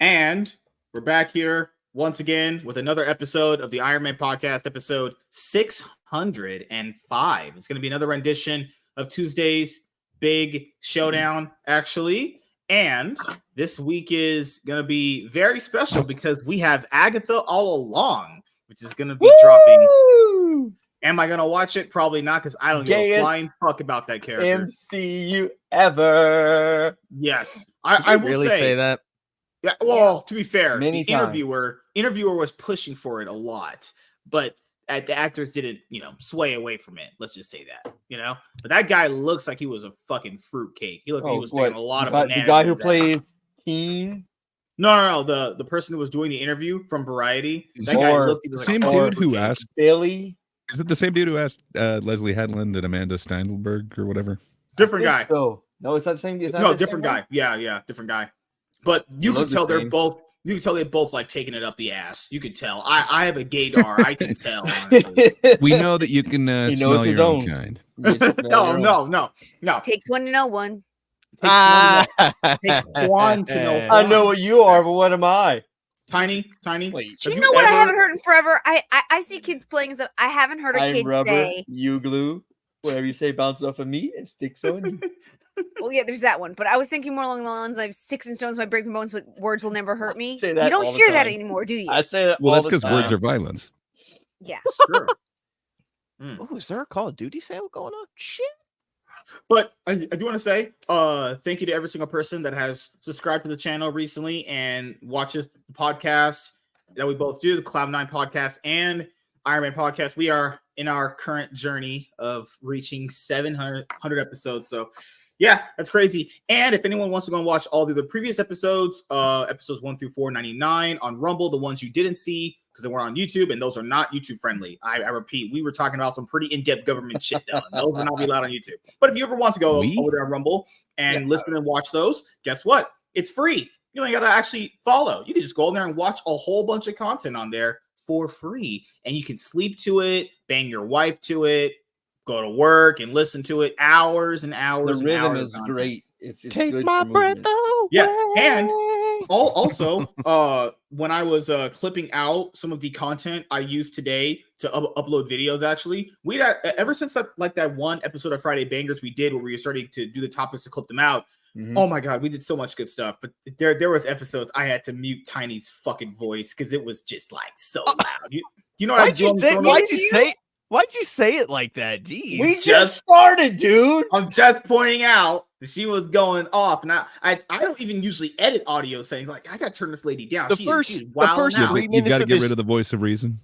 And we're back here once again with another episode of the Iron Man Podcast, episode 605. It's going to be another rendition of Tuesday's big showdown, actually. And this week is going to be very special because we have Agatha all along, which is going to be dropping. Am I going to watch it? Probably not, because I don't give a flying fuck about that character. MCU ever. Yes. I will really say that. Yeah, well, to be fair, Many the interviewer was pushing for it a lot, but the actors didn't, sway away from it. Let's just say that, But that guy looks like he was a fucking fruitcake. He looked like he was taking a lot of bananas. The guy who plays Teen? No. The person who was doing the interview from Variety. That guy looked the same dude who asked Billy. Is it the same dude who asked Leslie Hedlund and Amanda Steinberg or whatever? Different guy. So no, it's not the same. No, different guy. Yeah, different guy. But you can tell they're both. You can tell they both like taking it up the ass. You could tell. I have a gaydar. I can tell. Honestly. We know that you can smell your own kind. No. Takes one to know one. Takes one to know one. I know what you are, but what am I? Tiny. Wait, do you know what I haven't heard in forever? I see kids playing stuff. I haven't heard a kid say. You glue. Whatever you say bounces off of me and sticks on you. Well, yeah, there's that one. But I was thinking more along the lines of sticks and stones might break my bones, but words will never hurt me. Say that you don't hear that anymore, do you? I say that. Well, that's because words are violence. Yeah. Sure. Oh, is there a Call of Duty sale going on? Shit. But I do want to say thank you to every single person that has subscribed to the channel recently and watches the podcast that we both do, the Cloud9 podcast and Iron Man podcast. We are in our current journey of reaching 700 episodes. So yeah, that's crazy. And if anyone wants to go and watch all the previous episodes, episodes 1 through 499 on Rumble, the ones you didn't see because they were on YouTube, and those are not YouTube friendly. I repeat, we were talking about some pretty in-depth government shit though. Those will not be allowed on YouTube. But if you ever want to go over there on Rumble and listen and watch those, guess what? It's free. You ain't got to actually follow. You can just go in there and watch a whole bunch of content on there for free, and you can sleep to it, bang your wife to it, go to work and listen to it hours and hours. The rhythm is great. It's Take good my breath away. Yeah, and also, when I was clipping out some of the content I used today to upload videos, actually, we ever since that one episode of Friday Bangers we did where we were starting to do the topics to clip them out. Oh my god, we did so much good stuff. But there was episodes I had to mute Tiny's fucking voice because it was just like so loud. You know what Why'd you say it like that? Geez. We just started, dude. I'm just pointing out that she was going off, and I don't even usually edit audio saying like I gotta turn this lady down. The first 3 minutes you gotta get rid of the voice of reason.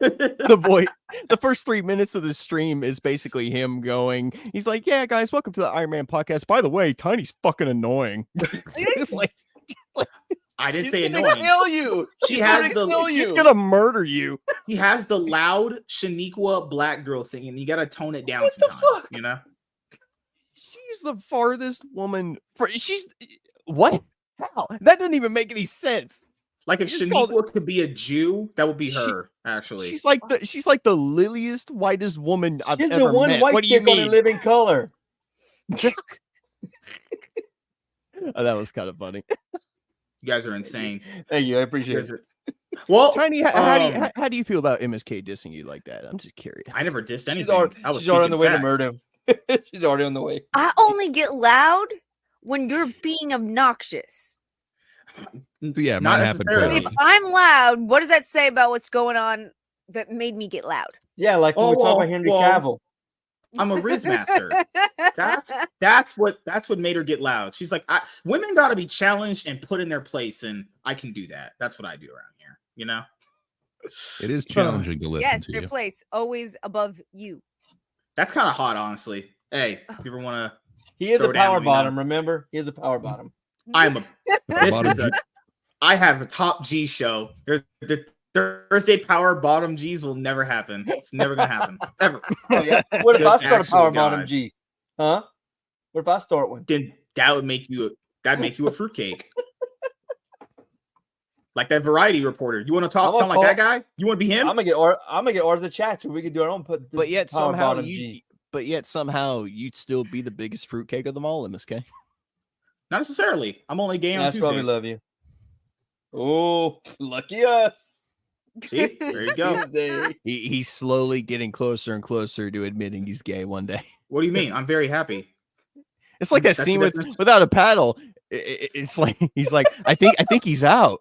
The first 3 minutes of the stream is basically him going. He's like, "Yeah, guys, welcome to the Iron Man podcast. By the way, Tiny's fucking annoying." I didn't say She's annoying. gonna kill you. She's gonna murder you. He has the loud Shaniqua black girl thing, and you gotta tone it down. What the fuck? You know, She's the farthest woman. She's what? How? That doesn't even make any sense. like if Shaniqua could be a Jew, that would be her. Actually, She's like the liliest, whitest woman I've She's ever the one met. white What do you chick on a mean? living color. Oh, that was kind of funny. you guys are insane. Thank you. I appreciate it. Well, Tiny, how do you feel about MSK dissing you like that? I'm just curious. I never dissed anything. She's already on the way to murder him. She's already on the way. I only get loud when you're being obnoxious. So yeah, Not might happen. necessarily. If I'm loud, what does that say about what's going on that made me get loud? Yeah, like when we talk about Henry Cavill. I'm a Riz master. That's what made her get loud. She's like, women got to be challenged and put in their place, and I can do that. That's what I do around here. You know, It is challenging to listen Yes, to their you. place always above you. that's kind of hot, honestly. Hey, if you ever want to, He is Throw a it down, power let me know. bottom, remember? He is a power bottom. I'm a. This Bottom is a. I have a top G show. The Thursday Power Bottom G's will never happen. It's never gonna happen ever. Oh, yeah. What if I Good start a actual power bottom God. G? Huh? What if I start one? Then that would make you a fruitcake. Like that Variety reporter. You want to I'm sound gonna like that guy? You want to be him? I'm gonna get orders the chat so we can do our own. But yet power somehow bottom G. you'd still be the biggest fruitcake of them all, MSK. Not necessarily. I'm only gay on That's why we Tuesdays. love you. Oh, lucky us. See, there you go. Tuesday. He's slowly getting closer and closer to admitting he's gay one day. What do you mean? I'm very happy. It's like that That's scene the with definition. Without a Paddle. It's like he's like, I think he's out,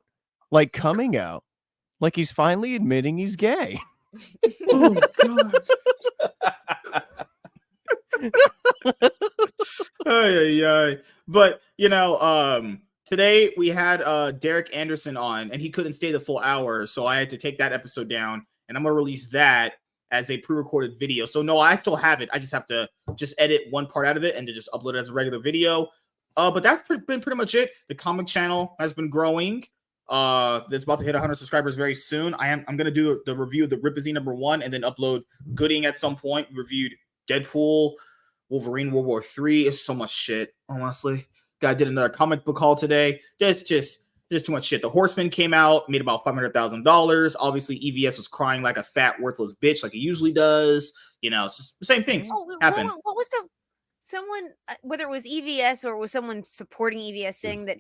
like coming out, like he's finally admitting he's gay. Oh god. Ay, ay, ay. But today we had Derek Anderson on, and he couldn't stay the full hour, so I had to take that episode down, and I'm gonna release that as a pre-recorded video. So no, I still have it. I just have to edit one part out of it and then just upload it as a regular video. But that's been pretty much it. The comic channel has been growing. It's about to hit 100 subscribers very soon. I'm gonna do the review of the Ripazine #1 and then upload Gooding at some point. We reviewed Deadpool, Wolverine, World War III. It's so much shit, honestly. Guy did another comic book haul today. There's just too much shit. The Horseman came out, made about $500,000. Obviously, EVS was crying like a fat, worthless bitch, like it usually does. It's just the same things happen. What was someone, whether it was EVS or was someone supporting EVS saying that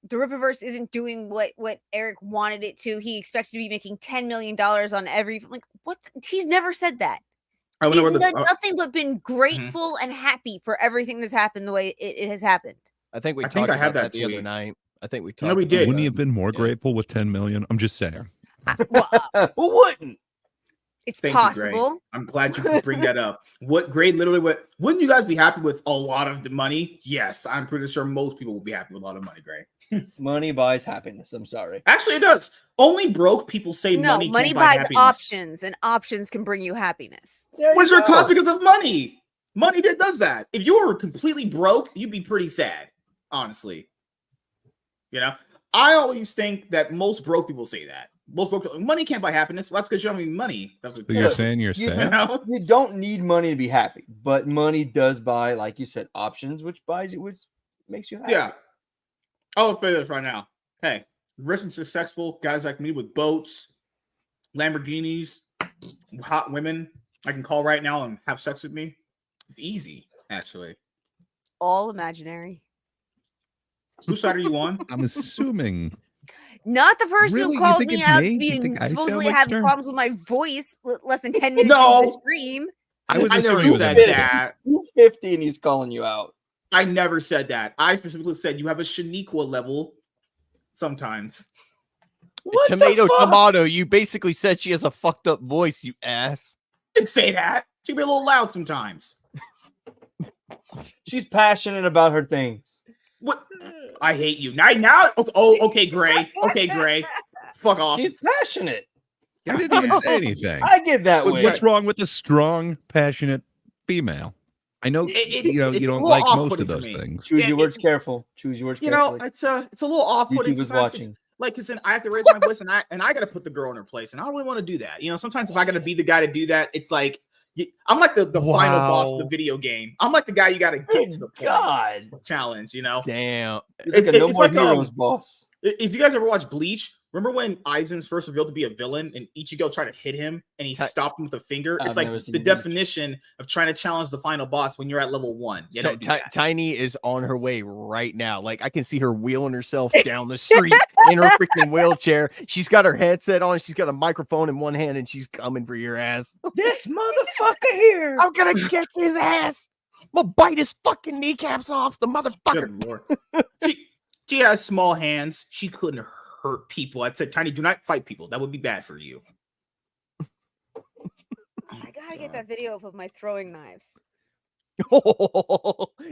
the Rippaverse isn't doing what Eric wanted it to? He expects to be making $10 million on every, like, what? He's never said that. He's done nothing but been grateful and happy for everything that's happened the way it has happened. I think I had that the other night. I think we talked. No, we did. Wouldn't he have been more grateful with 10 million? I'm just saying. Who wouldn't? It's Thank possible. You, Gray. I'm glad you could bring that up. Wouldn't you guys be happy with a lot of the money? Yes, I'm pretty sure most people will be happy with a lot of money, Gray. Money buys happiness. I'm sorry. Actually, it does. Only broke people say money buys happiness. options, and options can bring you happiness. Where's your cost because of money? Money does that. If you were completely broke, you'd be pretty sad, honestly. I always think that most broke people say that. Most broke people, money can't buy happiness. Well, that's because you don't have any money. That's what You're saying you're sad? You don't need money to be happy, but money does buy, like you said, options, which makes you happy. Yeah. I'll say this right now. Hey, rich and successful guys like me with boats, Lamborghinis, hot women I can call right now and have sex with me. It's easy, actually. All imaginary. Whose side are you on? I'm assuming. Not the person Really? who You called think me it's out me? You being think I supposedly sound like having Stern? problems with my voice less than 10 minutes No. into the stream. I was I never assuming it was said a- that. 250 and he's calling you out. I never said that. I specifically said you have a Shaniqua level sometimes. What the Tomato, fuck? tomato. You basically said she has a fucked up voice, you ass. I didn't say that. She can be a little loud sometimes. She's passionate about her things. What? I hate you. Now. Okay, Gray. Okay, Gray. Fuck off. She's passionate. I didn't even say anything. I get that way. What's wrong with a strong, passionate female? I know It's you a don't little like most off-putting of for those me. things. Choose your words careful. Choose your words carefully. It's a little off-putting. YouTube is sometimes 'cause, watching. because then I have to raise my voice and I got to put the girl in her place, and I don't really want to do that. Sometimes if I got to be the guy to do that, it's like I'm like the final boss of the video game. I'm like the guy you got to get to the point. God. Challenge. Damn. It's like a No it's More like, Heroes boss. If you guys ever watch Bleach, remember when Aizen's first revealed to be a villain and Ichigo tried to hit him and he stopped him with a finger? I've It's like never seen the Bleach. definition of trying to challenge the final boss when you're at level 1. You don't do that. Tiny is on her way right now. Like I can see her wheeling herself down the street in her freaking wheelchair. She's got her headset on. She's got a microphone in one hand and she's coming for your ass. This motherfucker here. I'm gonna kick his ass. I'm gonna bite his fucking kneecaps off, the motherfucker. Good lord. She has small hands. She couldn't hurt people. I said, Tiny, do not fight people. That would be bad for you. I gotta get that video of my throwing knives.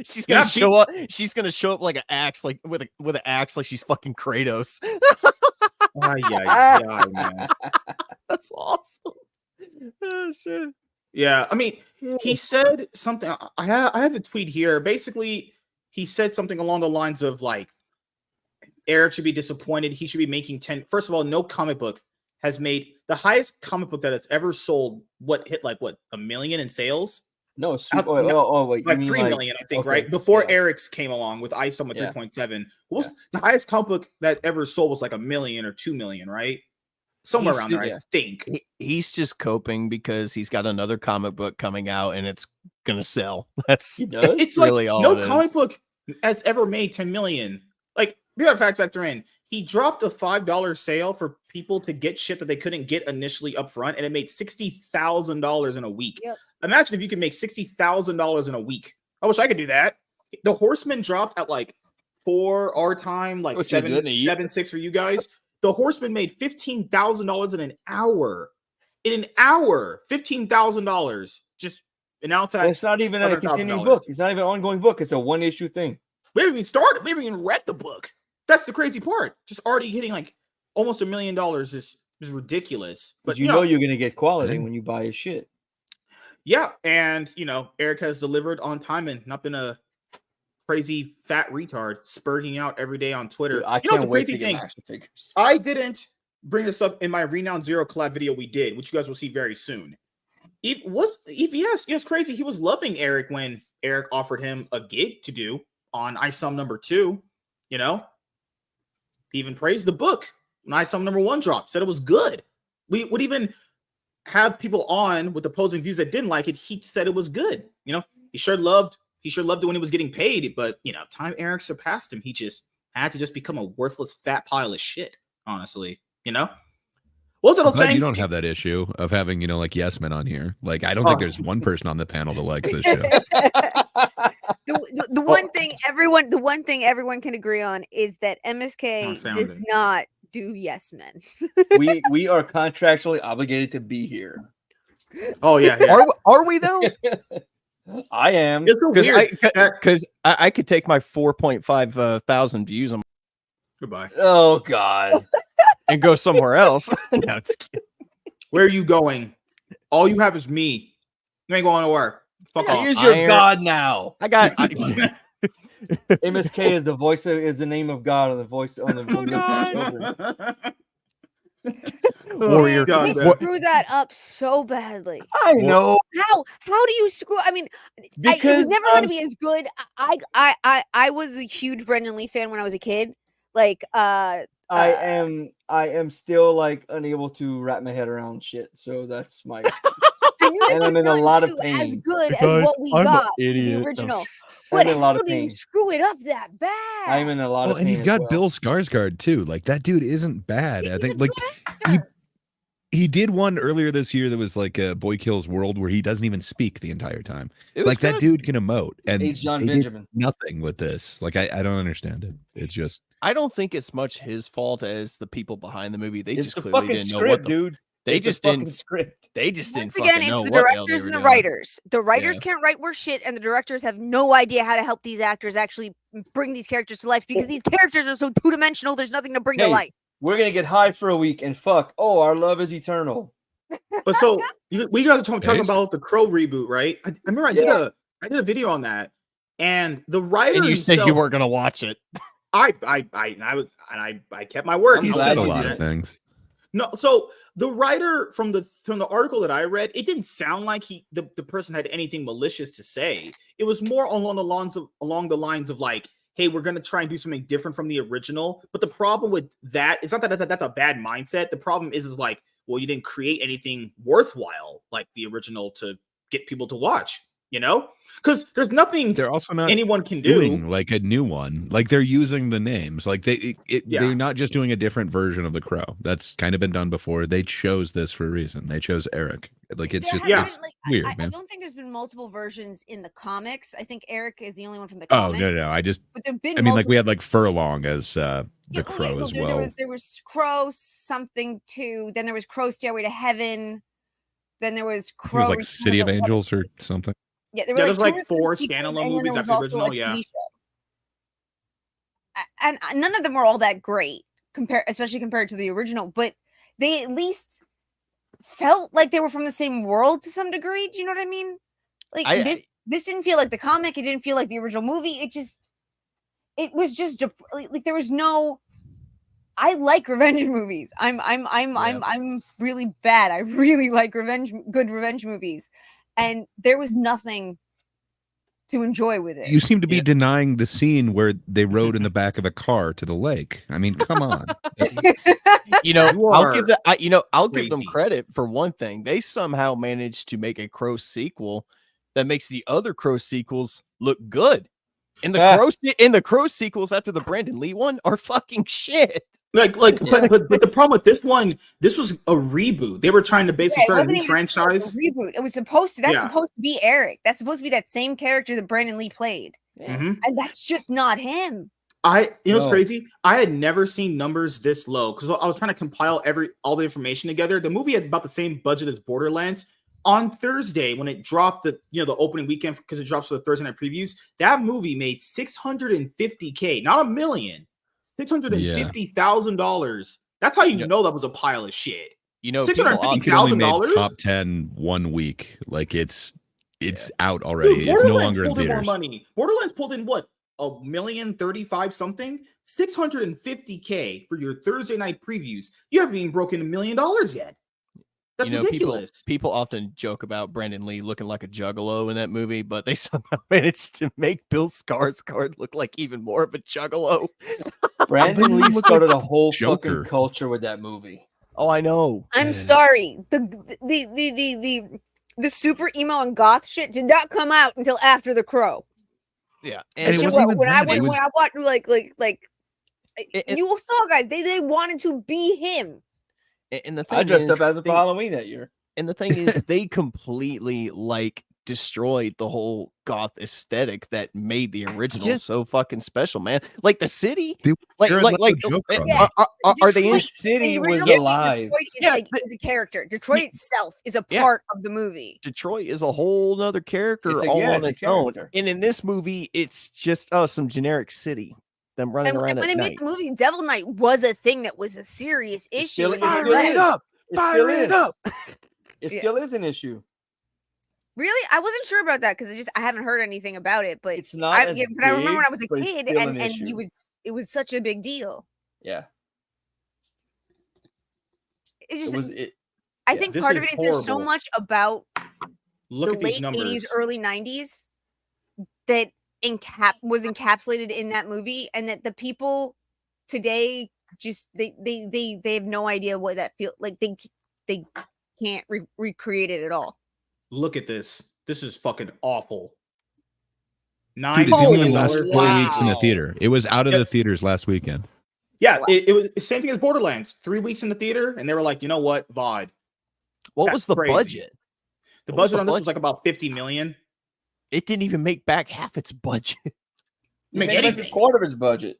She's Yeah, gonna show up. She's gonna show up like an axe, like with an axe, like she's fucking Kratos. Yeah, man. That's awesome. Oh shit. Yeah, I mean, he said something. I have the tweet here. Basically, he said something along the lines of like, Eric should be disappointed. He should be making 10. First of all, no comic book has made the highest comic book that has ever sold. Hit like 1 million in sales? No, wait. Like you mean 3 million, I think, okay, right? Before yeah. Eric's came along with Ice on 3.7. What was Yeah. the highest comic book that ever sold was like 1 million or 2 million, right? Somewhere around there, yeah. I think. He's just coping because he's got another comic book coming out and it's gonna sell. That's He does? It's really like all no it is. comic book has ever made 10 million. Like, we got to factor in. he dropped a $5 sale for people to get shit that they couldn't get initially up front, and it made $60,000 in a week. Yep. Imagine if you could make $60,000 in a week. I wish I could do that. The Horseman dropped at like 4 our time, like What you did in a year? 7-6 for you guys. The Horseman made $15,000 in an hour. In an hour, $15,000. Just announced that. And it's not even a continuing $100,000. book. It's not even an ongoing book. It's a one-issue thing. We haven't even started. We haven't even read the book. That's the crazy part. Just already hitting like almost $1 million is ridiculous. But you know you're gonna get quality when you buy his shit. Yeah, and Eric has delivered on time and not been a crazy fat retard spurting out every day on Twitter. Dude, I the can't wait crazy to get thing. action figures. I didn't bring this up in my Renown Zero collab video we did, which you guys will see very soon. It was crazy. He was loving Eric when Eric offered him a gig to do on ISOM #2. He even praised the book when ISOM #1 dropped, said it was good. We would even have people on with opposing views that didn't like it. He said it was good. He sure loved it when he was getting paid, but time Eric surpassed him. He just had to just become a worthless fat pile of shit, honestly. What's that saying? You don't have that issue of having, like yes men on here. Like, I don't think there's one person on the panel that likes this show. The one thing everyone can agree on is that MSK does not do yes men. we are contractually obligated to be here. Oh yeah. Are we though? I am, because I could take my 4.5 thousand views on Goodbye. Oh God. and go somewhere else. No, it's cute. Where are you going? All you have is me. You ain't going nowhere. Fuck off. He's your God now. MSK MSK is the voice is the name of God on the voice on the Warrior. They screw that up so badly. I know. How do you screw? I mean, it was never going to be as good. I was a huge Brendan Lee fan when I was a kid. Like, I am still like unable to wrap my head around shit. So that's my. And I'm in a lot of pain. As good as what we got in the original. But I'm in a lot how of do you pain. screw it up that bad? I'm in a lot of pain. And you've got Bill Skarsgård too. Like, that dude isn't bad. I think he did one earlier this year that was like a Boy Kills World where he doesn't even speak the entire time. Like, that dude can emote, and H. John they did Benjamin. nothing with this. Like, I don't understand it. It's just, I don't think it's much his fault as the people behind the movie. They It's just the clearly fucking didn't know script, what dude. They It's just the didn't. fucking script. They just didn't Once again, fucking know it's the what the hell they directors were and the doing. writers. The writers can't write worse shit, and the directors have no idea how to help these actors actually bring these characters to life because these characters are so two-dimensional. There's nothing to bring to life. We're gonna get high for a week and fuck. Oh, our love is eternal. But so we guys are talking about the Crow reboot, right? I remember I did a video on that, and the writer And you said himself, you weren't gonna watch it. I kept my word. I'm he glad said a you lot did. of things. No, so the writer from the article that I read, it didn't sound like the person had anything malicious to say. It was more along the lines of like, hey, we're gonna try and do something different from the original. But the problem with that is not that that's a bad mindset. The problem is like, well, you didn't create anything worthwhile like the original to get people to watch. Because there's nothing They're also not anyone can do. doing like a new one. Like, they're using the names. Like, they're not just doing a different version of the Crow. That's kind of been done before. They chose this for a reason. They chose Eric. Like, it's just it's weird, I man. don't think there's been multiple versions in the comics. I think Eric is the only one from the Oh comics. no! But there've been like, we had like Furlong as the Crow as well. There was Crow something too. Then there was Crow Stairway to Heaven. Then there was It Crow. was like City of Angels or something. Yeah, there Yeah, were there's like two or 4 three sequels, standalone and then movies there was after the also original. a Yeah. TV show. And none of them were all that great, especially compared to the original. But they at least felt like they were from the same world to some degree. Do you know what I mean? Like this didn't feel like the comic. It didn't feel like the original movie. It was just like there was no. I like revenge movies. I'm really bad. I really like good revenge movies. And there was nothing to enjoy with it. You seem to be denying the scene where they rode in the back of a car to the lake. I mean, come on. I'll give them credit for one thing. They somehow managed to make a Crow sequel that makes the other Crow sequels look good. And the Crow sequels after the Brandon Lee one are fucking shit. But the problem with this one, this was a reboot. They were trying to basically it start a wasn't new even franchise. a reboot. It was supposed to. That's Yeah. supposed to be Eric. That's supposed to be that same character that Brandon Lee played, Mhm. and that's just not him. What's crazy? I had never seen numbers this low because I was trying to compile all the information together. The movie had about the same budget as Borderlands. On Thursday, when it dropped the opening weekend, because it drops for the Thursday night previews, that movie made $650K, not $1 million, $650,000. That's how you know that was a pile of shit. $650,000 could only made top 10 1 week. Like it's out already. Dude, it's no longer in theaters. More money. Borderlands pulled in what? $1,035,000 something, $650K for your Thursday night previews. You haven't even broken $1 million yet. That's ridiculous. People often joke about Brandon Lee looking like a juggalo in that movie, but they somehow managed to make Bill Skarsgård look like even more of a juggalo. Brandon Lee started a whole fucking culture with that movie. Oh, I know. I'm sorry. The super emo and goth shit did not come out until after The Crow. Yeah, and when I watched you saw guys, they wanted to be him. And the thing I dressed up as him for Halloween that year. And the thing is, they completely destroyed the whole goth aesthetic that made the original so fucking special, man. Like the city, are they in? The city was alive. Detroit is a character. Detroit itself is a part of the movie. Detroit is a whole nother character on its own. And in this movie, it's just some generic city. Them running around when at they night. made the movie, Devil Knight was a thing that was a serious issue. It still is an issue. Really, I wasn't sure about that because I haven't heard anything about it. But it's not. But I remember when I was a kid, and it was such a big deal. Yeah. I think part of it is there's so much about the late 80s, early 90s that was encapsulated in that movie, and that the people today just they have no idea what that feels like. They can't recreate it at all. Look at this. This is fucking awful. Dude, it didn't even last 4 weeks in the theater. It was out of the theaters last weekend. Yeah, it was the same thing as Borderlands. 3 weeks in the theater, and they were like, you know what, VOD. What was the budget? The budget on this was like about $50 million. It didn't even make back half its budget. Make a quarter of its budget.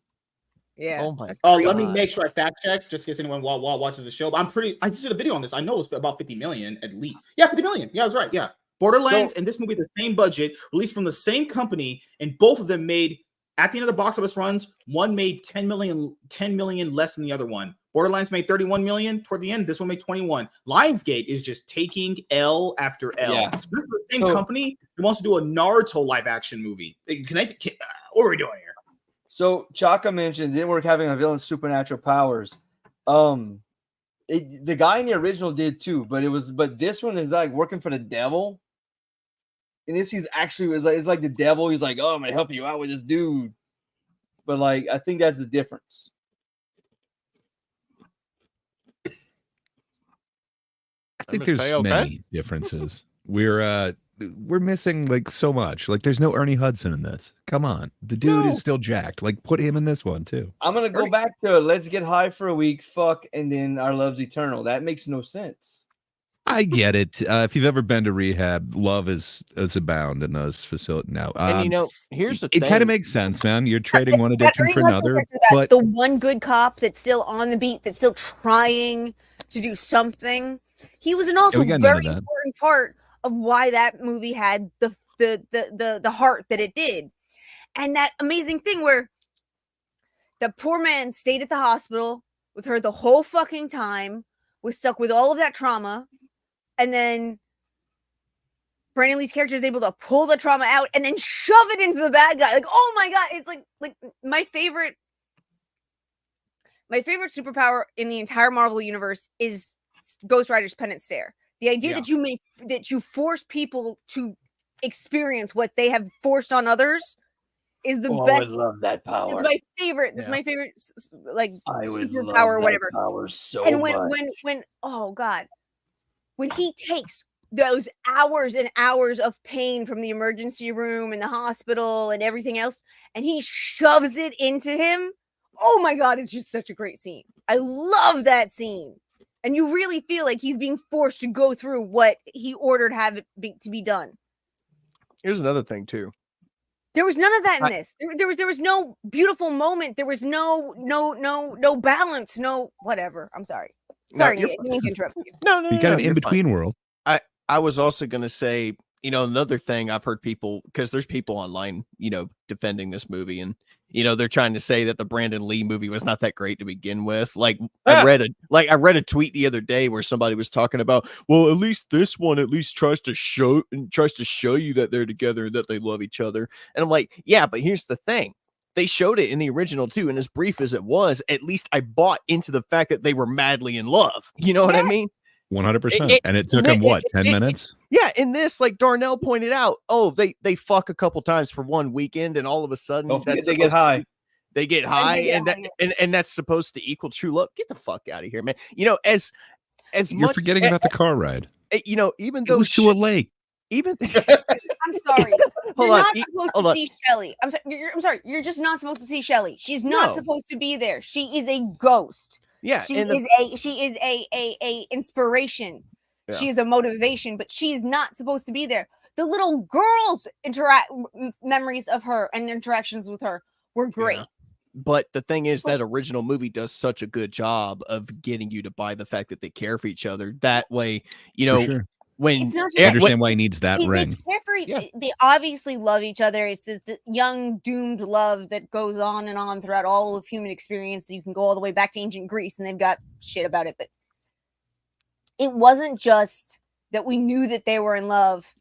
Yeah. Oh my. Let me make sure I fact check just in case anyone watches the show. But I just did a video on this. I know it's about 50 million at least. Yeah, 50 million. Yeah, I was right. Yeah. Borderlands and this movie, the same budget, released from the same company, and both of them made at the end of the box office runs. One made 10 million less than the other one. Borderlands made 31 million toward the end. This one made 21. Lionsgate is just taking L after L. Yeah. This is the same company that wants to do a Naruto live action movie. What are we doing here? So Chaka mentioned didn't work having a villain supernatural powers. The guy in the original did too, but this one is like working for the devil. And this he's actually it's like the devil. He's like, oh, I'm gonna help you out with this dude. But like, I think that's the difference. I think there's many differences. We're missing like so much. Like there's no Ernie Hudson in this. Come on. The dude is still jacked. Like put him in this one too. I'm going to go back to let's get high for a week, fuck, and then our love's eternal. That makes no sense. I get it. If you've ever been to rehab, love is abound in those facilities now. And here's the thing. It kind of makes sense, man. You're trading one addiction for another. But the one good cop that's still on the beat, that's still trying to do something. He was an also very important part of why that movie had the heart that it did. And that amazing thing where the poor man stayed at the hospital with her the whole fucking time, was stuck with all of that trauma, and then Brandon Lee's character is able to pull the trauma out and then shove it into the bad guy. Like, oh my god, it's like my favorite superpower in the entire Marvel universe is Ghost Rider's Penance Stare. The idea that you force people to experience what they have forced on others is the best. I love that power. It's my favorite. It's my favorite, like superpower or whatever. Power so and much. when oh god, when he takes those hours and hours of pain from the emergency room and the hospital and everything else, and he shoves it into him. Oh my god, it's just such a great scene. I love that scene. And you really feel like he's being forced to go through what he ordered to be done. Here's another thing too. There was none of that in this. There was no beautiful moment. There was no balance. No whatever. I'm sorry. Sorry, I didn't mean to interrupt you. No, You got an in-between world. I was also going to say, another thing I've heard people, because there's people online, defending this movie, and they're trying to say that the Brandon Lee movie was not that great to begin with. Like I read a tweet the other day where somebody was talking about, well, at least this one at least tries to show you that they're together and that they love each other. And I'm like, yeah, but here's the thing. They showed it in the original too, and as brief as it was, at least I bought into the fact that they were madly in love. You know what I mean? 100%. And it took them what, 10 minutes? Yeah, in this, like Darnell pointed out, they fuck a couple times for one weekend, and all of a sudden they get high. They get high, and that's supposed to equal true love. Get the fuck out of here, man. As you're forgetting about the car ride. Even though it was to a lake. I'm sorry. You're not supposed to see Shelly. I'm sorry. You're just not supposed to see Shelly. She's not supposed to be there. She is a ghost. Yeah, she is a inspiration. Yeah. She is a motivation, but she's not supposed to be there. The little girls' memories of her and interactions with her were great. Yeah. But the thing is, that original movie does such a good job of getting you to buy the fact that they care for each other. That way, sure. When I understand why he needs that ring. They obviously love each other. It's the young doomed love that goes on and on throughout all of human experience. You can go all the way back to ancient Greece, and they've got shit about it. But it wasn't just that we knew that they were in love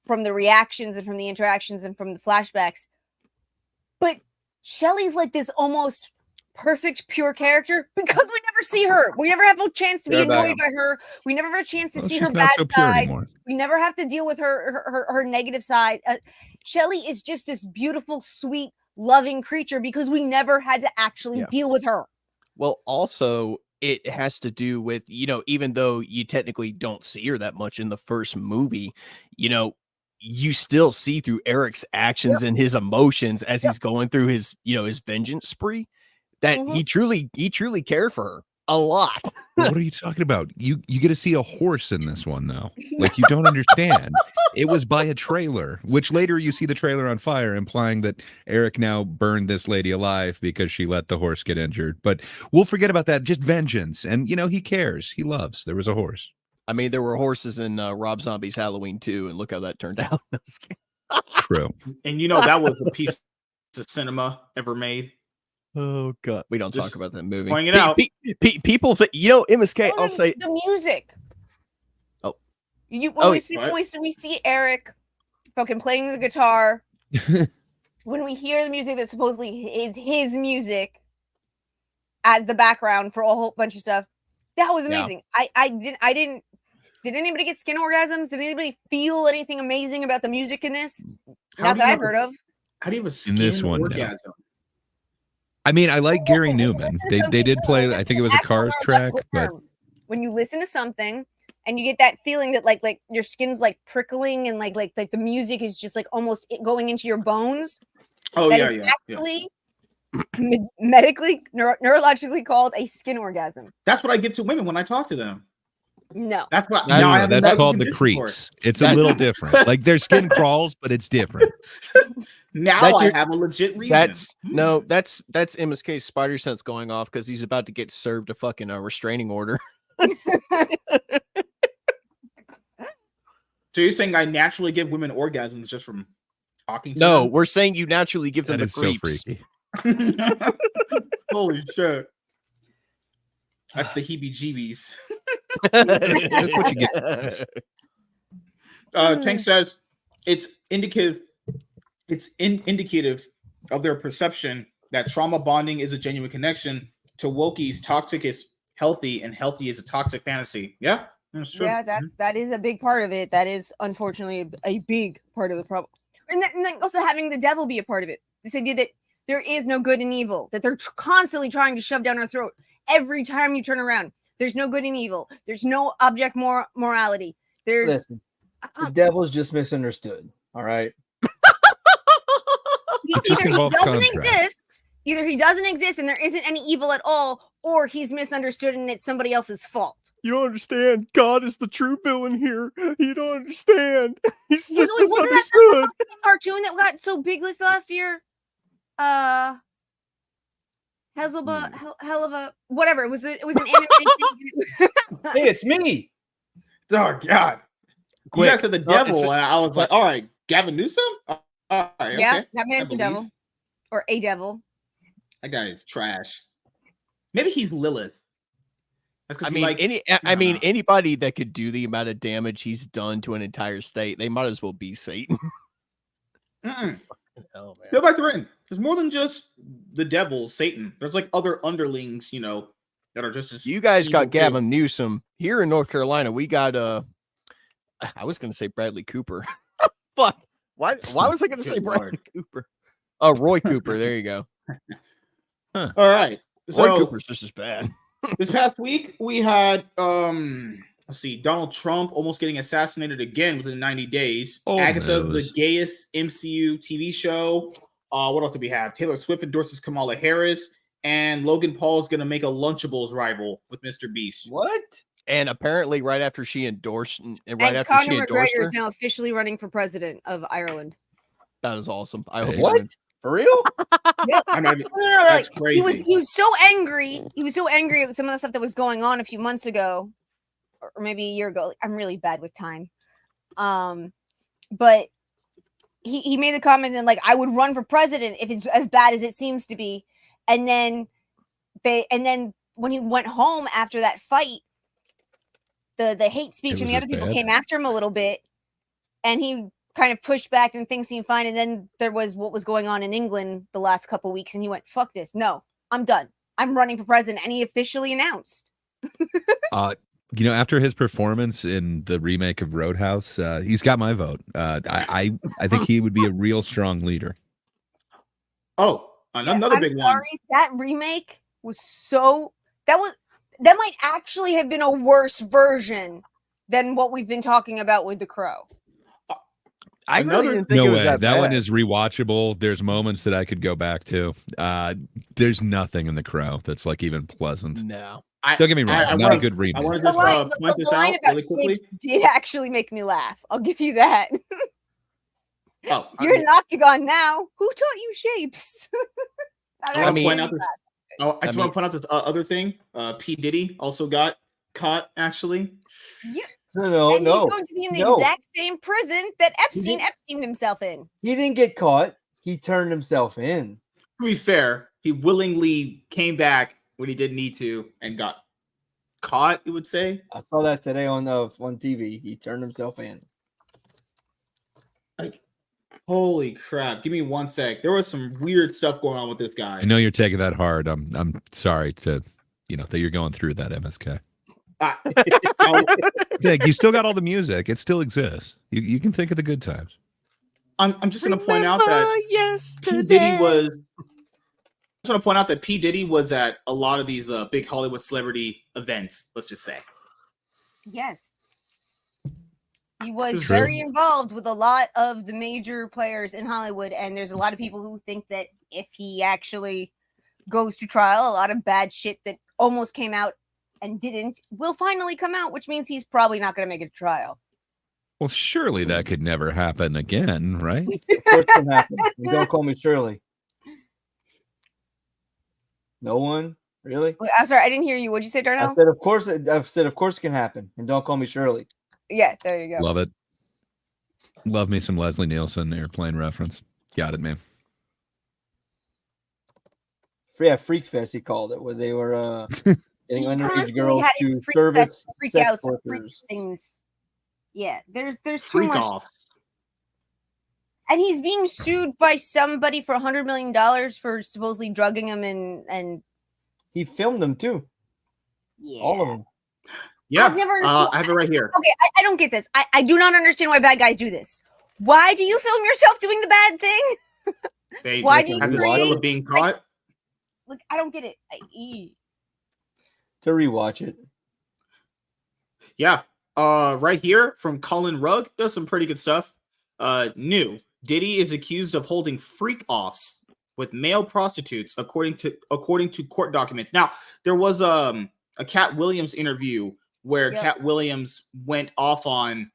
from the reactions and from the interactions and from the flashbacks. But Shelley's like this almost perfect, pure character because we never see her. We never have a chance to be annoyed by her. We never have a chance to see her bad side. We never have to deal with her negative side. Shelley is just this beautiful, sweet, loving creature because we never had to actually deal with her. Well, also, it has to do with, even though you technically don't see her that much in the first movie, you still see through Eric's actions and his emotions as he's going through his, his vengeance spree. That he truly cared for her a lot. What are you talking about? You get to see a horse in this one, though. Like, you don't understand. It was by a trailer, which later you see the trailer on fire, implying that Eric now burned this lady alive because she let the horse get injured. But we'll forget about that. Just vengeance. And, he cares. He loves. There was a horse. I mean, there were horses in Rob Zombie's Halloween too, and look how that turned out. True. And that was the piece of cinema ever made. Oh God, we don't talk about that movie. Pointing it out. People think, MSK. I'll say the music. Oh, we see Eric fucking playing the guitar. When we hear the music that supposedly is his music as the background for a whole bunch of stuff, that was amazing. Yeah. Did anybody get skin orgasms? Did anybody feel anything amazing about the music in this? Not that I've heard of. How do you have a skin orgasm? No. I mean, I like Gary Newman. They did play, I think it was a Cars track. But when you listen to something and you get that feeling that like your skin's like prickling and like the music is just like almost going into your bones. Oh that is actually medically, neurologically called a skin orgasm. That's what I give to women when I talk to them. No, that's what. That's called the creeps. It's a little different. Like their skin crawls, but it's different. Now I have a legit reason. That's MSK's spider sense going off because he's about to get served a fucking restraining order. So you're saying I naturally give women orgasms just from talking to them? We're saying you naturally give them the creeps. So freaky. Holy shit. That's the heebie-jeebies. That's what you get. Tank says it's indicative of their perception that trauma bonding is a genuine connection to Wokie's toxic is healthy and healthy is a toxic fantasy. Yeah, that's true. Yeah, that is a big part of it. That is unfortunately a big part of the problem. And then also having the devil be a part of it. This idea that there is no good and evil, that they're constantly trying to shove down our throat. Every time you turn around, there's no good and evil. There's no object morality. Listen, the devil's just misunderstood. All right. Either he doesn't exist Either he doesn't exist and there isn't any evil at all, or he's misunderstood and it's somebody else's fault. You don't understand. God is the true villain here. You don't understand. He's You just know, wasn't that misunderstood. the cartoon that got so big this last year? Hell of a whatever. It was an animated thing. Hey, it's me. Oh God! Quick. You guys said the devil, and I was like, "All right, Gavin Newsom." All right, Yeah, okay. that man's the devil, or a devil. That guy is trash. Maybe he's Lilith. That's I because mean, anybody that could do the amount of damage he's done to an entire state, they might as well be Satan. Mm-mm. Oh, man. Go back to written. There's more than just the devil, Satan. There's like other underlings, that are just as You guys got evil, too. Gavin Newsom here in North Carolina. We got I was gonna say Bradley Cooper. Fuck. Why was I gonna say Good Bradley Lord. Cooper? Oh, Roy Cooper. There you go. All right. Roy So Cooper's just as bad. this past week we had let's see, Donald Trump almost getting assassinated again within 90 days. Agatha's the gayest MCU TV show. What else do we have? Taylor Swift endorses Kamala Harris, and Logan Paul is going to make a Lunchables rival with Mr. Beast. What? And apparently, right after she endorsed, And after Conor she endorsed McGregor her, is now officially running for president of Ireland. that is awesome. I hope Hey. he What? wins. For real? I'm not even, No, that's like, crazy. he was so angry. He was so angry at some of the stuff that was going on a few months ago, or maybe a year ago. I'm really bad with time. But he made the comment and like, I would run for president if it's as bad as it seems to be. And then when he went home after that fight, the hate speech and the other people came after him a little bit, and he kind of pushed back and things seemed fine. And then there was what was going on in England the last couple weeks, and he went, "Fuck this! No, I'm done. I'm running for president." And he officially announced. After his performance in the remake of Roadhouse, he's got my vote. I think he would be a real strong leader. Oh, another big one. That remake was that might actually have been a worse version than what we've been talking about with The Crow. I really didn't think No it was way. that That one bad. is rewatchable. There's moments that I could go back to. There's nothing in The Crow that's like even pleasant. No. Don't get me wrong. Not a good remake. I want to The just line, point this the line out about really quickly. shapes did actually make me laugh. I'll give you that. Oh, You're an octagon now. Who taught you shapes? I want to point out this. Oh, I just want to point out this other thing. P. Diddy also got caught. Actually, Yeah. No. And he's going to be in the exact same prison that Epstein himself in. He didn't get caught. He turned himself in. to be fair, he willingly came back when he didn't need to and got caught. You would say. I saw that today on TV. He turned himself in. Like, holy crap! Give me 1 sec. There was some weird stuff going on with this guy. I know you're taking that hard. I'm sorry to, that you're going through that, MSK. Yeah, you still got all the music. It still exists. You can think of the good times. I'm just going to point out that P. Diddy was. I just want to point out that P. Diddy was at a lot of these big Hollywood celebrity events. Let's just say. Yes. He was True. very involved with a lot of the major players in Hollywood, and there's a lot of people who think that if he actually goes to trial, a lot of bad shit that almost came out and didn't will finally come out, which means he's probably not going to make it to trial. Well, surely that could never happen again, right? Of course it can happen. And don't call me Shirley. No one? Really? Wait, I'm sorry, I didn't hear you. What'd you say, Darnell? I said, of course it can happen. And don't call me Shirley. Yeah, there you go. Love it. Love me some Leslie Nielsen airplane reference. Got it, man. Yeah, Freak Fest, he called it, where they were getting underage Constantly girls had to his freak service fest, freak sex outs, freak workers. things. Yeah, there's too Freak much. off. And he's being sued by somebody for $100 million for supposedly drugging him and He filmed them too. yeah. All of them. Yeah, I've never understood- I have it right here. Okay, I don't get this. I do not understand why bad guys do this. Why do you film yourself doing the bad thing? Why do you have the create, skill of being caught? Like, I don't get it. To rewatch it. Yeah. Right here from Colin Rugg does some pretty good stuff. New Diddy is accused of holding freak offs with male prostitutes, according to court documents. Now, there was a Cat Williams interview where Cat Williams went off on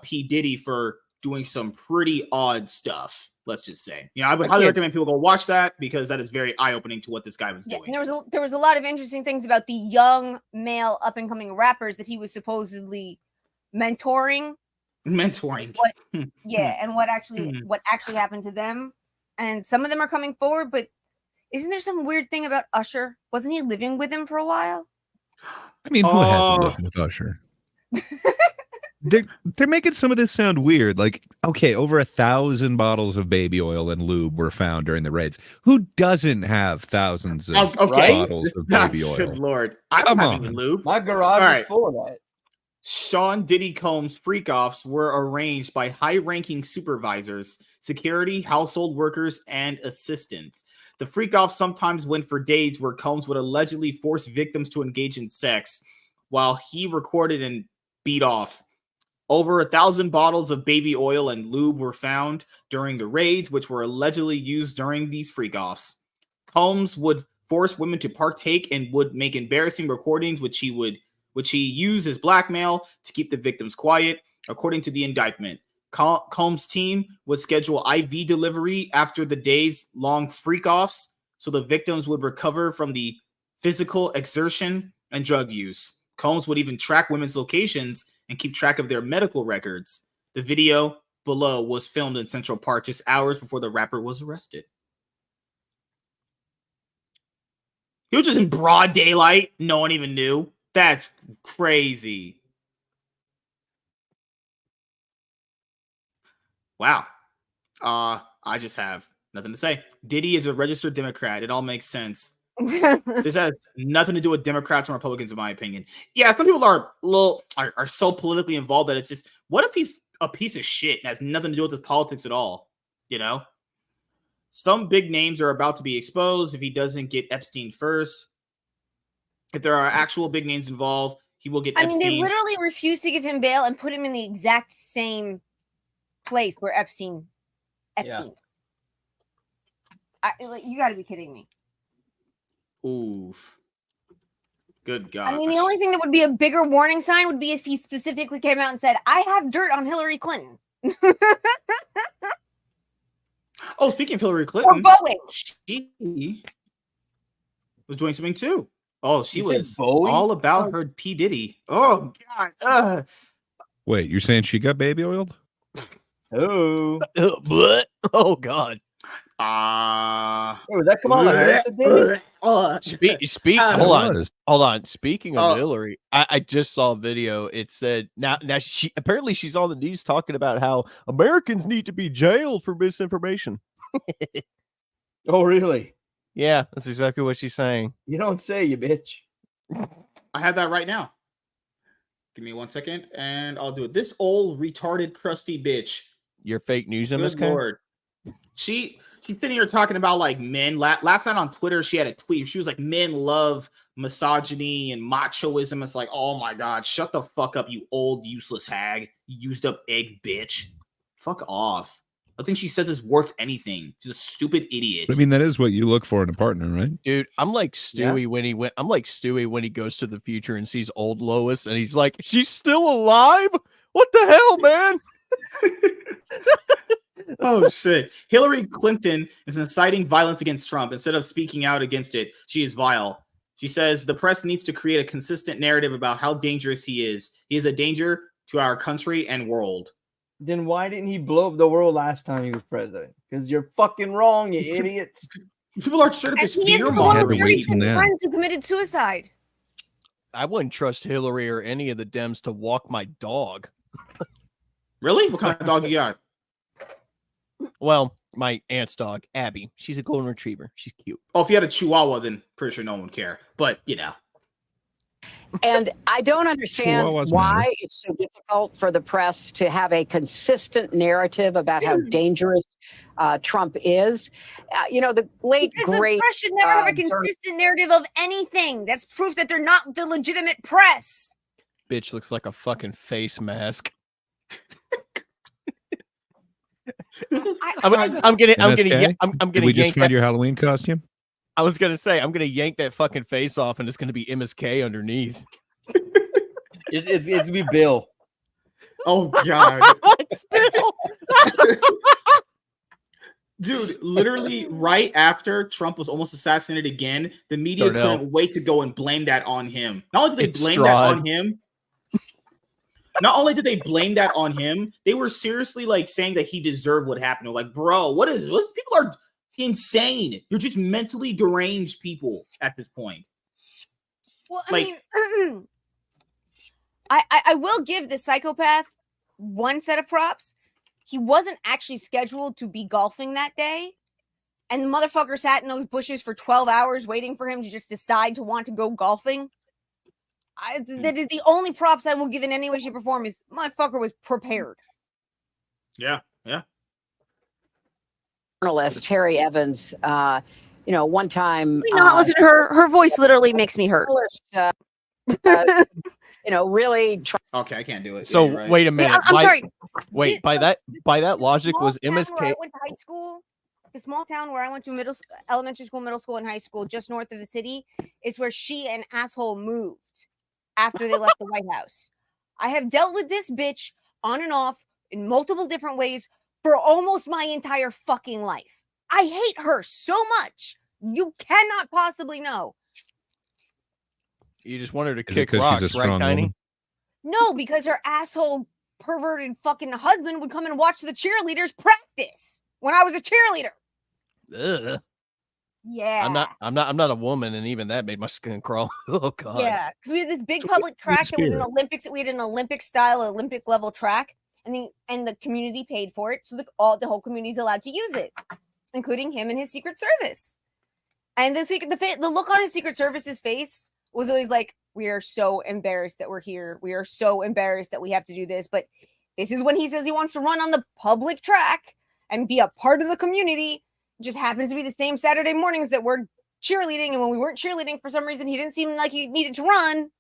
P. Diddy for doing some pretty odd stuff. Let's just say, I would highly recommend people go watch that because that is very eye-opening to what this guy was doing. And there was a lot of interesting things about the young male up-and-coming rappers that he was supposedly mentoring. And what actually happened to them. And some of them are coming forward, but isn't there some weird thing about Usher? Wasn't he living with him for a while? I mean, who hasn't lived with Usher? They're making some of this sound weird. Like, okay, over 1,000 bottles of baby oil and lube were found during the raids. Who doesn't have thousands of bottles of baby oil? Good Lord. I don't have any lube. My garage is full of that. Sean Diddy Combs' freak-offs were arranged by high-ranking supervisors, security, household workers, and assistants. The freak-offs sometimes went for days where Combs would allegedly force victims to engage in sex while he recorded and beat off. Over 1,000 bottles of baby oil and lube were found during the raids, which were allegedly used during these freak-offs. Combs would force women to partake and would make embarrassing recordings, which he used as blackmail to keep the victims quiet. According to the indictment, Combs' team would schedule IV delivery after the days-long freak-offs so the victims would recover from the physical exertion and drug use. Combs would even track women's locations and keep track of their medical records. The video below was filmed in Central Park just hours before the rapper was arrested. He was just in broad daylight. No one even knew. That's crazy. Wow. I just have nothing to say. Diddy is a registered Democrat. It all makes sense. This has nothing to do with Democrats and Republicans, in my opinion. Yeah, some people are so politically involved that it's just, what if he's a piece of shit and has nothing to do with his politics at all? Some big names are about to be exposed if he doesn't get Epstein first. If there are actual big names involved, he will get Epstein. They literally refused to give him bail and put him in the exact same place where Epstein. Yeah. You got to be kidding me. Oof. Good God. The only thing that would be a bigger warning sign would be if he specifically came out and said, I have dirt on Hillary Clinton. Oh, speaking of Hillary Clinton. Or Boeing. She was doing something too. Oh, she was all about her P. Diddy. Oh, God. Wait, you're saying she got baby oiled? Oh. Oh, God. Was that Kamala Harris? Hold on. Speaking of Hillary, I just saw a video. It said now she's on the news talking about how Americans need to be jailed for misinformation. Oh, really? Yeah, that's exactly what she's saying. You don't say, you bitch. I have that right now. Give me 1 second, and I'll do it. This old retarded crusty bitch. Your fake news, Good Lord. She's sitting here talking about like men. Last night on Twitter, she had a tweet. She was like, men love misogyny and machoism. It's like, oh my God, shut the fuck up, you old useless hag. You used up egg bitch. Fuck off. I think she says is worth anything. She's a stupid idiot. I mean, that is what you look for in a partner, right? Dude, I'm like Stewie when he goes to the future and sees old Lois and he's like, she's still alive? What the hell, man? Oh, shit. Hillary Clinton is inciting violence against Trump. Instead of speaking out against it, she is vile. She says the press needs to create a consistent narrative about how dangerous he is. He is a danger to our country and world. Then why didn't he blow up the world last time he was president? Because you're fucking wrong, you idiots. People are straight up just fear-mongering. Friends who committed suicide. I wouldn't trust Hillary or any of the Dems to walk my dog. Really? What kind of dog you got? Well, my aunt's dog, Abby. She's a golden retriever. She's cute. Oh, if you had a Chihuahua, then pretty sure no one would care. But, And I don't understand why it's so difficult for the press to have a consistent narrative about how dangerous Trump is. The great... The press should never have a consistent narrative of anything. That's proof that they're not the legitimate press. Bitch looks like a fucking face mask. I'm gonna Did we just yank find that. your Halloween costume? I was gonna say I'm gonna yank that fucking face off, and it's gonna be MSK underneath. It's gonna be Bill. Oh god. Spill. Dude, literally right after Trump was almost assassinated again, the media Darnell. couldn't wait to go and blame that on him. Not only did they It's blame Strahd. that on him, not only did they blame that on him, they were seriously like saying that he deserved what happened. They're like, bro, what people are insane. You're just mentally deranged people at this point. Well, Like- mean, I will give the psychopath one set of props. He wasn't actually scheduled to be golfing that day. And the motherfucker sat in those bushes for 12 hours waiting for him to just decide to want to go golfing. That is the only props I will give in any way, shape, or form is motherfucker was prepared. Yeah. Journalist Harry Evans, one time. Do not listen to her. Her voice literally makes me hurt. Journalist, really. Okay, I can't do it. So Yeah, you're right. wait a minute. I'm sorry. Wait, by that logic, was Small town where MSK? I went to high school. The small town where I went to elementary school, middle school, and high school, just north of the city, is where she and asshole moved after they left the White House. I have dealt with this bitch on and off in multiple different ways for almost my entire fucking life. I hate her so much. You cannot possibly know. You just want her to Is it kick 'cause rocks, she's a right, strong Tiny? woman? No, because her asshole perverted fucking husband would come and watch the cheerleaders practice when I was a cheerleader. Ugh. Yeah. I'm not a woman, and even that made my skin crawl. Oh god. Yeah, because we had this big public track that was an Olympics. We had an Olympic style, Olympic level track, and the community paid for it, so the whole community is allowed to use it, including him and his Secret Service. And the look on his Secret Service's face was always like, "We are so embarrassed that we're here. We are so embarrassed that we have to do this." But this is when he says he wants to run on the public track and be a part of the community. It just happens to be the same Saturday mornings that we're cheerleading, and when we weren't cheerleading for some reason, he didn't seem like he needed to run.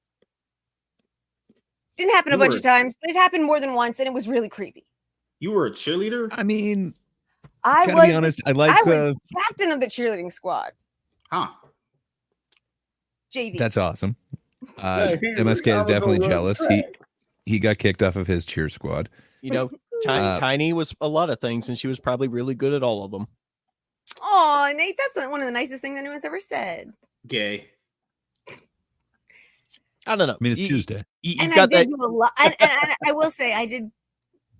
Didn't happen a bunch of times, but it happened more than once, and it was really creepy. You were a cheerleader? I mean, I gotta was be honest. I like was captain of the cheerleading squad. Huh. JV. that's awesome. Yeah, MSK is definitely run jealous. track. He got kicked off of his cheer squad. You know, Tiny was a lot of things, and she was probably really good at all of them. Oh, Nate, that's not one of the nicest things anyone's ever said. Gay. I don't know. I mean, it's Tuesday. You And I got did that. do a lot. And I will say, I did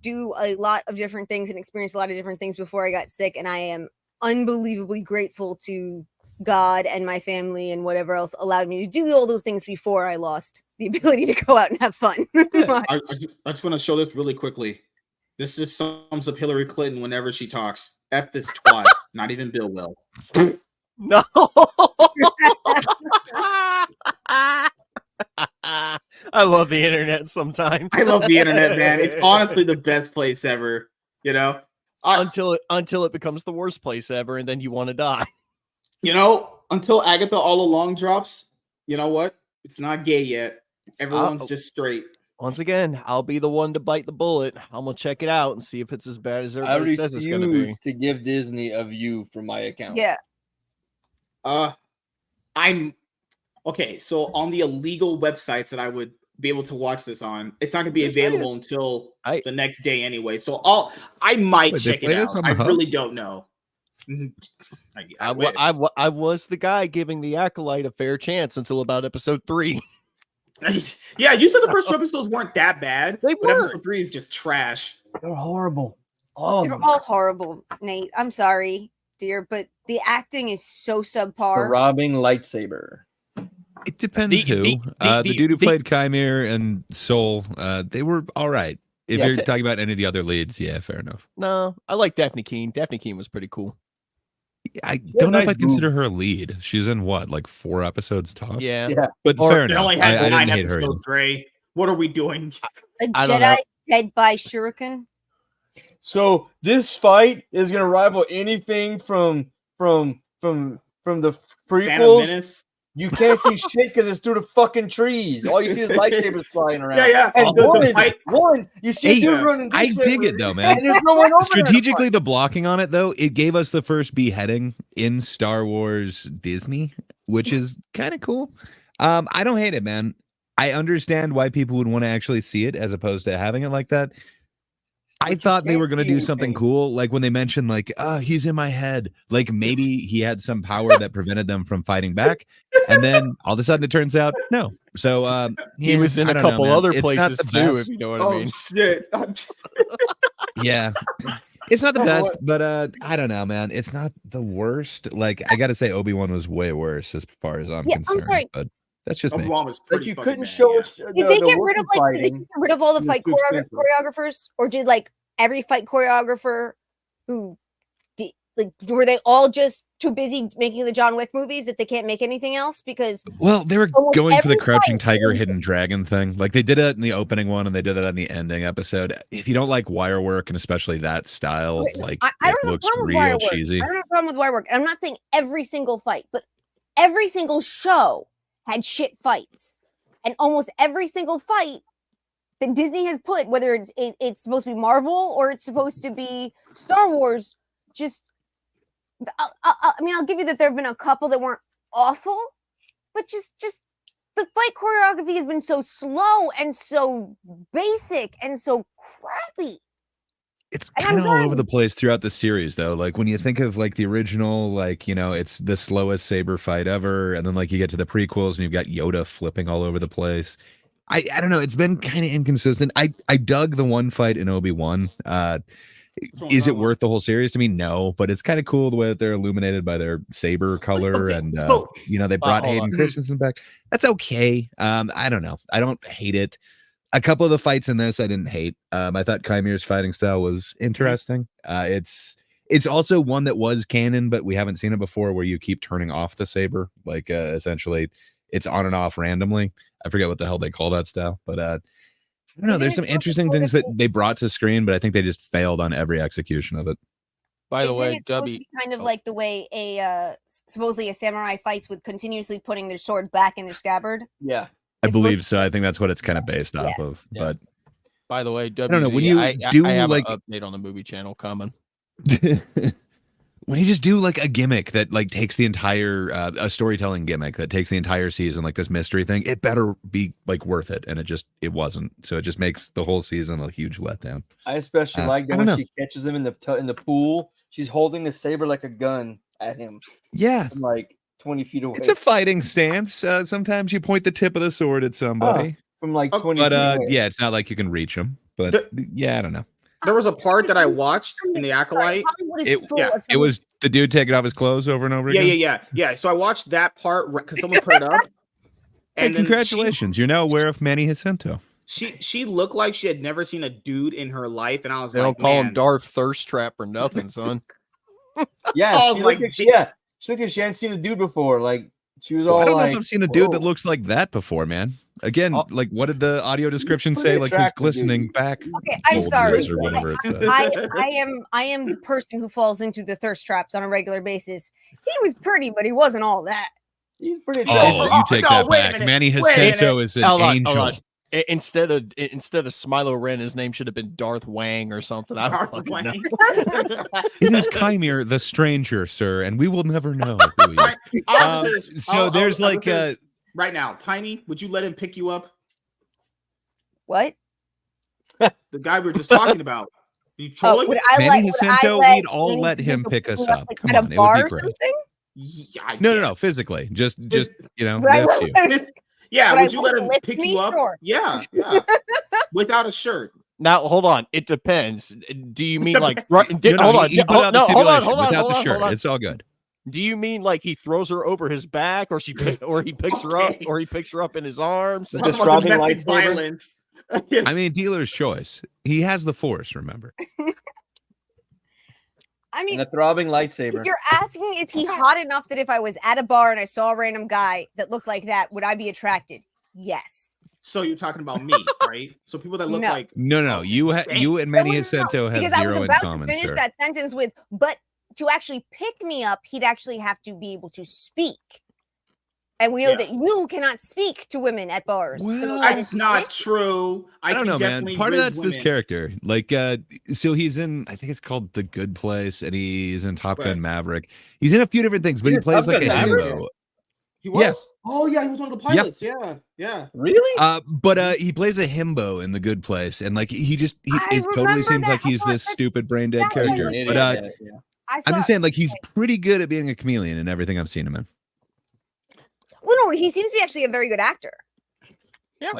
do a lot of different things and experience a lot of different things before I got sick. And I am unbelievably grateful to God and my family and whatever else allowed me to do all those things before I lost the ability to go out and have fun. I just want to show this really quickly. This just sums up Hillary Clinton whenever she talks. F this twat. Not even Bill will. No. I love the internet sometimes. I love the internet, man. It's honestly the best place ever. You know? until it becomes the worst place ever, and then you want to die. You know, until Agatha All Along drops, you know what? It's not gay yet. Everyone's just straight. Once again, I'll be the one to bite the bullet. I'm gonna check it out and see if it's as bad as I everybody says it's gonna be. refuse to give Disney a view from my account. Yeah. I'm okay. So on the illegal websites that I would be able to watch this on, it's not going to be available until the next day anyway. So I might check it out. I really don't know. I was the guy giving the Acolyte a fair chance until about episode 3. Yeah, you said the first 2 episodes weren't that bad. They but weren't. Episode 3 is just trash. They're horrible. All of They're them. all horrible, Nate. I'm sorry, dear, but the acting is so The subpar. robbing lightsaber. It depends who. The dude who played Chimere and Soul, they were all right. If Yeah, you're talking about any of the other leads, yeah, fair enough. No, I like Daphne Keene. Daphne Keene was pretty cool. I don't know if nice I consider her a lead. She's in what, like 4 episodes top? Yeah. Yeah. But Or- fair They enough. only I had 9 didn't hate her. episodes, Gray. What are we doing? A I don't know. Jedi dead by Shuriken. So this fight is gonna rival anything from the Phantom prequels. Menace. You can't see shit because it's through the fucking trees. All you see is lightsabers flying around. Yeah. And The fight- one, you see a dude running I this dig way, it though, man. and there's no one over there to Strategically, fight. the blocking on it though, it gave us the first beheading in Star Wars Disney, which is kind of cool. I don't hate it, man. I understand why people would want to actually see it as opposed to having it like that. I thought they were going to do something cool, like when they mentioned, like, he's in my head. Like maybe he had some power that prevented them from fighting back, and then all of a sudden it turns out no. So he was in a couple other places too, if you know what I mean. Shit. Yeah, it's not the best, but I don't know, man. It's not the worst. Like I got to say, Obi-Wan was way worse as far as I'm concerned. I'm sorry. But that's just me. Was Like you couldn't show us. Did they get rid of did they get rid of all the fight choreographers, or did like every fight choreographer who were they all just too busy making the John Wick movies that they can't make anything else? Because they were going for the Crouching Tiger, Hidden Dragon thing. Like they did it in the opening one, and they did it on the ending episode. If you don't like wire work, and especially that style, like I it looks real cheesy. I don't have a problem with wire work. I'm not saying every single fight, but every single show had shit fights, and almost every single fight that Disney has put, whether it's supposed to be Marvel or it's supposed to be Star Wars, just I mean, I'll give you that there have been a couple that weren't awful, but just the fight choreography has been so slow and so basic and so crappy. It's kind of all over the place throughout the series, though. Like when you think of like the original, like, you know, it's the slowest saber fight ever, and then like you get to the prequels and you've got Yoda flipping all over the place. I don't know. It's been kind of inconsistent. I dug the one fight in Obi-Wan. Is it worth the whole series to me? No, but it's kind of cool the way that they're illuminated by their saber color, and you know, they brought Hayden Christensen back. That's okay. I don't know. I don't hate it. A couple of the fights in this I didn't hate. I thought Kymir's fighting style was interesting. It's also one that was canon, but we haven't seen it before, where you keep turning off the saber, like essentially it's on and off randomly. I forget what the hell they call that style, but I don't know. There's some interesting things that they brought to screen, but I think they just failed on every execution of it. By the way, it's supposed to be kind of like the way supposedly a samurai fights with continuously putting their sword back in their scabbard. Yeah, I believe so. I think that's what it's kind of based off of. Yeah. But by the way, I don't know when you I have like an update on the movie channel coming. When you just do like a gimmick that like takes the entire a storytelling gimmick that takes the entire season, like this mystery thing, it better be like worth it, and it wasn't. So it just makes the whole season a huge letdown. I especially like that when she catches him in the pool. She's holding the saber like a gun at him. Yeah, from like 20 feet away. It's a fighting stance. Sometimes you point the tip of the sword at somebody from like 20 but feet away. yeah, it's not like you can reach them. But yeah, I don't know. There was a part that I watched in the Acolyte. It was the dude taking off his clothes over and over again. Yeah. So I watched that part because someone put it up. And hey, congratulations! You're now aware of Manny Jacinto. She looked like she had never seen a dude in her life, and I was they like, don't call him Darth Thirst Trap or nothing, son. Yeah, she looked like she hadn't seen a dude before. Like she was all I don't like, know if I've seen a dude that looks like that before, man. Again, like what did the audio description say? Like he's glistening back. Okay, I'm sorry. Or whatever it said. I am the person who falls into the thirst traps on a regular basis. He was pretty, but he wasn't all that. He's pretty. Oh, you take that back. Manny Jacinto is an angel. Hold on. Instead of Smilo Ren, his name should have been Darth Wang or something. I don't fucking know. It is Kymir the Stranger, sir, and we will never know who he is. So there's like right now, Tiny, would you let him pick you up? What? The guy we were just talking about. You trolling? Manny Jacinto, we'd all let him pick us up. Come on, it would be great. Yeah, no, physically. Just you know, that's you. Yeah, would you let him pick you up? Sure. Yeah. Without a shirt. Now, hold on. It depends. Do you mean like hold on. Without the shirt. It's all good. Do you mean like he throws her over his back, or he picks her up, or he picks her up in his arms? Domestic violence. I mean, dealer's choice. He has the Force. Remember. I mean, and a throbbing lightsaber. You're asking, is he hot enough that if I was at a bar and I saw a random guy that looked like that, would I be attracted? Yes. So you're talking about me, right? So people that look like no, you and Manny Jacinto have zero in common. Because I was about to finish that sentence with, but to actually pick me up, he'd actually have to be able to speak. And we know that you cannot speak to women at bars. Well, so That's not true. I don't know, man. Part of that's this character. Like, so he's in, I think it's called The Good Place, and he's in Top Gun Maverick. He's in a few different things, but he plays like a himbo. He was? Yeah. Oh, yeah, he was one of the pilots. Yeah, yeah. Really? But he plays a himbo in The Good Place, and like it totally seems like he's this stupid brain dead character. But I'm just saying, like, he's pretty good at being a chameleon in everything I've seen him in. Well, no, he seems to be actually a very good actor. Yeah.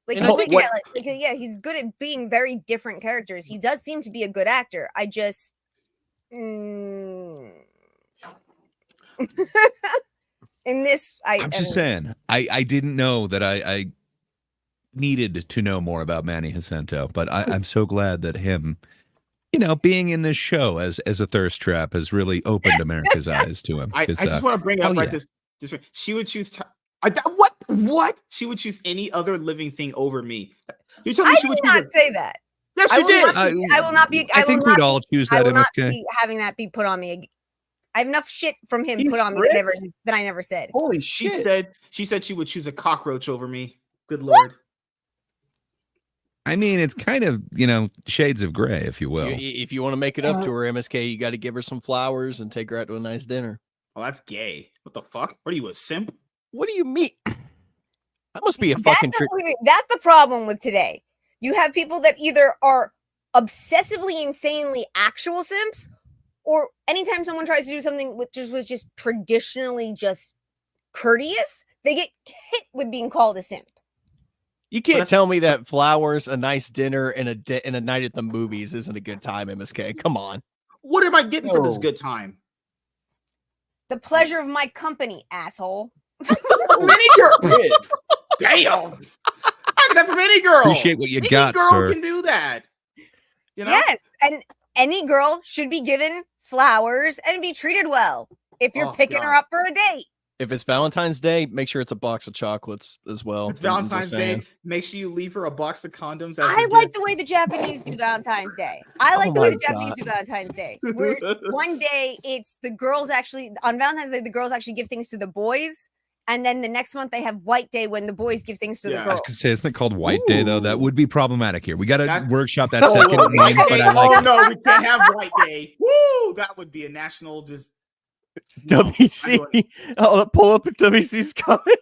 He's good at being very different characters. He does seem to be a good actor. I just in this, I'm just saying, I didn't know that I needed to know more about Manny Jacinto, but I'm so glad that him, being in this show as a thirst trap has really opened America's eyes to him. I just want to bring up this. She would choose. What? She would choose any other living thing over me. You told me she would not say that. Yes, she did. I will not be. I think we'd all choose that. I will not be having that be put on me. I have enough shit from him put on me that I never said. Holy shit! She said she would choose a cockroach over me. Good Lord. I mean, it's kind of, shades of gray, if you will. If you want to make it up to her, MSK, you got to give her some flowers and take her out to a nice dinner. Oh, that's gay. What the fuck? What are you, a simp? What do you mean? That must be a fucking trick. That's the problem with today. You have people that either are obsessively, insanely actual simps, or anytime someone tries to do something which was just traditionally just courteous, they get hit with being called a simp. You can't tell me that flowers, a nice dinner, and a night at the movies isn't a good time, MSK. Come on. What am I getting for this good time? The pleasure of my company, asshole. Mini girl. Damn. I can have a mini girl. Appreciate what you got, girl sir. Can do that. Yes, and any girl should be given flowers and be treated well if you're picking her up for a date. If it's Valentine's Day, make sure it's a box of chocolates as well. It's Valentine's Day. Make sure you leave her a box of condoms. I like the way the Japanese do Valentine's Day. I like the way the Japanese do Valentine's Day. Where one day it's the girls actually, on Valentine's Day, the girls actually give things to the boys. And then the next month they have White Day when the boys give things to the girls. I was gonna say, isn't it called White Day though? That would be problematic here. We got to workshop that second name. No, we can't have White Day. Woo! That would be a national just. WC. I'll pull up WC's comment.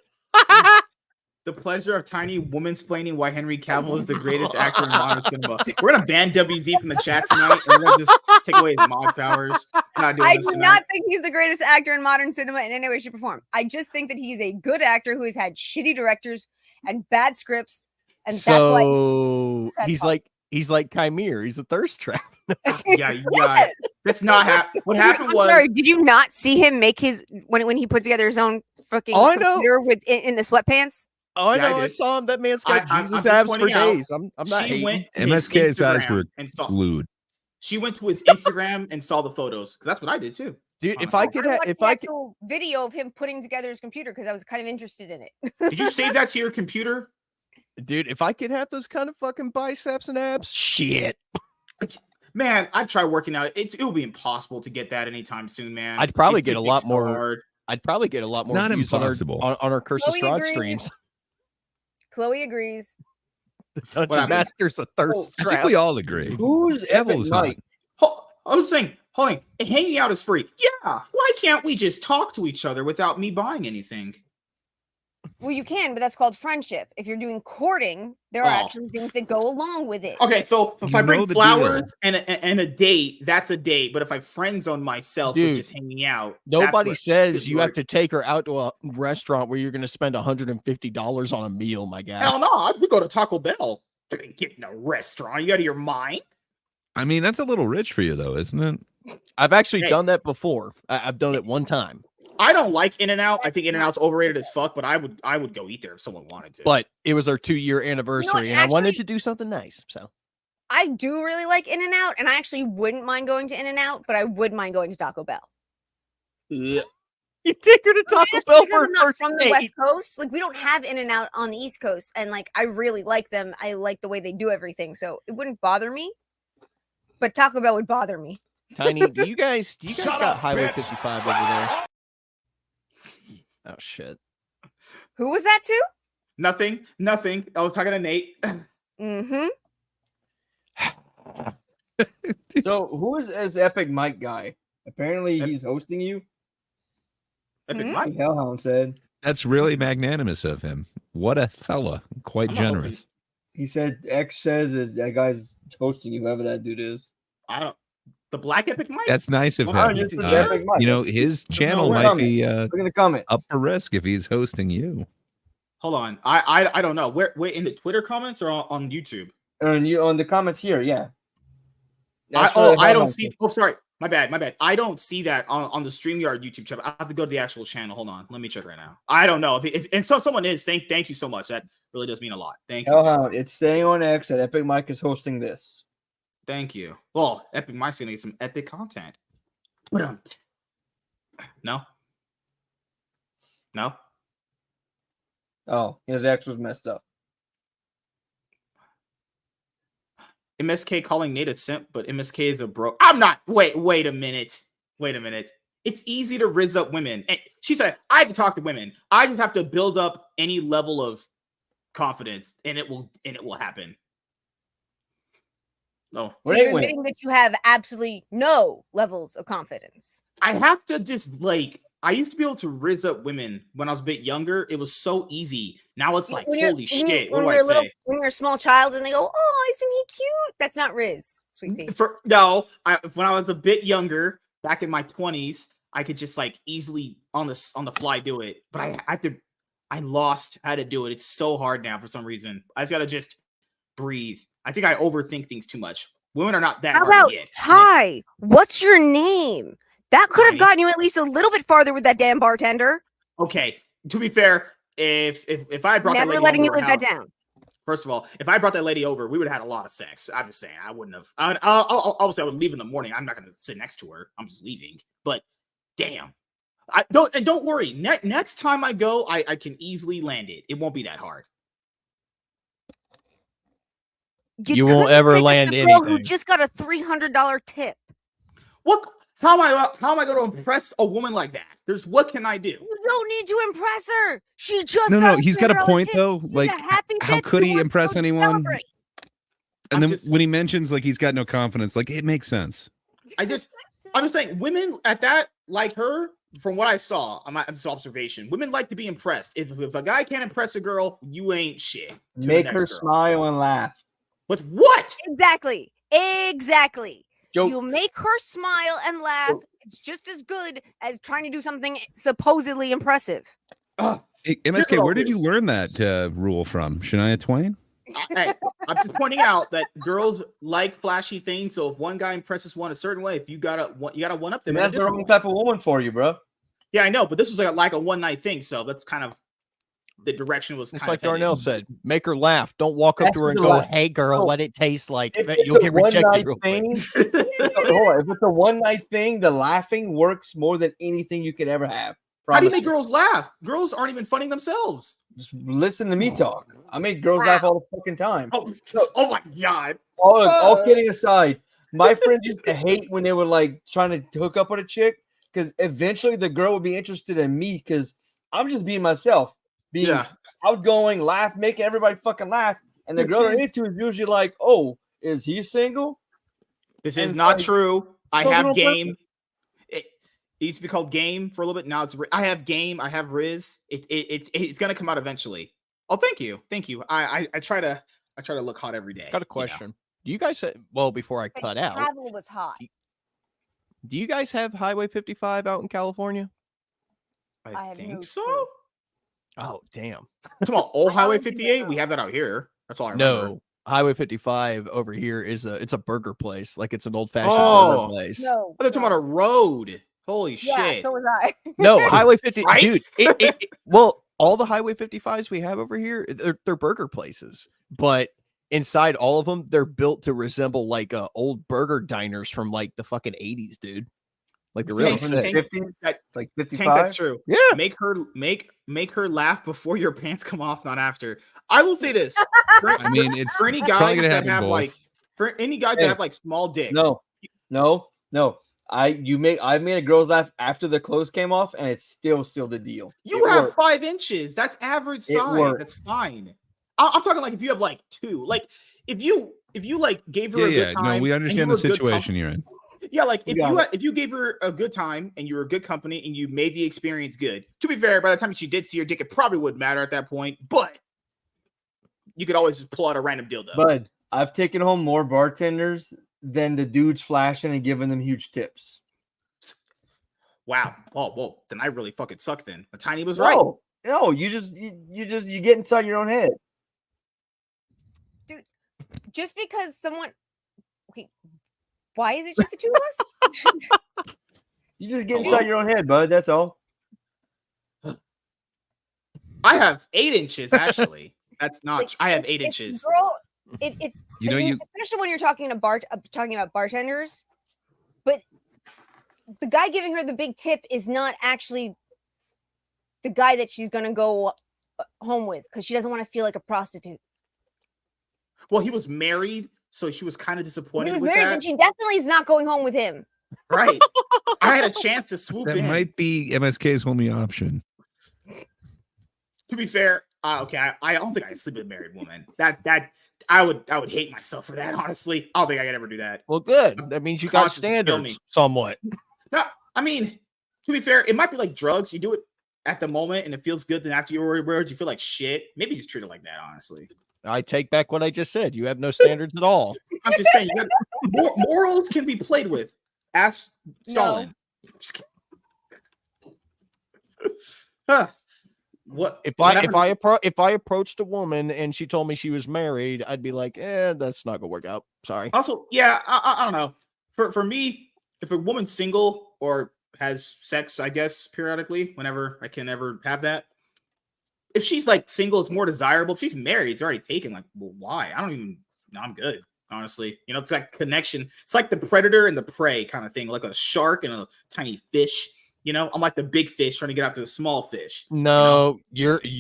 The pleasure of tiny woman splaining why Henry Cavill is the greatest actor in modern cinema. We're gonna ban WZ from the chat tonight, and we're gonna just take away his mod powers. I do not think he's the greatest actor in modern cinema in any way, shape, or form. I just think that he's a good actor who has had shitty directors and bad scripts, and so that's why he's like Chimere. He's a thirst trap. yeah. That's not what happened was. Sorry, did you not see him make his when he put together his own fucking computer in the sweatpants? Oh, I know. I saw him. That man's got Jesus abs for days. I'm not hating. MSK's eyes were glued. She went to his Instagram and saw the photos. That's what I did too. Dude, if I could video of him putting together his computer because I was kind of interested in it. Did you save that to your computer? Dude, if I could have those kind of fucking biceps and abs, shit. Man, I'd try working out. It will be impossible to get that anytime soon, man. I'd probably get a lot more. I'd probably get a lot more. Not impossible on our Curse of Strahd streams. Chloe agrees. The Dungeon Master's a thirst trap. I think we all agree. Who's Evan's like? I was saying, hold on, hanging out is free. Yeah, why can't we just talk to each other without me buying anything? Well, you can, but that's called friendship. If you're doing courting, there are actually things that go along with it. Okay, so if I bring flowers and a date, that's a date. But if I friend zone myself with just hanging out, nobody says you have to take her out to a restaurant where you're going to spend $150 on a meal, my guy. Hell no, we go to Taco Bell. Get in a restaurant. Are you out of your mind? I mean, that's a little rich for you, though, isn't it? I've actually done that before. I've done it one time. I don't like In-N-Out. I think In-N-Out's overrated as fuck, but I would go eat there if someone wanted to. But it was our 2-year anniversary, and I wanted to do something nice. So I do really like In-N-Out, and I actually wouldn't mind going to In-N-Out, but I would mind going to Taco Bell. Yeah. You take her to Taco Bell for not from the West Coast. Like, we don't have In-N-Out on the East Coast, and like I really like them. I like the way they do everything, so it wouldn't bother me. But Taco Bell would bother me. Tiny, do you guys got Highway 55 over there? Oh shit. Who was that to? Nothing. I was talking to Nate. Mm-hmm. So who is this Epic Mike guy? Apparently he's hosting you. Epic Hmm? Mike. Hellhound said. That's really magnanimous of him. What a fella. Quite I'm not hoping- generous. He said X says that guy's hosting you, whoever that dude is. I don't. The Black Epic Mike. That's nice of Wow, him. this is Epic Mike. You know, his channel no might be Look in the comments. up for risk if he's hosting you. Hold on. I don't know. Where in the Twitter comments or on YouTube? On the comments here, yeah. I That's where the don't Hellhound see. said. Oh, sorry. My bad. I don't see that on the StreamYard YouTube channel. I have to go to the actual channel. Hold on. Let me check right now. I don't know if and so someone is. Thank you so much. That really does mean a lot. Thank you. Hellhound, it's saying on X that Epic Mike is hosting this. Thank you. Well, Epic Mike's gonna get some epic content. No. Oh, his X was messed up. MSK calling Nate a simp, but MSK is a bro. I'm not. Wait a minute. It's easy to rizz up women. And she said, I can talk to women. I just have to build up any level of confidence, and it will happen. No. So you're admitting that you have absolutely no levels of confidence. I have to just I used to be able to rizz up women when I was a bit younger. It was so easy. Now it's like, holy shit. What do I say? When you're a small child and they go, oh, isn't he cute? That's not Riz, sweet pea. When I was a bit younger, back in my 20s, I could just easily on the fly do it. But I lost how to do it. It's so hard now for some reason. I just gotta just breathe. I think I overthink things too much. Women are not that hard to get. Hi, what's your name? That could have gotten you at least a little bit farther with that damn bartender. Okay, to be fair, if I brought never that lady letting you over live house, that down. First of all, if I brought that lady over, we would have had a lot of sex. I'm just saying, I wouldn't have. Obviously, I would leave in the morning. I'm not going to sit next to her. I'm just leaving. But damn, don't worry. Next time I go, I can easily land it. It won't be that hard. You won't ever land anything. Who just got a $300 tip? What? How am I going to impress a woman like that? What can I do? You don't need to impress her. She just No, he's got a point tip. though. She's Like, a happy how bitch could who he wants impress to anyone? celebrate. And then when he mentions he's got no confidence, it makes sense. I'm just saying, women at that like her. From what I saw, I'm just observation. Women like to be impressed. If a guy can't impress a girl, you ain't shit. Make her smile and laugh. With what? Exactly. Jokes. You make her smile and laugh. It's just as good as trying to do something supposedly impressive. Hey, MSK, where did you learn that rule from? Shania Twain? Hey, I'm just pointing out that girls like flashy things. So if one guy impresses one a certain way, if you gotta one up them. That's the wrong type of woman for you, bro. Yeah, I know, but this was like a one night thing. So that's kind of the direction was. It's like Darnell said, make her laugh. Don't walk up to her and go, "Hey, girl, what it tastes like." You'll get rejected real quick. If it's a one night thing, the laughing works more than anything you could ever have. How do you make girls laugh? Girls aren't even funny themselves. Just listen to me talk. I make girls laugh all the fucking time. Oh my god! All kidding aside, my friends used to hate when they were trying to hook up with a chick because eventually the girl would be interested in me because I'm just being myself. Being outgoing, making everybody fucking laugh. And the girl they're into is usually like, oh, is he single? This is not true. I have game. It used to be called game for a little bit. Now it's I have game. I have Riz. It's gonna come out eventually. Oh, thank you. I try to look hot every day. Got a question. Do you guys before I cut out? Travel was hot. Do you guys have Highway 55 out in California? I think so. Clue. Oh, damn. Talking about old Highway 58, we have that out here. That's all I remember. No, Highway 55 over here is it's a burger place. Like it's an old-fashioned burger place. No, they're talking about a road. Holy shit. So was I. No, Highway 50, Right? dude. Well, all the Highway 55s we have over here, they're burger places. But inside all of them, they're built to resemble old burger diners from the fucking 80s, dude. Like the really sick. 50s, like 55. That's true. Yeah. Make her laugh before your pants come off, not after. I will say this. I mean, it's for any probably guys gonna that happen have both. for any guys that have small dicks. No. I made a girl's laugh after the clothes came off, and it's still sealed the deal. You It have worked. 5 inches. That's average It size. works. That's fine. I'm talking like if you have like 2. Like if you like gave her a good time. No, we and you understand were the a good situation you're in. Yeah, like You got if you gave her a good time and you were a good company and you made the experience good. To be fair, by the time she did see your dick, it probably wouldn't matter at that point. But you could always just pull out a random dildo. Bud, I've taken home more bartenders than the dudes flashing and giving them huge tips. Wow. Oh, well, then I really fucking suck. Then Tiny was right. No, you get inside your own head. Dude, just because someone. Okay, why is it just the 2 of us? You just get inside your own head, bud. That's all. I have 8 inches actually. That's not. Like, I have if- 8 if inches. Girl, it's You know, especially when you're talking about bartenders, but the guy giving her the big tip is not actually the guy that she's gonna go home with because she doesn't want to feel like a prostitute. Well, he was married, so she was kind of If disappointed he was with married, that. then she definitely is not going home with him. Right. I had a chance to swoop that in. might be MSK's only option. To be fair, okay, I don't think I sleep with a married woman. That I would hate myself for that. Honestly, I don't think I could ever do that. Well, good. That means you got Conscience would kill me. standards somewhat. No, I mean, to be fair, it might be like drugs. You do it at the moment and it feels good. Then after your words, you feel like shit. Maybe just treat it like that. Honestly, I take back what I just said. You have no standards at all. I'm just saying, morals can be played with. Ask Stalin. Just kidding. Huh. What If I approached a woman and she told me she was married, I'd be like, that's not gonna work out. Sorry. Also, yeah, I don't know. For me, if a woman's single or has sex, I guess periodically, whenever I can ever have that. If she's like single, it's more desirable. If she's married, it's already taken. Like, well, why? I don't even. No, I'm good. Honestly, you know, it's like connection. It's like the predator and the prey kind of thing, like a shark and a tiny fish. You know, I'm like the big fish trying to get after the small fish. No, you're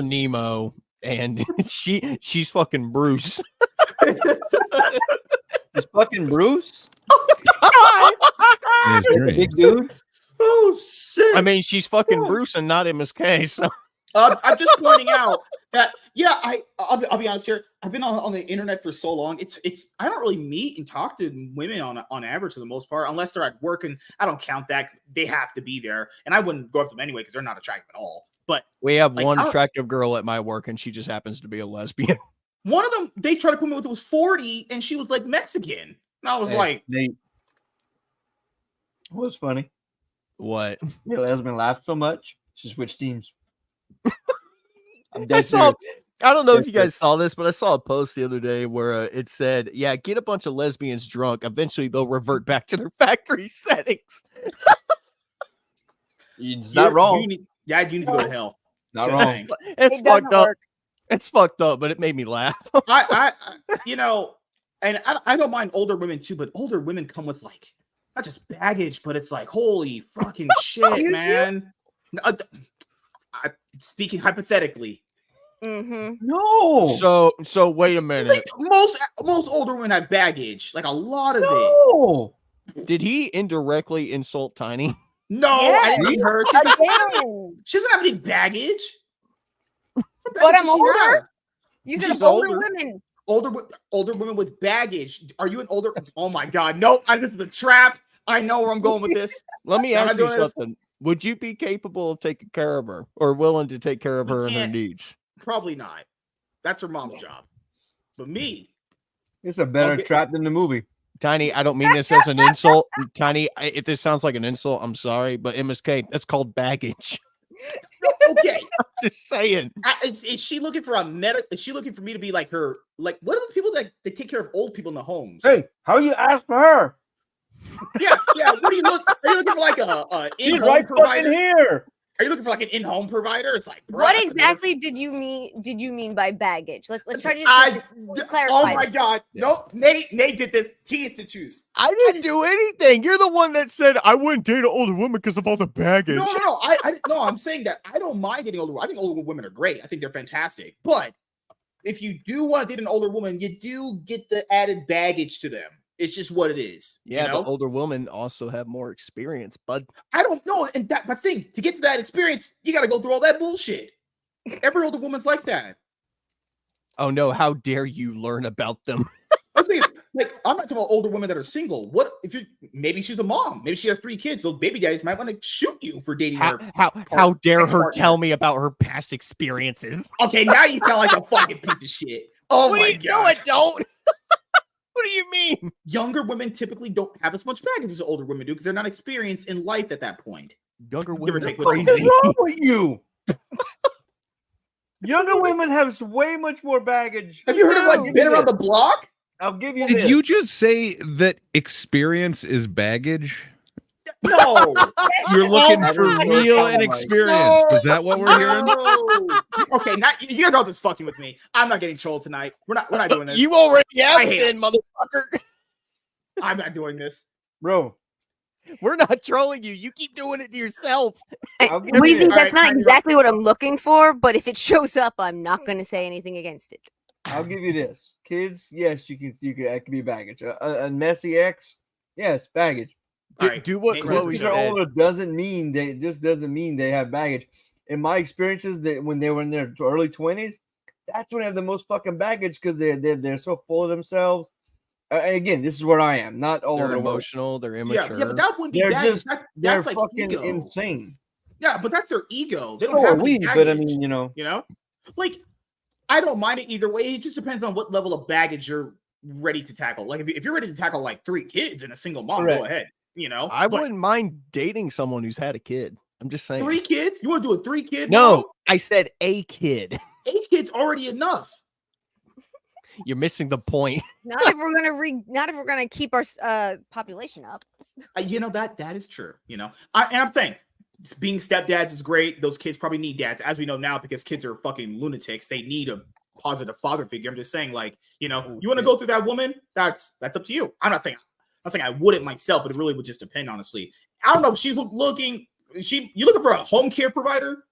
Nemo, and she's fucking Bruce. It's fucking Bruce. It's great. Big dude. Oh shit! I mean, she's fucking Bruce and not MSK. So I'm just pointing out that I'll be honest here. I've been on the internet for so long. It's I don't really meet and talk to women on average for the most part, unless they're at work, and I don't count that. They have to be there, and I wouldn't go up to them anyway because they're not attractive at all. But we have like, one attractive girl at my work, and she just happens to be a lesbian. one of them they tried to put me with was 40, and she was like Mexican, and I was like, Nate. What's funny? What? Your lesbian laughed so much, she switched teams. I'm I dead saw. serious. I don't know if you guys saw this, but I saw a post the other day where it said, "Yeah, get a bunch of lesbians drunk. Eventually, they'll revert back to their factory settings." It's not wrong. You need to go to hell. Not Just wrong. saying. It's It fucked doesn't up. work. It's fucked up, but it made me laugh. I you know, and I don't mind older women too, but older women come with like not just baggage, but it's like holy fucking shit, You- man. Speaking hypothetically, Mm-hmm. No. So wait a minute. like, most older women have baggage, like a lot of it. No. Did he indirectly insult Tiny? No, Yeah. I didn't mean her. Again. She doesn't have any baggage. What But baggage I'm does she older. have? You said She's older older. women. Older women with baggage. Are you an older? Oh my god, no! This is a trap. I know where I'm going with this. Let me I'm ask not you doing this. something. Would you be capable of taking care of her or willing to take care of You her and her can't. needs? Probably not. That's her mom's job. But me, It's a better Okay. trap than the movie. Tiny, I don't mean this as an insult. Tiny, if this sounds like an insult, I'm sorry, but MSK, that's called baggage. okay. Just saying. Is she looking for a medic? Is she looking for me to be like her? Like, what are the people that they take care of old people in the homes? Hey, how you ask for her? Yeah. What do you look? Are you looking for like a She's in-home right provider? fucking here. Are you looking for like an in-home provider? It's like, bro, What that's exactly did you mean by baggage? Let's try to clarify. Oh my this. god! Yeah. No, Nate did this. He gets to choose. I didn't do anything. You're the one that said I wouldn't date an older woman because of all the baggage. No. I'm saying that I don't mind getting older. I think older women are great. I think they're fantastic. But if you do want to date an older woman, you do get the added baggage to them. It's just what it is. Yeah, you know? but older women also have more experience, bud. I don't know. And that's the thing. To get to that experience, you got to go through all that bullshit. Every older woman's like that. Oh no, how dare you learn about them? I'm saying, like, I'm not talking about older women that are single. What if maybe she's a mom? Maybe she has 3 kids. Those baby daddies might want to shoot you for dating her. How dare her tell me about her past experiences? Okay, now you sound like a fucking piece of shit. Oh what my do you god. do it, don't? What do you mean? Younger women typically don't have as much baggage as older women do because they're not experienced in life at that point. Younger Give or women are take, What's crazy. wrong with you? Younger women have way much more baggage. Have you heard of like been around the block? I'll give you Did this. you just say that experience is baggage? No. You're looking That for is no real sound and like- experience. Is that what we're hearing? No. Okay, now you guys are all just fucking with me. I'm not getting trolled tonight. We're not doing this. You already have I hate been, motherfucker. I'm not doing this. Bro. We're not trolling you. You keep doing it to yourself. I'll give you Weezy, this. that's Alright, not time to exactly what I'm looking for, but if it shows up, I'm not going to say anything against it. I'll give you this. Kids, yes, you can. That can be baggage. A messy ex, yes, baggage. All right, Do what maybe Chloe this Kids is- are said. older doesn't mean they have baggage. In my experiences, that when they were in their early 20s, that's when they have the most fucking baggage because they're so full of themselves. Again, this is where I am. Not all They're of them. emotional. They're Yeah, immature. yeah, but that wouldn't be They're baggage. just they're That's like fucking ego. insane. Yeah, but that's their ego. They don't So are have to be we, but I baggage, mean, you know? Like, I don't mind it either way. It just depends on what level of baggage you're ready to tackle. Like, if you're ready to tackle like 3 kids and a single mom, Correct. go ahead. I But wouldn't mind dating someone who's had a kid. I'm just saying. 3 kids? You want to do a 3-kid? No, mom? I said a kid. 8 kids already enough. You're missing the point. Not if we're gonna keep our population up. That is true. And I'm saying being stepdads is great. Those kids probably need dads, as we know now, because kids are fucking lunatics. They need a positive father figure. I'm just saying, like, you want to go through that woman, that's up to you. I'm not saying I wouldn't myself, but it really would just depend, honestly. I don't know if she's looking. You looking for a home care provider?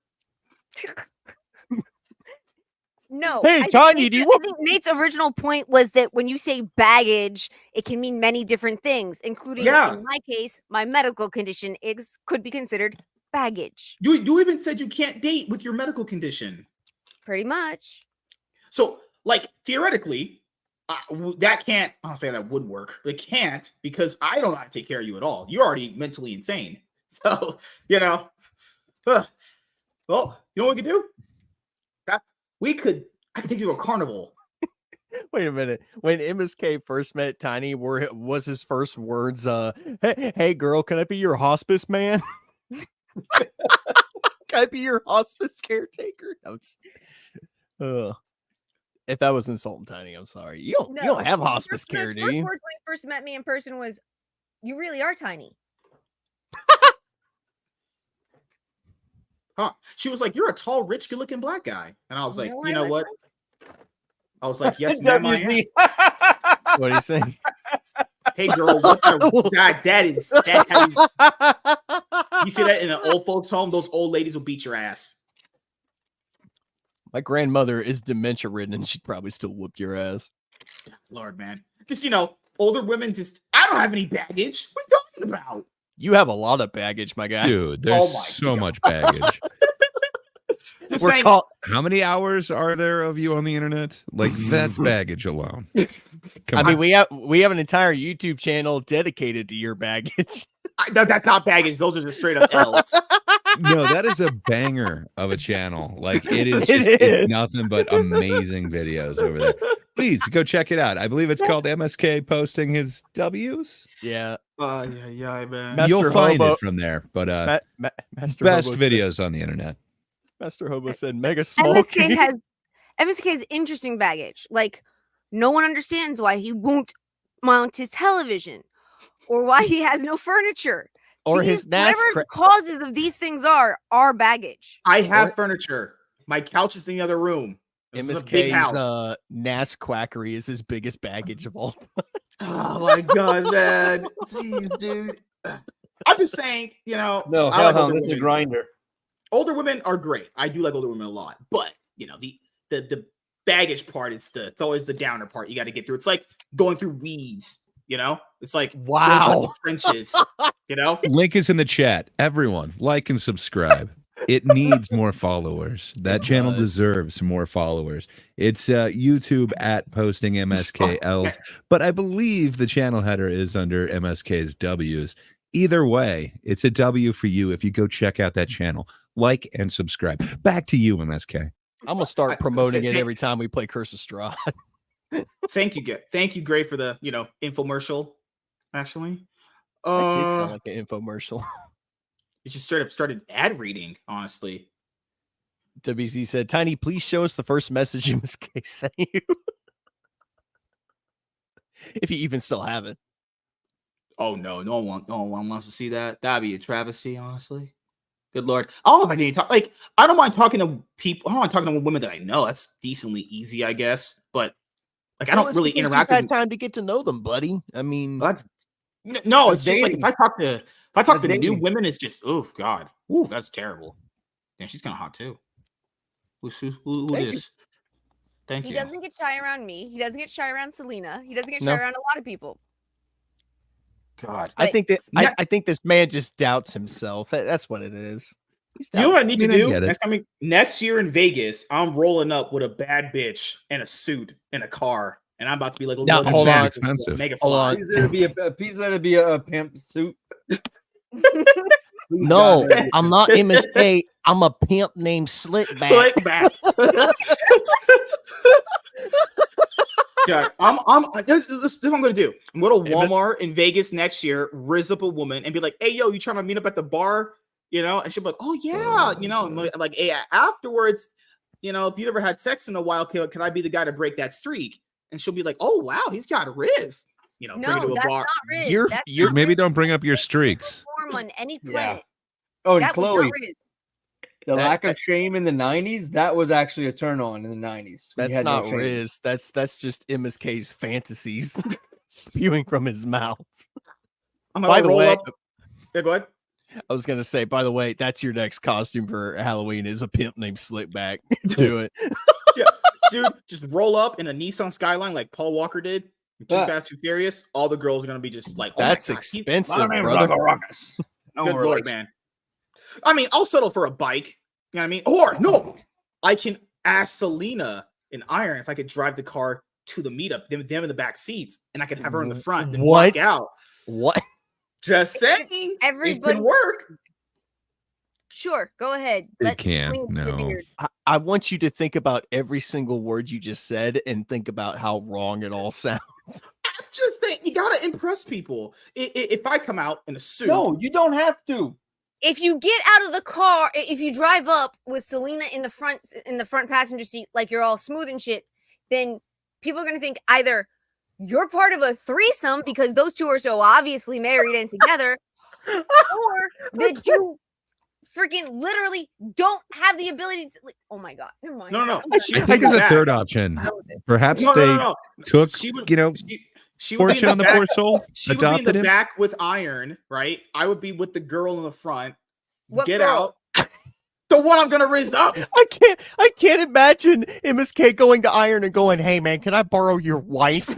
No. Hey, I think Tanya, do you want- I think Nate's original point was that when you say baggage, it can mean many different things, including in my case, my medical condition could be considered baggage. You even said you can't date with your medical condition. Pretty much. So, like, theoretically, that can't. I'll say that would work. It can't because I don't know how to take care of you at all. You're already mentally insane. So, well, you know what we could do? I could take you to a carnival. Wait a minute. When MSK first met Tiny, was his first words, hey girl, can I be your hospice man? Can I be your hospice caretaker? If that was insulting Tiny, I'm sorry. You don't have hospice care, do you? His first words when he first met me in person was, "You really are tiny." Huh? She was like, "You're a tall, rich, good-looking black guy," and I was like, No, "You I know what?" wasn't. I was like, "Yes, ma'am, I am." What are you saying? Hey, girl, what the God? That how you see that in an old folks' home? Those old ladies will beat your ass. My grandmother is dementia ridden, and she'd probably still whoop your ass. Lord, man, just older women. I don't have any baggage. What are you talking about? You have a lot of baggage, my guy. Dude, there's my so God. much baggage. Just We're saying, call- How many hours are there of you on the internet? Like, that's baggage alone. I mean, we have an entire YouTube channel dedicated to your baggage. that's not baggage. Those are just straight up L's. No, that is a banger of a channel. Like, it is just It is. it's nothing but amazing videos over there. Please go check it out. I believe it's called MSK posting his W's. Yeah. Yeah, man. Master You'll find Hobo- it from there. But Master best Hobo videos on the internet. Master Hobo said mega small. MSK has interesting baggage. Like, no one understands why he won't mount his television or why he has no furniture. or his Whatever the causes of these things are baggage. I have furniture. My couch is in the other room. This is a big house. MSK's NAS quackery is his biggest baggage of all. Oh my God, man. Jeez, dude. I'm just saying, No, I like older this is a women. grinder. Older women are great. I do like older women a lot, but the baggage part it's always the downer part you got to get through. It's like going through weeds. You know, it's like wow, trenches. You know, Link is in the chat. Everyone, like and subscribe. It needs more followers. That channel deserves more followers. It's YouTube at posting MSKLs, but I believe the channel header is under MSK's W's. Either way, it's a W for you if you go check out that channel. Like and subscribe. Back to you, MSK. I'm gonna start promoting it every time we play Curse of Strahd. Thank you, Gray, for the infomercial. Actually, that did sound like an infomercial. It just straight up started ad reading, honestly. WZ said, Tiny, please show us the first message MSK sent you. If you even still have it. Oh no, no one wants to see that. That'd be a travesty, honestly. Good Lord. I don't know if I need to talk. Like, I don't mind talking to people. I don't mind talking to women that I know. That's decently easy, I guess. But like, I don't really interact with time to get to know them, buddy. I mean, that's no, it's just like if I talk to new women, it's just God. Ooh, that's terrible. Damn, she's kind of hot too. Who is? Thank you. He doesn't get shy around me. He doesn't get shy around Selena. He doesn't get shy around a lot of people. God, I think that I think this man just doubts himself. That's what it is. You know what I need to do next year in Vegas? I'm rolling up with a bad bitch and a suit in a car, and I'm about to be like, hold on, expensive. Make it fly. Please let it be a pimp suit. No, I'm not MSK. I'm a pimp named Slickback. God, this is what I'm gonna do. I'm going to Walmart in Vegas next year, rizz up a woman, and be like, "Hey, yo, you trying to meet up at the bar?" You know, and she'll be like, "Oh yeah," you know, and like, hey, afterwards, you know, if you never had sex in a while, can I be the guy to break that streak? And she'll be like, "Oh wow, he's got a rizz." You know, no, bring it to a that's bar. not rizz. You're maybe don't bring up your streaks. On any planet. Oh, and Chloe, the lack of shame in the 90s, that was actually a turn on in the 90s. That's not Riz. That's just MSK's fantasies spewing from his mouth. By the way, yeah, go ahead. I was gonna say, by the way, that's your next costume for Halloween is a pimp named Slickback. Do it. Yeah, dude, just roll up in a Nissan Skyline like Paul Walker did. Too Fast, Too Furious. All the girls are gonna be just like, that's expensive, brother. Good Lord, man. I mean, I'll settle for a bike. You know what I mean? Or no, I can ask Selena and Iron if I could drive the car to the meetup, them in the back seats, and I could have her in the front and walk out. What? Just saying, everybody it can work. Sure, go ahead. It can. No, I want you to think about every single word you just said and think about how wrong it all sounds. I'm just saying, you gotta impress people. If I come out in a suit, no, you don't have to. If you get out of the car, if you drive up with Selena in the front passenger seat, like you're all smooth and shit, then people are gonna think either you're part of a threesome because those two are so obviously married and together, or that you freaking literally don't have the ability to. Like, oh my god, never mind. No. I think there's a third option. Perhaps they took, fortune on the poor soul, adopted would be in the him. back with Iron, right? I would be with the girl in the front. What Get girl? out. The one I'm gonna raise up. I can't imagine MSK going to Iron and going, "Hey man, can I borrow your wife?"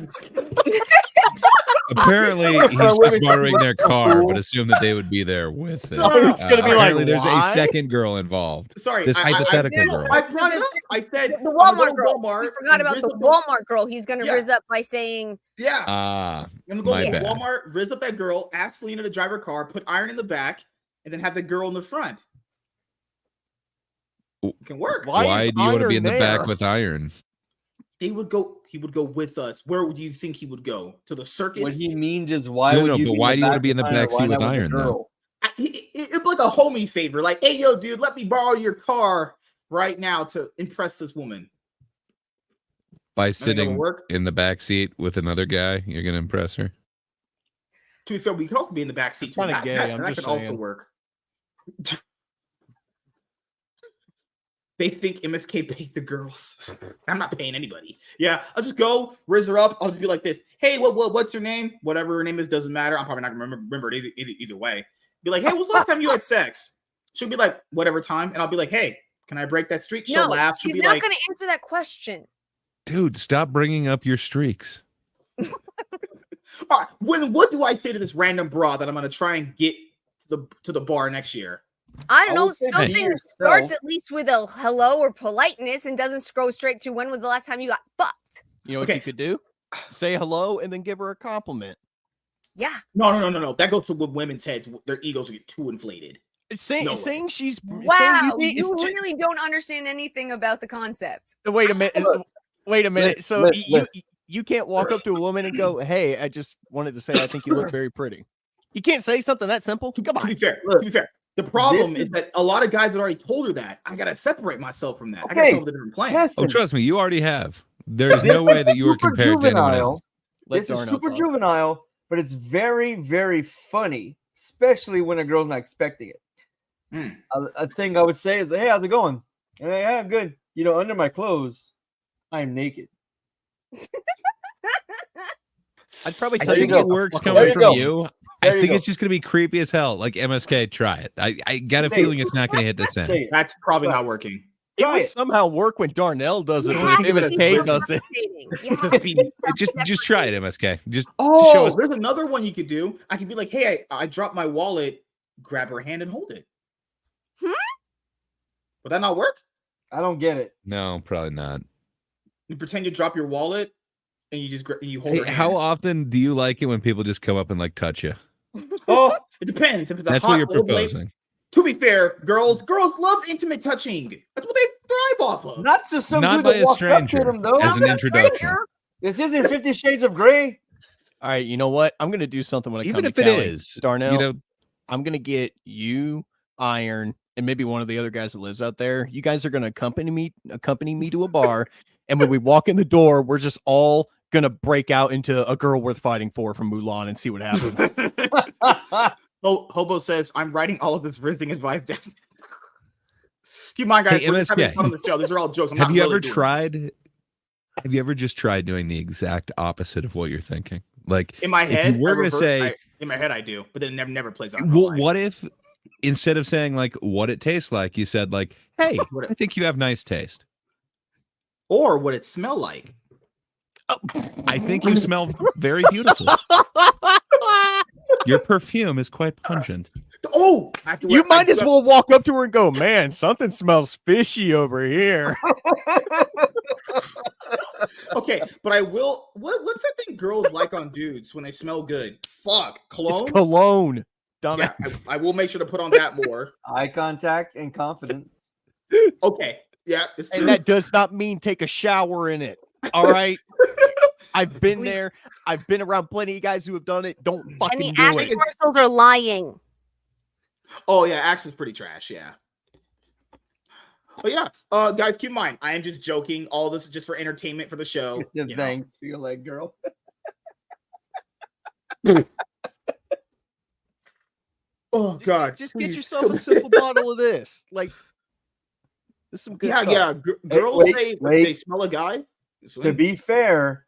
Apparently, he's just borrowing their car, but assume that they would be there with it. It's gonna be like, there's a second girl involved. Sorry, this hypothetical girl. I said the Walmart girl. You forgot about the Walmart girl. He's gonna rizz up by saying, "Yeah, I'm gonna go to Walmart, rizz up that girl, ask Selena to drive her car, put Iron in the back, and then have the girl in the front." It can work. Why do you want to be in the back with Iron? He would go with us. Where would you think he would go? To the circus? What he means is why but why do you want to be in the back seat with Iron though? It'd be like a homie favor. Like, hey, yo, dude, let me borrow your car right now to impress this woman. By sitting in the back seat with another guy, you're gonna impress her. To be fair, we could also be in the back seat. It's kind of gay. That could also work. They think MSK paid the girls. I'm not paying anybody. Yeah, I'll just go rizz her up. I'll just be like this. Hey, what's your name? Whatever her name is doesn't matter. I'm probably not gonna remember it either way. Be like, hey, when's the last time you had sex? She'll be like, whatever time, and I'll be like, hey, can I break that streak? She'll laugh. She'll he's be not like, gonna answer that question. Dude, stop bringing up your streaks. All right, what do I say to this random bra that I'm gonna try and get to the bar next year? I don't know, would say be something that starts yourself. at least with a hello or politeness and doesn't go straight to when was the last time you got fucked. You know what you could do? Say hello and then give her a compliment. Yeah. No. That goes to women's heads. Their egos get too inflated. Saying she's Wow, saying you really don't understand anything about the concept. wait a minute. Wait a minute. So Listen. you can't walk up to a woman and go, "Hey, I just wanted to say I think you look very pretty." You can't say something that simple. Come To be on. fair, the problem is that a lot of guys had already told her that. I gotta separate myself from that. I gotta Okay, come up with a different plan. Listen, Oh, trust me, you already have. There's no way that you were super compared to anyone else. This is Darnell super talk. juvenile, but it's very, very funny, especially when a girl's not expecting it. A thing I would say is, "Hey, how's it going?" And "Yeah, good. You know, under my clothes, I'm naked." I'd probably I tell think you it works There coming you from go. you. There I you think go. it's just gonna be creepy as hell. Like MSK, try it. I got a Say feeling it. it's not gonna hit the Say same. it. That's probably Right. not working. It Try would it. somehow work when Darnell does it, You but have if to be MSK does it, self-deprecating. You have to be Just try it, MSK. Just show Oh, us. there's another one you could do. I could be like, "Hey, I dropped my wallet. Grab her hand and hold it." Would that not work? I don't get it. No, probably not. You pretend you drop your wallet and you just you hold her Hey, hand. how often do you like it when people just come up and like touch you? Oh, it depends. If it's a That's hot what you're old lady- proposing. To be fair, girls love intimate touching. That's what they thrive off of. Not just some Not dude by that a walked up to stranger, them, though. as an introduction. This isn't 50 Shades of Grey. all right, you know what? I'm gonna do something when I Even come if to it Cali. is, Darnell, you know, I'm gonna get you, Iron, and maybe one of the other guys that lives out there. You guys are gonna accompany me to a bar, and when we walk in the door, we're just all gonna break out into A Girl Worth Fighting For from Mulan and see what happens. Hobo says, "I'm writing all of this rizzing advice down." Keep in mind, guys, Hey, we're just having MSK. fun on the show. These are all jokes. I'm have not you really ever doing this. tried? Have you ever just tried doing the exact opposite of what you're thinking? Like In my if head, you were I gonna reverse- say, in my head, I do, but then it never plays out. in well, real life. what if instead of saying like what it tastes like, you said like, "Hey, What I think you have nice taste. Or what it smell like? I think you smell very beautiful. Your perfume is quite pungent." Oh, I have to You wear- I might do as have- well walk up to her and go, "Man, something smells fishy over here." Okay, but I will. What's that thing girls like on dudes when they smell good? Fuck, cologne. It's cologne, dumbass. Yeah, I will make sure to put on that more. Eye contact and confidence. Okay, yeah, it's true. And that does not mean take a shower in it. All right. I've been there. I've been around plenty of guys who have done it. Don't And fucking the do Axe it. commercials are lying. Oh yeah, Axe is pretty trash. Yeah. But yeah, guys, keep in mind, I am just joking. All this is just for entertainment for the show. you know. Thanks, feel like girl. Oh God, Just get please. yourself a simple bottle of this. Like, this is some good Yeah, stuff. yeah. Girls wait, say if wait. they smell a guy. To be fair,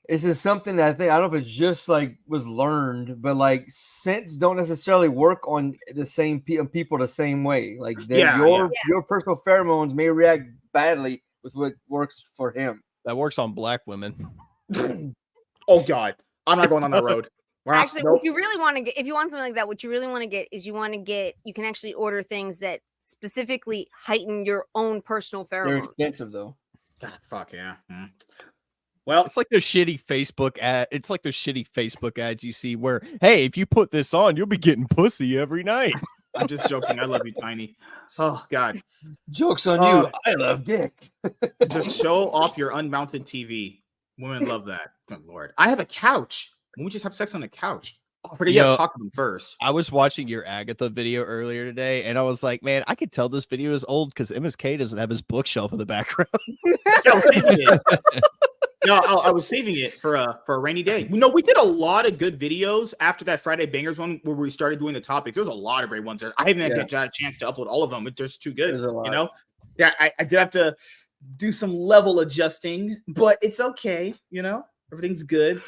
this is something that I don't know if it's just like was learned, but like scents don't necessarily work on the same people the same way. Like your personal pheromones may react badly with what works for him. That works on black women. Oh God, I'm not going on that road. We're not- Actually, nope. what you really want to get, if you want something like that, what you really want to get is you can actually order things that specifically heighten your own personal They're pheromones. expensive though. God, fuck yeah. Well, It's like those shitty Facebook ad. It's like those shitty Facebook ads you see where, hey, if you put this on, you'll be getting pussy every night. I'm just joking. I love you, Tiny. Oh God, Joke's on you. I love dick. just show off your unmounted TV. Women love that. Good Lord, I have a couch. When we just have sex on the couch. Oh, forget you Yo, gotta talk to them first. I was watching your Agatha video earlier today, and I was like, man, I could tell this video is old because MSK doesn't have his bookshelf in the background. Yeah, I was saving it. No, I was saving it for a rainy day. No, we did a lot of good videos after that Friday Bangers one where we started doing the topics. There was a lot of great ones there. I haven't had a chance to upload all of them. It's just too good. There's a lot. You know, yeah, I did have to do some level adjusting, but it's okay. You know, everything's good.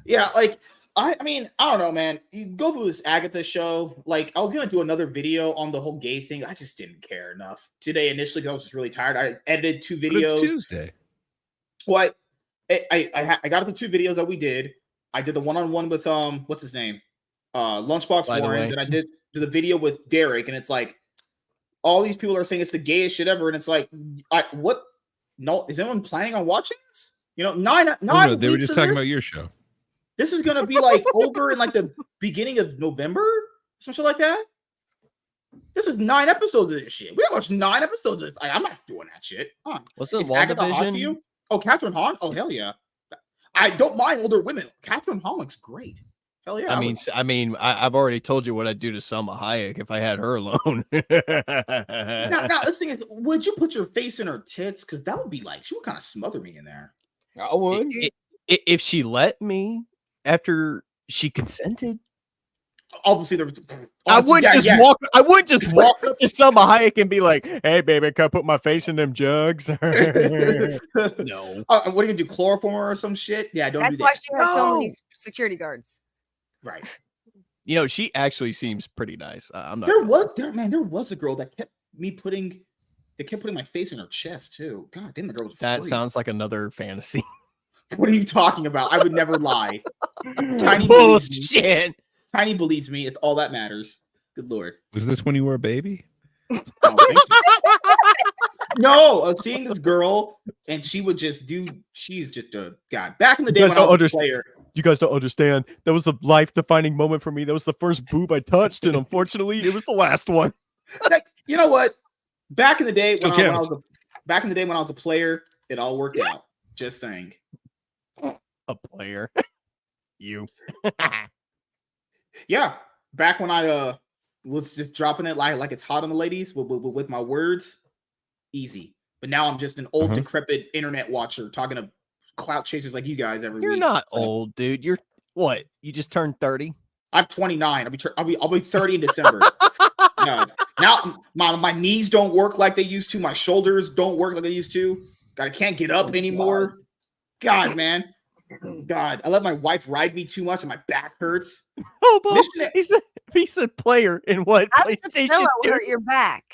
Yeah, like I mean, I don't know, man. You go through this Agatha show. Like, I was gonna do another video on the whole gay thing. I just didn't care enough today initially because I was just really tired. I edited 2 But it's videos. Tuesday. What? I got the 2 videos that we did. I did the one-on-one with what's his name? Lunchbox By the Warren. way. Then I did the video with Derek, and it's like all these people are saying it's the gayest shit ever, and it's like, what? No, is anyone planning on watching this? You know, nine No, they were weeks just of talking this? about your show. This is gonna be like over in like the beginning of November, some shit like that. This is 9 episodes of this shit. We gotta watch 9 episodes of this. I'm not doing that shit. What's the Is Agatha hot to WandaVision? you? Oh, Catherine Hahn? Oh, hell yeah. I don't mind older women. Catherine Hahn looks great. Hell yeah. I've already told you what I'd do to Selma Hayek if I had her alone. Now, this thing is, would you put your face in her tits? Because that would be like, she would kind of smother me in there. I would. If she let me after she consented. Obviously, I wouldn't just walk up to Selma Hayek and be like, "Hey, baby, can I put my face in them jugs?" No. What are you gonna do? Chloroform or some shit? Yeah, don't do that. That's why she has so many security guards. Right. You know, she actually seems pretty nice. I'm not. There was a girl that kept putting my face in her chest too. God damn, the girl was. That free. sounds like another fantasy. What are you talking about? I would never lie. Tiny Bullshit. Tiny believes me. It's all that matters. Good Lord. Was this when you were a baby? I don't think so. No, seeing this girl and she would just do. She's just a god. Back in the day when I was a player. You guys don't understand. That was a life-defining moment for me. That was the first boob I touched, and unfortunately, it was the last one. You know what? Back in the day when I Still was a player, it all worked out. Just saying. A player. You. Yeah, back when I was just dropping it like it's hot on the ladies with my words, easy. But now I'm just an old decrepit internet watcher talking to clout chasers like you guys every week. You're not old, dude. You're what? You just turned 30. I'm 29. I'll be 30 in December. No, now my knees don't work like they used to. My shoulders don't work like they used to. God, I can't get up anymore. God, man. God, I let my wife ride me too much and my back hurts. Oh, Bo, he's a player in what? PlayStation would hurt your back.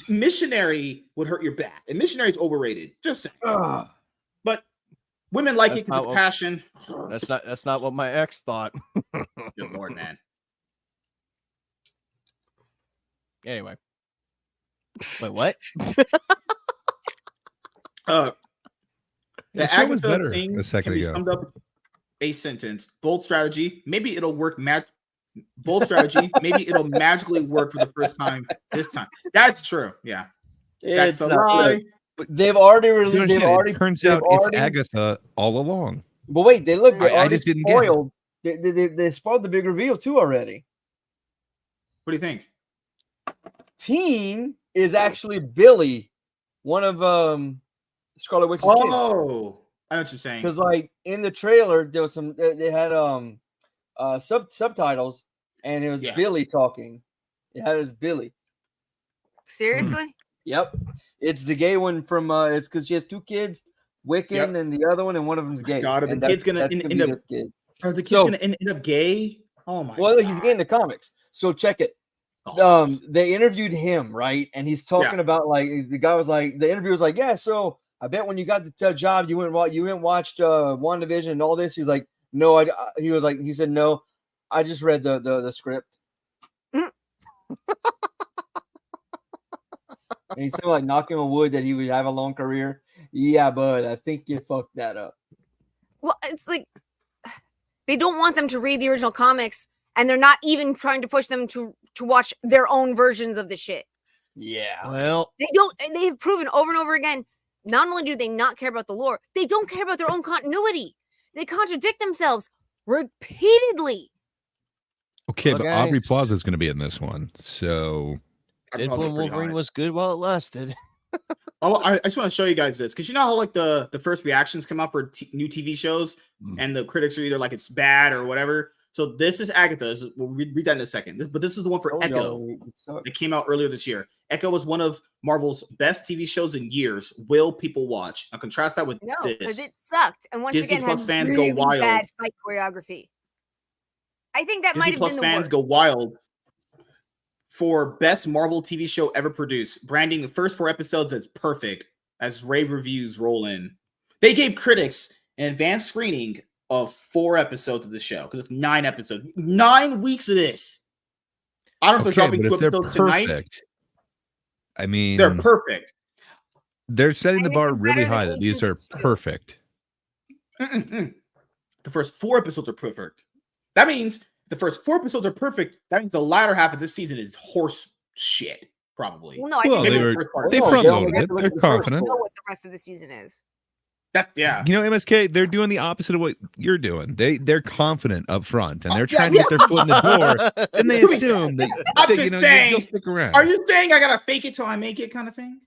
Missionary would hurt your back, and missionary's overrated. Just saying. But women like it because it's passion. That's not what my ex thought. Good Lord, man. Anyway. Wait, what? The Agatha thing can be summed up a sentence. Bold strategy. Maybe it'll work. Bold strategy. Maybe it'll magically work for the first time this time. That's true. Yeah. That's a lie. But they've already released. It turns out it's Agatha all along. But wait, they look. I just didn't spoiled. They spoiled the big reveal too already. What do you think? Teen is actually Billy, one of Scarlet Witch's kids. Oh, I know what you're saying. Because like in the trailer, there was some. They had subtitles, and it was Billy talking. It had his Billy. Seriously? Yep, it's the gay one from. It's because she has 2 kids, Wiccan, and the other one, and one of them's gay. God, are the kid's gonna end up gay? Are the kids gonna end up gay? Oh my! Well, God. he's gay in the comics. So check it. They interviewed him, right? And he's talking about like the guy was like, the interviewer was like, yeah. So I bet when you got the job, you went and watched WandaVision and all this. He's like, no, he said no. I just read the script. And he said, like, knocking on wood that he would have a long career. Yeah, but I think you fucked that up. Well, it's like they don't want them to read the original comics, and they're not even trying to push them to watch their own versions of the shit. Yeah. Well, they've proven over and over again, not only do they not care about the lore, they don't care about their own continuity. They contradict themselves repeatedly. Okay, but Aubrey Plaza is going to be in this one, so Deadpool and Wolverine was good while it lasted. I just want to show you guys this because you know how like the first reactions come out for new TV shows and the critics are either like it's bad or whatever. So this is Agatha. We'll read that in a second. But this is the one for Echo that came out earlier this year. Echo was one of Marvel's best TV shows in years. Will people watch? Now contrast that with no, this. because it sucked. And once Disney again, Plus had fans really go wild. Bad fight choreography. I think that might Disney have Plus been the fans worst. go wild for best Marvel TV show ever produced. Branding the first 4 episodes as perfect as rave reviews roll in. They gave critics an advanced screening of 4 episodes of the show because it's 9 episodes. 9 weeks of this. I don't know if they're dropping 2 episodes tonight. I mean, they're perfect. They're setting the bar really high that these are perfect. The first 4 episodes are perfect. That means the first 4 episodes are perfect. That means the latter half of this season is horse shit, probably. Well, no, I think they front loaded it. They're confident. I know what the rest of the season is. That's You know, MSK, they're doing the opposite of what you're doing. They're confident up front and they're trying to get their foot in the door, and they assume that I'm just saying, you'll stick around. Are you saying I gotta fake it till I make it kind of thing?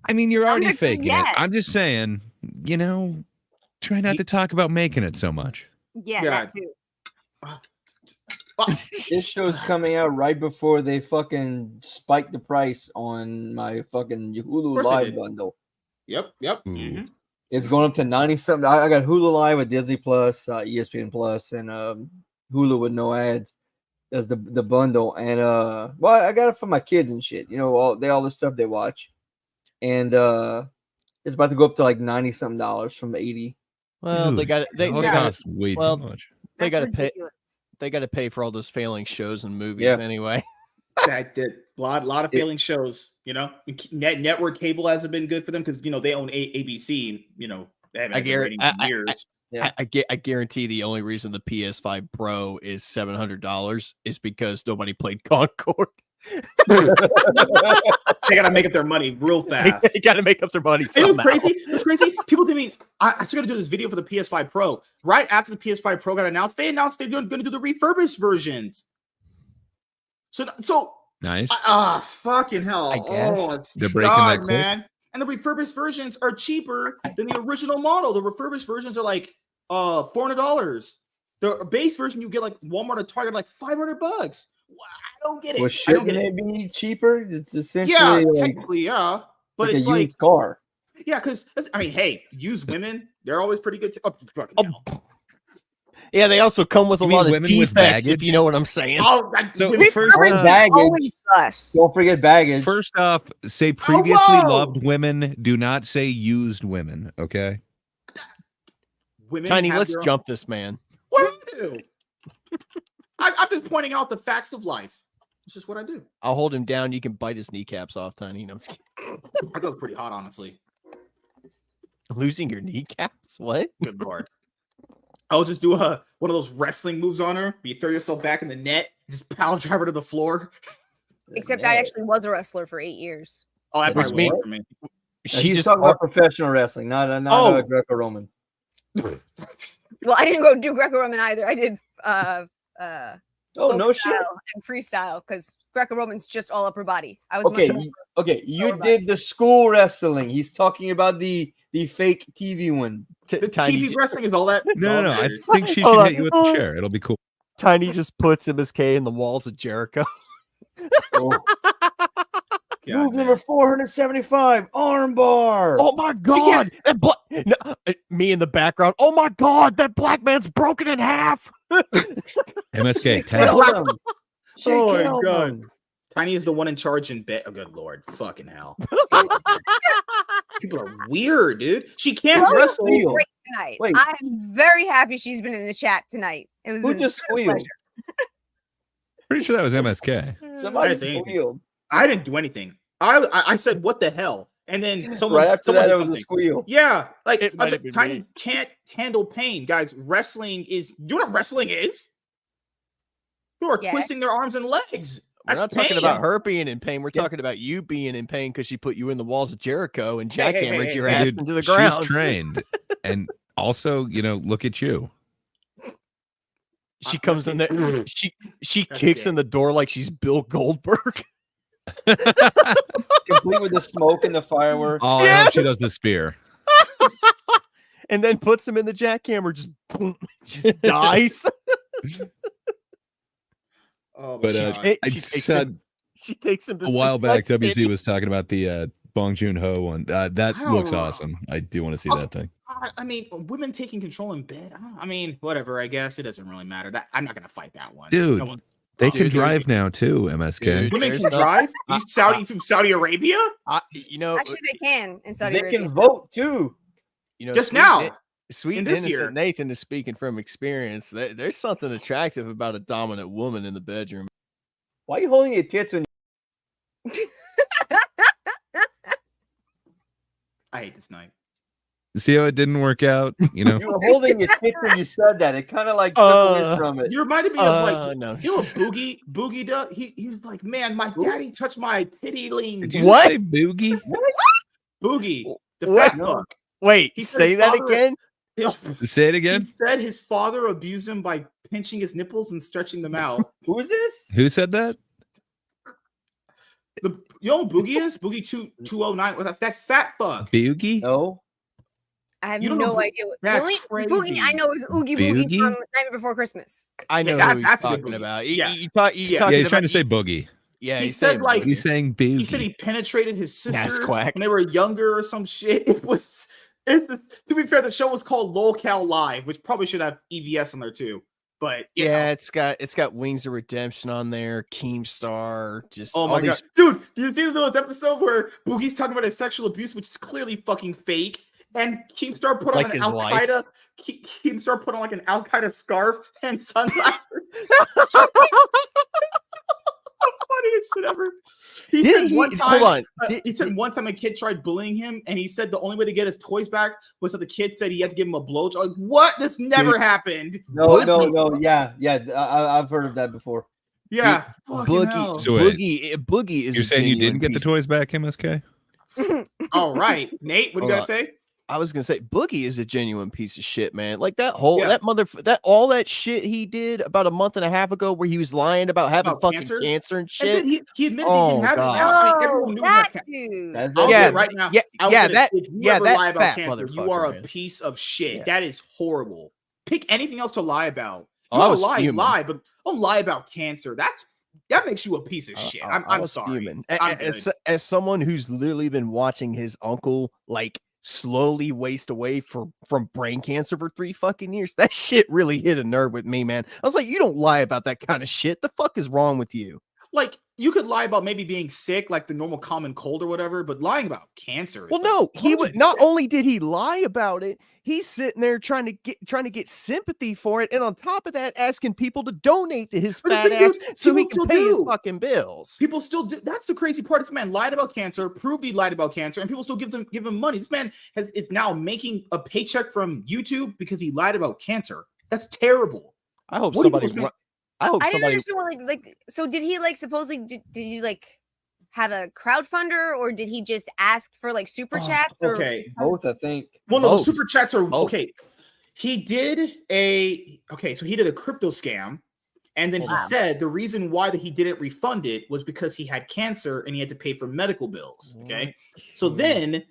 I mean, you're already faking it. I'm just saying, try not to talk about making it so much. Yeah, that too. This show's coming out right before they fucking spike the price on my fucking Hulu Live bundle. Yep. Mm-hmm. It's going up to 90-something. I got Hulu Live with Disney Plus, ESPN Plus, and Hulu with no ads as the bundle. And I got it for my kids and shit. All the stuff they watch. And it's about to go up to like $90-something from $80. Well, Dude, they got it. They cost way too much. They got to pay. They got to pay for all those failing shows and movies anyway. That did a lot of failing shows. Network cable hasn't been good for them because they own ABC. They haven't had ratings in years. I guarantee the only reason the PS5 Pro is $700 is because nobody played Concord. They gotta make up their money real fast. They gotta make up their money somehow. It's crazy. People didn't mean I still gotta do this video for the PS5 Pro. Right after the PS5 Pro got announced, they announced they're gonna do the refurbished versions. So nice. Fucking hell. I guess they're breaking that quick. Man. And the refurbished versions are cheaper than the original model. The refurbished versions are like $400. The base version you get like Walmart or Target like $500. I don't get it. Well, shouldn't it be cheaper? It's essentially technically, yeah. But it's like a used car. Yeah, because hey, used women, they're always pretty good. Yeah, they also come with a lot of defects, if you know what I'm saying. So first, baggage. Don't forget baggage. First off, say previously loved women. Do not say used women. Okay. Women Tiny, let's jump this man. What do I do? I'm just pointing out the facts of life. It's just what I do. I'll hold him down. You can bite his kneecaps off, Tiny. No, I thought it was pretty hot, honestly. Losing your kneecaps? What? Good lord. I'll just do one of those wrestling moves on her. You throw yourself back in the net, just power drive her to the floor. Except I actually was a wrestler for 8 years. Oh, that was me. For me. She's talking about professional wrestling, not Greco-Roman. Well, I didn't go do Greco-Roman either. I did no shit, and freestyle because Greco-Roman's just all upper body. I was okay. You did the school wrestling. He's talking about the fake TV one. The TV wrestling is all that. No. I think she should hit you with the chair. It'll be cool. Tiny just puts MSK in the walls of Jericho. Move number 475, armbar. Oh my god! Me in the background. Oh my god! That black man's broken in half. MSK, Oh my god! Tiny is the one in charge in bed. Oh, good lord! Fucking hell! People are weird, dude. She can't wrestle tonight. Wait. I'm very happy she's been in the chat tonight. It was who just squealed? Pretty sure that was MSK. Somebody squealed. I didn't do anything. I said what the hell, and then someone right after that it was a squeal. Yeah, like Tiny can't handle pain, guys. Wrestling is. Do you know what wrestling is? You are twisting their arms and legs. We're not talking about her being in pain. We're talking about you being in pain because she put you in the walls of Jericho and jackhammered your ass into the ground. She's trained, and also, look at you. She comes in there. She kicks in the door like she's Bill Goldberg. Complete with the smoke and the fireworks. Oh, I hope she does the spear. And then puts him in the jackhammer. Just boom, just dies. But she takes him to a while back. WC was talking about the Bong Joon-ho one. That looks awesome. I do want to see that thing. I mean, women taking control in bed. I mean, whatever. I guess it doesn't really matter. I'm not gonna fight that one, dude. They can drive now too, MSK. Women can drive? From Saudi Arabia? Actually, they can in Saudi Arabia. They can vote too. You know, just sweet now. Na- sweet in and this innocent year. Nathan is speaking from experience. There's something attractive about a dominant woman in the bedroom. Why are you holding your tits when I hate this night. See how it didn't work out? You know, you were holding your tits when you said that? It kind of like took away from it. You reminded me of like no. you know what Boogie does. He was like, man, my daddy touched my titty ling. did you What? say boogie? Boogie, the What? fat fuck. Wait, He said say his that father- again. Say it He again. said his father abused him by pinching his nipples and stretching them out. Who is this? Who said that? You know what Boogie is? Boogie 209. That's fat fuck. Boogie? No. I have You don't know no Bo- idea. What, the that's only boogie crazy. I know is Oogie Boogie Boogie? from Nightmare Before Christmas. I know Yeah, who he's that's a good talking boogie. about. Yeah. You Yeah, talking Yeah, he's trying about to say boogie. Yeah, He he's said, saying like- boogie. He's saying boogie. He said he penetrated his sister quack. when they were younger or some shit. To be fair, the show was called LOLCal Live, which probably should have EVS on there too. But you Yeah, know. it's got Wings of Redemption on there, Keemstar, just Oh all my these god, dude! Do you see those episode where Boogie's talking about his sexual abuse, which is clearly fucking fake, and Keemstar put on Like an his Al life? Qaeda. Keemstar put on like an Al Qaeda scarf and sunglasses. Funniest shit ever. He Did said he- one time. hold on. He said one time a kid tried bullying him, and he said the only way to get his toys back was that the kid said he had to give him a blowjob. Like, what? This never Dude. happened. No. Yeah. I've heard of that before. Yeah, fucking hell. So wait. Boogie is You're a saying you genuine didn't get the piece- toys back, MSK? All right, Nate, what do you Hold gotta say? I was gonna say Boogie is a genuine piece of shit, man. Like that whole Yeah. all that shit he did about a month and a half ago, where he was lying about having About fucking cancer? cancer and And shit. then he admitted he Oh, didn't have God. it now. I mean, everyone knew he had that cancer. dude. That's I'll it. say Yeah, it right now. yeah, I'll yeah, say this. that- If you yeah, ever that lie about fat cancer, you motherfucker, are a man. piece of shit. Yeah. That is horrible. Pick anything else to lie about. If Oh, you I want was to lie, fuming. lie, but don't lie about cancer. That makes you a piece of shit. I I'm was sorry. fuming. I'm As someone who's literally been watching his uncle like slowly waste away from brain cancer for 3 fucking years, that shit really hit a nerve with me, man. I was like, you don't lie about that kind of shit. The fuck is wrong with you? Like, you could lie about maybe being sick, like the normal common cold or whatever, but lying about cancer. Well, is no, like, he why would would you not do that? only did he lie about it, he's sitting there trying to get sympathy for it, and on top of that, asking people to donate to his But the fat thing ass is, so he people can still pay his do. fucking bills. People still do. That's the crazy part. This man lied about cancer, proved he lied about cancer, and people still give him money. This man is now making a paycheck from YouTube because he lied about cancer. That's terrible. I hope What do you somebody. think was I hope I didn't somebody. understand what like. So did he like supposedly did you like have a crowdfunder or did he just ask for like super Oh, chats or okay. Both, I think. Well, no, the Both. super chats are Both. okay. He did a crypto scam, and then he Wow. said the reason why that he didn't refund it was because he had cancer and he had to pay for medical bills. Okay, so then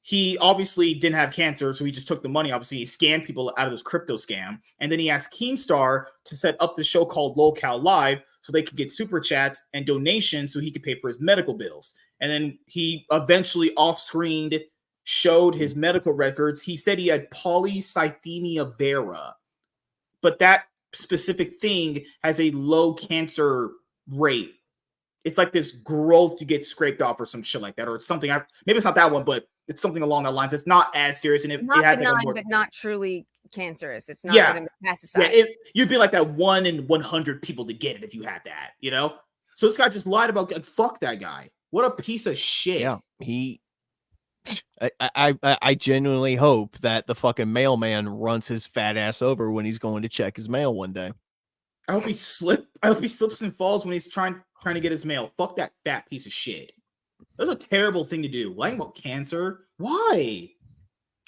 he obviously didn't have cancer, so he just took the money. Obviously, he scammed people out of this crypto scam, and then he asked Keemstar to set up the show called LOLCal Live so they could get super chats and donations so he could pay for his medical bills. And then he eventually off-screened showed his medical records. He said he had polycythemia vera, but that specific thing has a low cancer rate. It's like this growth you get scraped off or some shit like that, or it's something. Maybe it's not that one, but it's something along that lines. It's not as serious, and it not has benign, like a more, but not truly cancerous. It's not Yeah. going to metastasize. yeah, you'd be like that 1 in 100 people to get it if you had that, you know. So this guy just lied about. Like, fuck that guy. What a piece of shit. Yeah, he. I genuinely hope that the fucking mailman runs his fat ass over when he's going to check his mail one day. I hope he slips and falls when he's trying to get his mail. Fuck that fat piece of shit. That's a terrible thing to do. Lying about cancer. Why?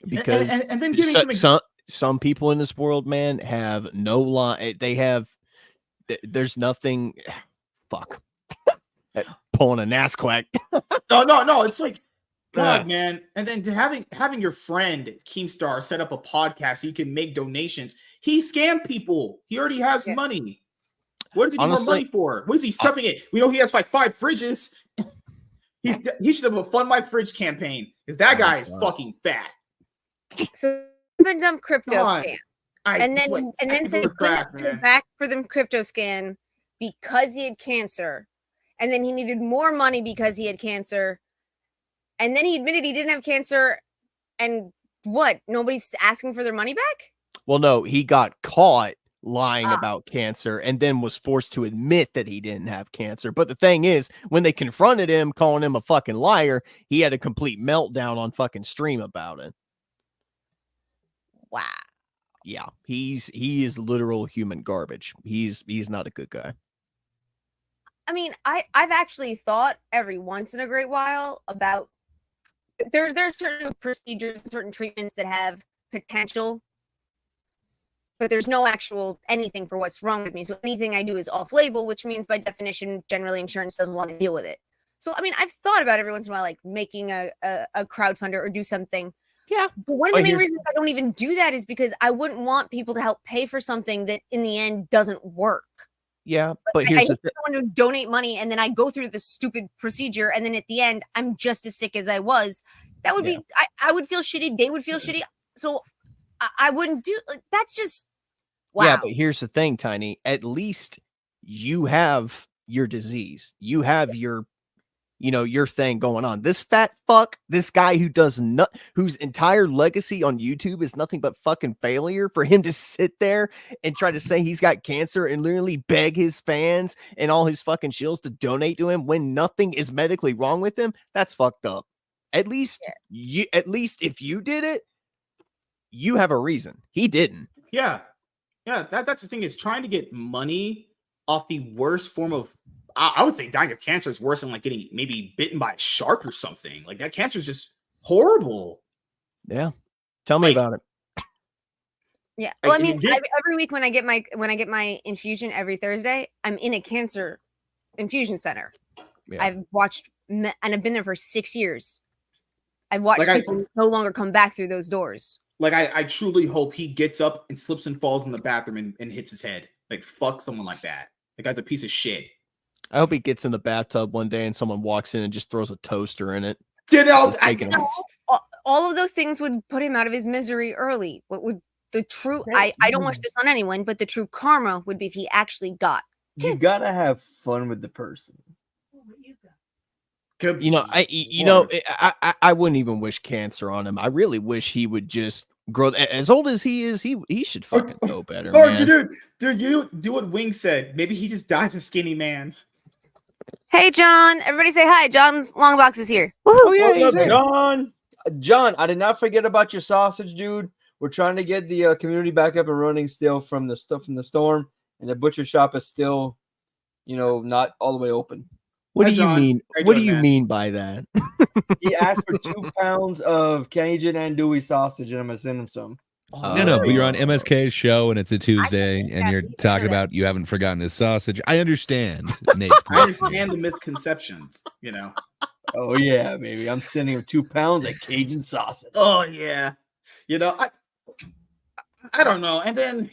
Because and then giving some people in this world, man, have no lie. They have. There's nothing. Fuck. Pulling a NASQuack. No. It's like, God, Yeah. man. And then to having your friend Keemstar set up a podcast so you can make donations. He scammed people. He already has Yeah. money. What does he need more Honestly, money for? What is he stuffing it? We know he has like 5 fridges. He should have a Fund My Fridge campaign because that guy is fucking fat. So been dumb crypto God. scam, and then said man. back for them crypto scan because he had cancer, and then he needed more money because he had cancer, and then he admitted he didn't have cancer, and what? Nobody's asking for their money back? Well, no, he got caught lying about cancer and then was forced to admit that he didn't have cancer. But the thing is, when they confronted him, calling him a fucking liar, he had a complete meltdown on fucking stream about it. Wow. Yeah, he is literal human garbage. He's not a good guy. I mean, I've actually thought every once in a great while about there's certain procedures, certain treatments that have potential, but there's no actual anything for what's wrong with me. So anything I do is off-label, which means by definition, generally insurance doesn't want to deal with it. So I mean, I've thought about every once in a while, like making a crowdfunder or do something. Yeah. But one of the main reasons I don't even do that is because I wouldn't want people to help pay for something that in the end doesn't work. Yeah, but here's the thing. I want to donate money and then I go through the stupid procedure and then at the end I'm just as sick as I was. That would be I would feel shitty. They would feel shitty. So I wouldn't do that's just wow. Yeah, but here's the thing, Tiny. At least you have your disease. You have your your thing going on. This fat fuck, this guy who does not, whose entire legacy on YouTube is nothing but fucking failure, for him to sit there and try to say he's got cancer and literally beg his fans and all his fucking shills to donate to him when nothing is medically wrong with him, that's fucked up. At least if you did it, you have a reason. He didn't. Yeah. That's the thing, is trying to get money off the worst form of, I would think dying of cancer is worse than like getting maybe bitten by a shark or something. Like that cancer is just horrible. Yeah. Tell me about it. Yeah. Well, I mean, every week when I get my infusion every Thursday, I'm in a cancer infusion center. Yeah. I've watched, and I've been there for 6 years. I've watched people no longer come back through those doors. Like I truly hope he gets up and slips and falls in the bathroom and hits his head. Like fuck someone like that. That guy's a piece of shit. I hope he gets in the bathtub one day and someone walks in and just throws a toaster in it. All of those things would put him out of his misery early. What would the true? I don't wish this on anyone, but the true karma would be if he actually got cancer. You gotta have fun with the person. I wouldn't even wish cancer on him. I really wish he would just grow. As old as he is, he should fucking know better. Man. Dude, you do what Wing said. Maybe he just dies a skinny man. Hey, John. Everybody say hi. John's Longbox is here. Woo-hoo. Oh, yeah, what's up, John? John, I did not forget about your sausage, dude. We're trying to get the community back up and running still from the stuff from the storm, and the butcher shop is still, not all the way open. What do you mean? What do you mean by that? He asked for 2 pounds of Cajun andouille sausage, and I'm gonna send him some. No, but you're on MSK's show, and it's a Tuesday, and you're talking about you haven't forgotten his sausage. I understand, Nate's question. I understand the misconceptions, Oh yeah, baby. I'm sending him 2 pounds of Cajun sausage. Oh yeah. I don't know. And then,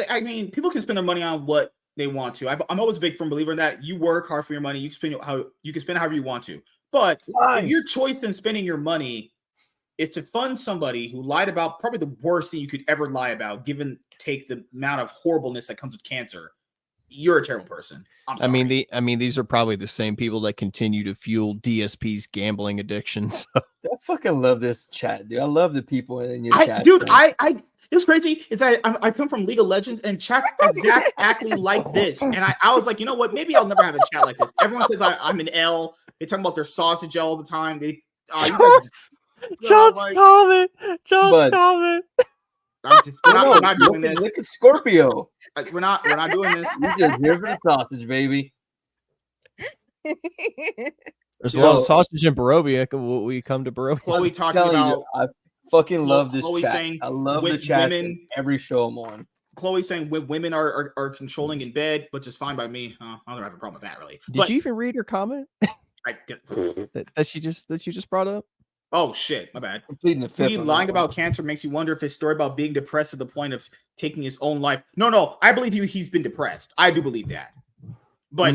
I mean, people can spend their money on what they want to. I'm always a big firm believer in that. You work hard for your money. You can spend however you want to. But if your choice in spending your money is to fund somebody who lied about probably the worst thing you could ever lie about, take the amount of horribleness that comes with cancer, you're a terrible person. I mean, these are probably the same people that continue to fuel DSP's gambling addictions. I fucking love this chat, dude. I love the people in your chat. Dude, it's crazy. Is I come from League of Legends and chat's exactly like this. And I was like, you know what? Maybe I'll never have a chat like this. Everyone says I'm an L. They talk about their sausage all the time. John's comment. We're not doing this. Look at Scorpio. We're not doing this. We just here for the sausage, baby. There's a lot of sausage in Barovia. Will we come to Barovia? Chloe talking about. I fucking love this chat. Saying I love the chat every show I'm on. Chloe saying women are controlling in bed, which is fine by me. I don't have a problem with that, really. Did you even read her comment? I did. that you just brought up? Oh shit, my bad. Me lying about cancer makes you wonder if his story about being depressed to the point of taking his own life. No, I believe he's been depressed. I do believe that. But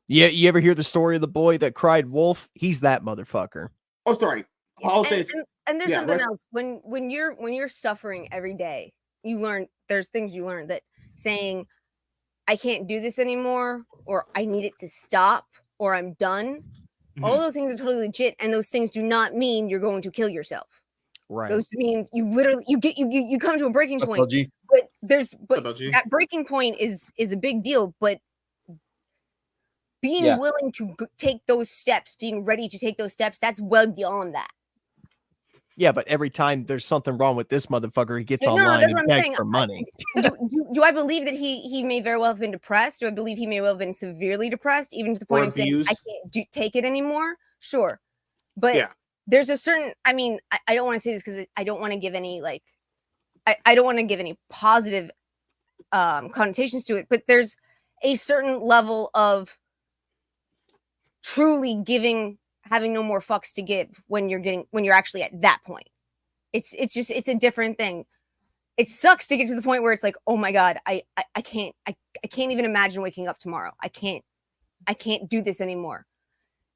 yeah, you ever hear the story of the boy that cried wolf? He's that motherfucker. Oh, sorry. And there's something else. When you're suffering every day, there's things you learn that saying, I can't do this anymore, or I need it to stop, or I'm done. Mm-hmm. All those things are totally legit, and those things do not mean you're going to kill yourself. Right. Those means you literally you come to a breaking point. LG. But LG. that breaking point is a big deal. But being willing to take those steps, being ready to take those steps, that's well beyond that. Yeah, but every time there's something wrong with this motherfucker, he gets No, online that's and what I'm begs saying. for money. Do I believe that he may very well have been depressed? Do I believe he may well have been severely depressed, even to the point of saying, I can't take it anymore? Sure. But there's a certain, I mean, I don't want to say this because I don't want to give any, like, I don't want to give any positive connotations to it, but there's a certain level of truly having no more fucks to give when you're actually at that point. It's a different thing. It sucks to get to the point where it's like, oh my God, I can't even imagine waking up tomorrow. I can't do this anymore.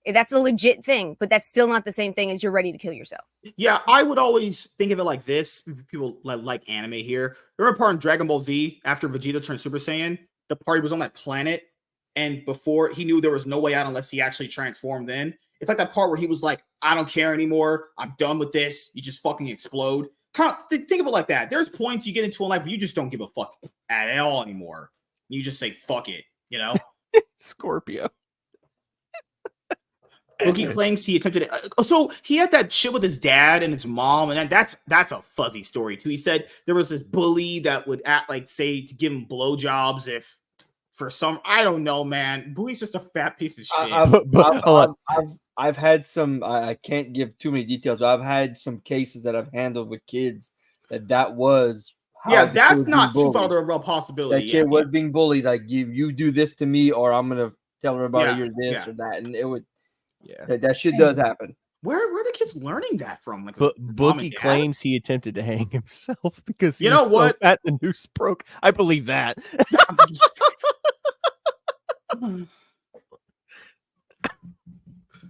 That's a legit thing, but that's still not the same thing as you're ready to kill yourself. Yeah, I would always think of it like this. People like anime here. Remember part in Dragon Ball Z after Vegeta turned Super Saiyan? The party was on that planet, and before he knew there was no way out unless he actually transformed in. It's like that part where he was like, I don't care anymore. I'm done with this. You just fucking explode. Kind of think of it like that. There's points you get into in life where you just don't give a fuck at all anymore. You just say, fuck it, you know? Scorpio. Boogie claims he attempted it. So he had that shit with his dad and his mom, and that's a fuzzy story too. He said there was this bully that would say to give him blowjobs if for some, I don't know, man. Boogie's just a fat piece of shit. I've had some. I can't give too many details, but I've had some cases that I've handled with kids that was. That's not too far of a real possibility. That kid was being bullied. Like you do this to me, or I'm gonna tell everybody you're this or that, and it would. Yeah, that shit does happen. Where are the kids learning that from? Like, Boogie claims he attempted to hang himself because he you know was what? So fat the noose broke. I believe that.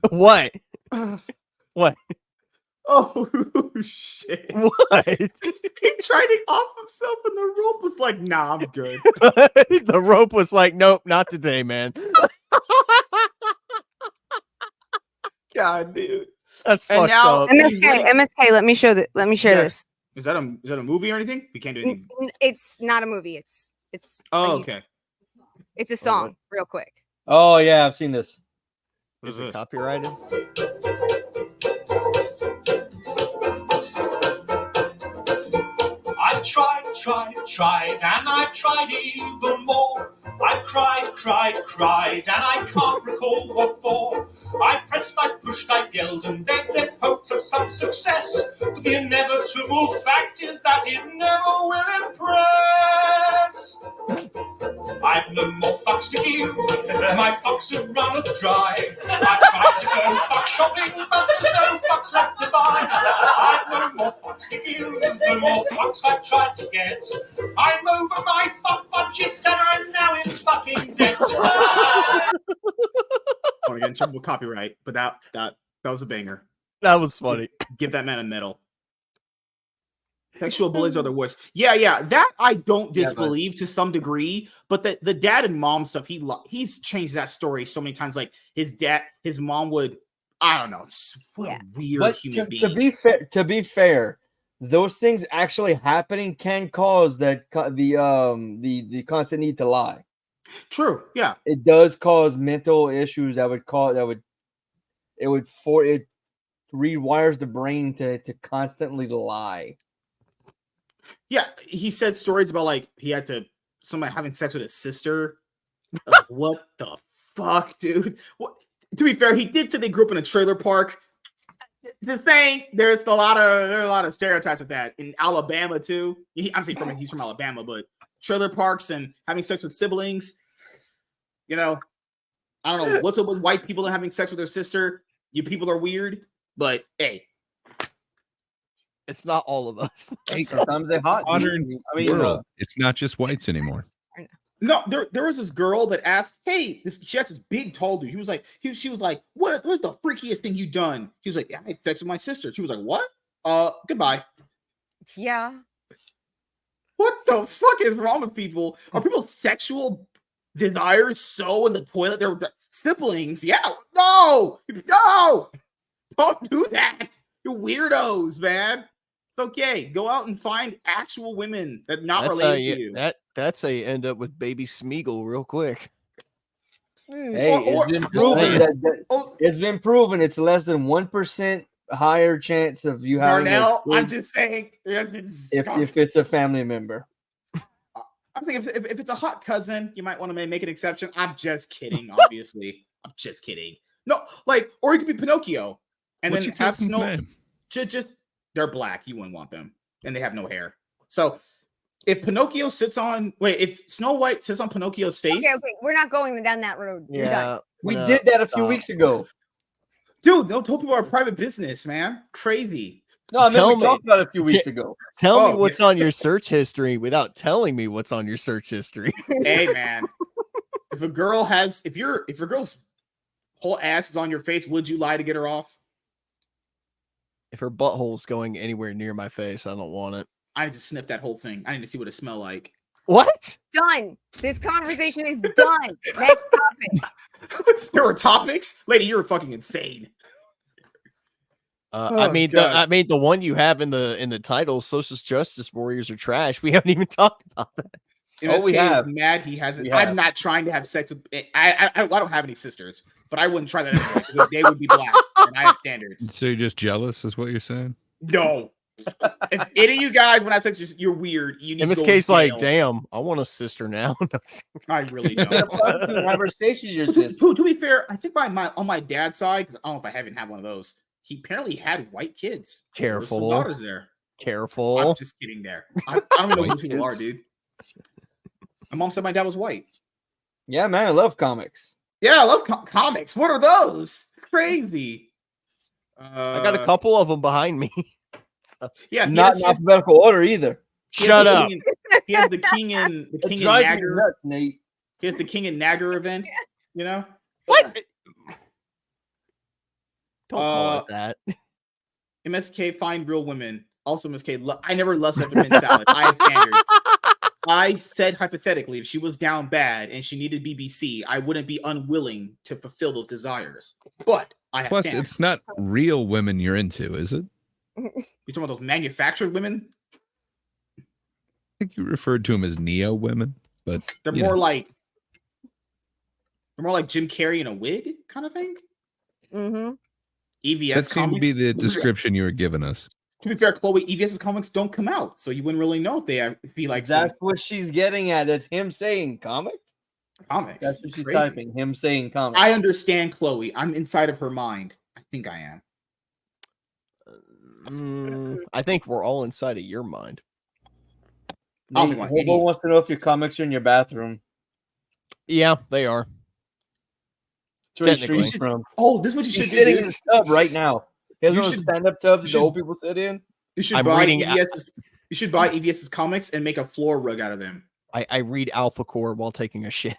What? What? Oh shit! What? He tried to off himself, and the rope was like, "Nah, I'm good." The rope was like, "Nope, not today, man." God, dude, that's fucked up. MSK. Let me share this. Is that a movie or anything? We can't do anything. It's not a movie. It's. Oh, okay. It's a song, real quick. Oh yeah, I've seen this. Is it copyrighted? I tried, and I tried even more. I cried, and I can't recall what for. I pressed, I pushed, I yelled, and begged in hopes of some success. But the inevitable fact is that it never will impress. I've no more fucks to give. My fucks have run dry. I tried to go fuck shopping, but there's no fucks left to buy. I've no more fucks to give. The more fucks I've tried to get. I'm over my fuck budget and I'm now in fucking debt. I want to get in trouble with copyright, but that was a banger. That was funny. Give that man a medal. Sexual bullies are the worst. Yeah, that I don't disbelieve to some degree, but the dad and mom stuff, he's changed that story so many times. Like his mom would, I don't know, what a weird human being. To be fair, those things actually happening can cause the constant need to lie. True. Yeah, it does cause mental issues it rewires the brain to constantly lie. Yeah, he said stories about like he had somebody having sex with his sister. Like, what the fuck, dude? To be fair, he did say they grew up in a trailer park. Just saying, there are a lot of stereotypes with that in Alabama too. I'm saying he's from Alabama, but trailer parks and having sex with siblings. You know, I don't know what's up with white people and having sex with their sister. You people are weird, but hey. It's not all of us. Sometimes they're hot. It's not just whites anymore. No, there was this girl that asked, "Hey, she has this big tall dude." She was like, "What's the freakiest thing you've done?" He was like, "I had sex with my sister." She was like, "What? Goodbye." Yeah. What the fuck is wrong with people? Are people's sexual desires so in the toilet? They're siblings. Yeah. No, don't do that. You're weirdos, man. It's okay. Go out and find actual women that not That's related to you. That's how you end up with baby Smeagol real quick. Hey, Or- it's been or- proven Oh, it's been proven it's less than 1% higher chance of you having a Darnell, I'm kid just saying. if it's a family member. I'm saying if it's a hot cousin, you might want to make an exception. I'm just kidding, obviously. I'm just kidding. No, like, or it could be Pinocchio, and What's then your have cousin's Snow. name? Just they're black. You wouldn't want them, and they have no hair. So if Pinocchio if Snow White sits on Pinocchio's face, Okay, we're not going down that road. You're done. We did that a few weeks ago. dude, don't tell people our private business, man. Crazy. No, I mean Tell we me. talked about it a few weeks ago. Tell me Oh, what's on your search history without telling me what's on your search history. Hey, man. If a girl has, if your girl's whole ass is on your face, would you lie to get her off? If her butthole's going anywhere near my face, I don't want it. I need to sniff that whole thing. I need to see what it smells like. What? Done. This conversation is done. Next topic. There were topics, lady. You're fucking insane. I mean, God. the one you have in the title, "Social Justice Warriors are trash." We haven't even talked about that. MSK we have. is mad. He hasn't. We have. I'm not trying to have sex with. I don't have any sisters, but I wouldn't try that anyway because they would be black, and I have standards. So you're just jealous, is what you're saying? No. If any of you guys want to have sex, you're weird. You need MSK's to go in like, jail. damn, I want a sister now. I really don't. To conversations, your to, sister. to be fair, I think on my dad's side, because I don't know if I haven't had one of those. He apparently had white kids. There was some Careful. daughters there. Careful. I'm just kidding. There. I don't even know who White those people are, kids? dude. My mom said my dad was white. Yeah, man, I love comics. Yeah, I love comics. What are those? Crazy. I got a couple of them behind me. Yeah, he Not has- in alphabetical order either. he has Shut the up. King and- He has the King and the It King and drives me Nagger. nuts, Nate. He has the King and Nagger event. You know. What? Don't call Uh, it that. MSK find real women. Also, MSK. I never lusted after mint salad. I have standards. I said hypothetically, if she was down bad and she needed BBC, I wouldn't be unwilling to fulfill those desires. But I have Plus, standards. it's not real women you're into, is it? You talking about those manufactured women? I think you referred to them as neo women, but They're you more know. like Jim Carrey in a wig kind of thing. Mm-hmm. EVS that seemed to be the description you were giving us. To be fair, Chloe, EVS's comics don't come out, so you wouldn't really know if he likes That's what she's getting at. That's him saying comics. comics. That's what she's Crazy. typing. Him saying comics. I understand Chloe. I'm inside of her mind. I think I am. I think we're all inside of your mind. I don't Nate, think I'm Hobo idiot. wants to know if your comics are in your bathroom. Yeah, they are. That's where he Technically. streams from. Oh, this is what you should He's sitting do. in the tub right now. He has You one of those should- stand-up tubs that should- the old people sit in. You should I'm buy reading- EVS's. You should buy EVS's comics and make a floor rug out of them. I read Alpha Core while taking a shit.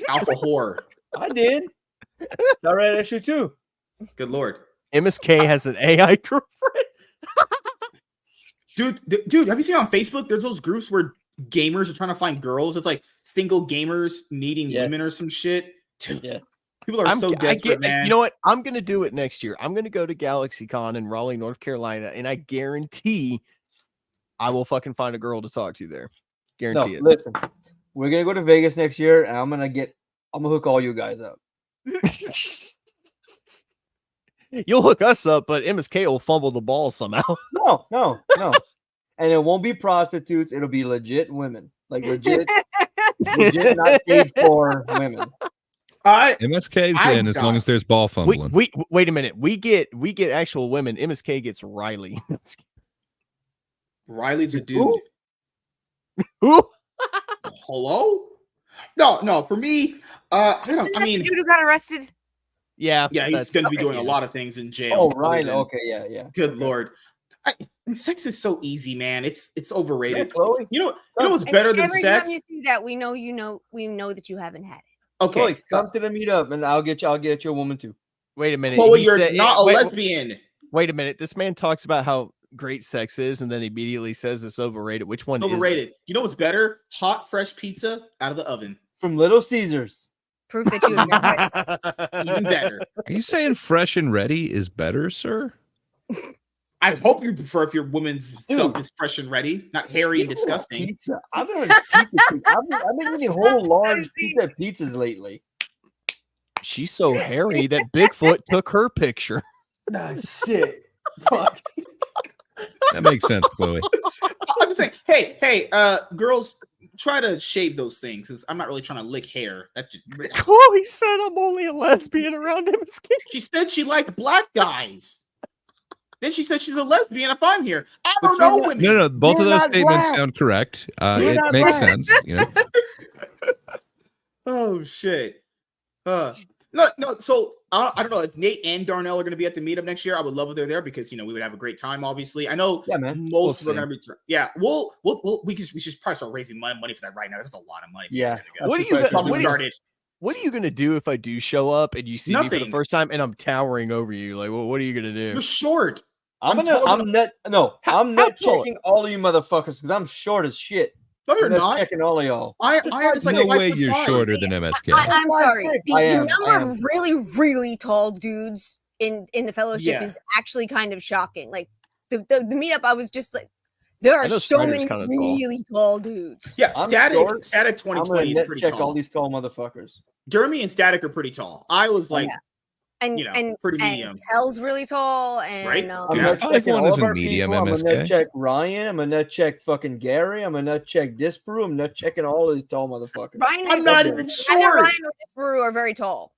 Alpha horror. I did. It's all right issue too. Good lord, MSK has an AI girlfriend. dude, have you seen on Facebook? There's those groups where gamers are trying to find girls. It's like single gamers needing Yes. women or some shit. Dude, Yeah. people are so desperate, man. You know what? I'm gonna do it next year. I'm gonna go to GalaxyCon in Raleigh, North Carolina, and I guarantee I will fucking find a girl to talk to there. No, Guarantee it. listen. We're gonna go to Vegas next year, and I'm gonna hook all you guys up. You'll hook us up, but MSK will fumble the ball somehow. No. And it won't be prostitutes. It'll be legit women, like legit, not paid for women. MSK's I in as long got- as there's ball fumbling. We wait a minute. We get actual women. MSK gets Riley. Riley's a dude. Who? Who? Hello? No. For me, I don't. I mean, dude who got arrested. Yeah, yeah, he's that's- going to be okay, doing a yeah. lot of things in jail. Oh, other right. than- Okay, yeah. Good lord. Sex is so easy, man. It's overrated. Yeah, Chloe. You know what's better than Every sex? time you see that, we know that you haven't had it. Okay, Chloe, come to the meetup, and I'll get you a woman too. Wait a minute. Chloe, he you're said- not a wait- lesbian. Wait a minute. This man talks about how great sex is, and then immediately says it's overrated. Which one is Overrated. You know what's better? Hot, fresh pizza out of the oven. From Little Caesars. Proof that you have never. Even better. Are you saying fresh and ready is better, sir? I hope you prefer if your woman's stuff Dude. is fresh and ready, not hairy and Speaking of disgusting. Pizza. I've been on pizza. I've been eating whole large pizza pizzas lately. She's so hairy that Bigfoot took her picture. Ah, shit. Fuck. That makes sense, Chloe. I'm just saying, hey, girls, try to shave those things because I'm not really trying to lick hair. That's just. Chloe said I'm only a lesbian around MSK. She said she liked black guys. Then she said she's a lesbian if I'm here. I But don't know you're not- women. No, both You're of those not statements black. sound correct. You're It not makes black. sense. You know, Oh shit. No. So I don't know if Nate and Darnell are going to be at the meetup next year. I would love if they're there because we would have a great time. Obviously, I know Yeah, man. most We'll people are going to be. Yeah, we should probably start raising money for that right now. That's a lot of money. Yeah. What That's do you what Probably what do you- started. What are you gonna do if I do show up and you see me for the Nothing. first time and I'm towering over you? Like, well, what are you gonna do? You're short. I'm taller nut How nut tall? checking all of you motherfuckers because I'm short as shit. No, you're I'm nut not. checking all of y'all. I am just like no 5'5". way you're shorter than MSK. I'm sorry. 5'6". The, I the am, number I am. of really tall dudes in the fellowship Yeah. is actually kind of shocking. Like the meetup, I was just like, there I are know so Strider's many kinda tall. really tall dudes. Yeah, I'm static short. 2020 I'm is gonna pretty net check all tall. these tall motherfuckers. Dermy and Static are pretty tall. I was like, And pretty and medium. Kell's really tall, and Right? I'm Yeah. nut checking 5'1" all of isn't our medium, people. I'm gonna nut MSK. check Ryan. I'm gonna nut check fucking Gary. I'm gonna nut check Disparu. I'm nut checking all of these tall motherfuckers. Ryan I'm and not Okay. even Either short. Ryan or Disparu are very tall.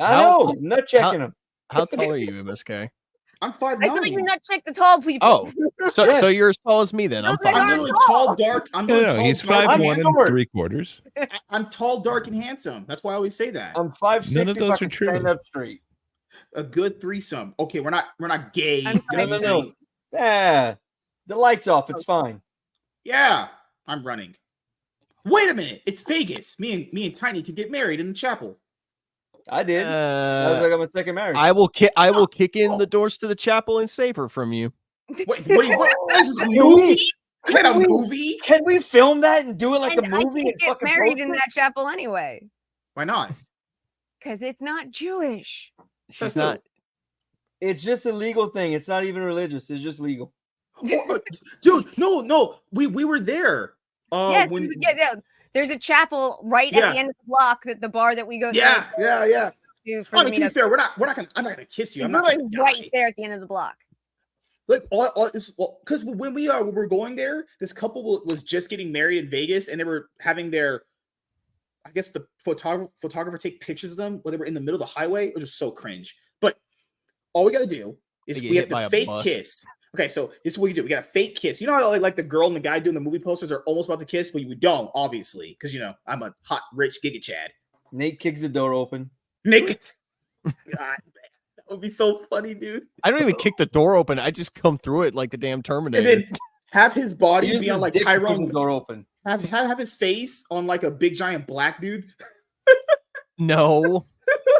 I How know. tall- I'm nut checking them. How tall are you, MSK? I'm 5'9". I thought you nut check the tall people. Oh, so you're as tall as me then. I'm Those guys fine. I'm aren't literally tall. tall, dark. I'm No, literally no, tall, he's dark, 5'1" and and short. 3/4. I'm tall, dark, and handsome. That's why I always say that. I'm 5'6" None of if those I are can true. stand up straight. A good threesome. Okay, we're not gay. I'm No, no, obviously. no. Yeah. The lights off. It's fine. Yeah, I'm running. Wait a minute. It's Vegas. Me and Tiny can get married in the chapel. I did. I was like, I'm a second marriage. I will kick in the doors to the chapel and save her from you. Wait, what is this, a movie? Is that a movie? Can we film that and do it like And a I movie? can't and get fucking married post in it? that chapel anyway Why not? because it's not Jewish. She's not. It's just a legal thing. It's not even religious. It's just legal. Dude, no. We were there. Yes, when, there's a chapel right Yeah. at the end of the block that the bar that we go yeah. to for I the mean, to be meetup. fair, I'm not gonna kiss you. It's I'm not literally gonna right die. there at the end of the block. Like because when we were going there, this couple was just getting married in Vegas, and they were having their, I guess the photographer take pictures of them while they were in the middle of the highway, which was so cringe. But all we gotta do is They get we have hit by to a fake bus. kiss. Okay, so this is what you do. We got a fake kiss. You know how like the girl and the guy doing the movie posters are almost about to kiss, but you don't, obviously, because I'm a hot, rich Giga Chad. Nate kicks the door open. Naked. God, that would be so funny, dude. I don't even kick the door open. I just come through it like the damn Terminator. And then have his body Use be on his like dick to push Tyrone. the door open. Have his face on like a big giant black dude. No,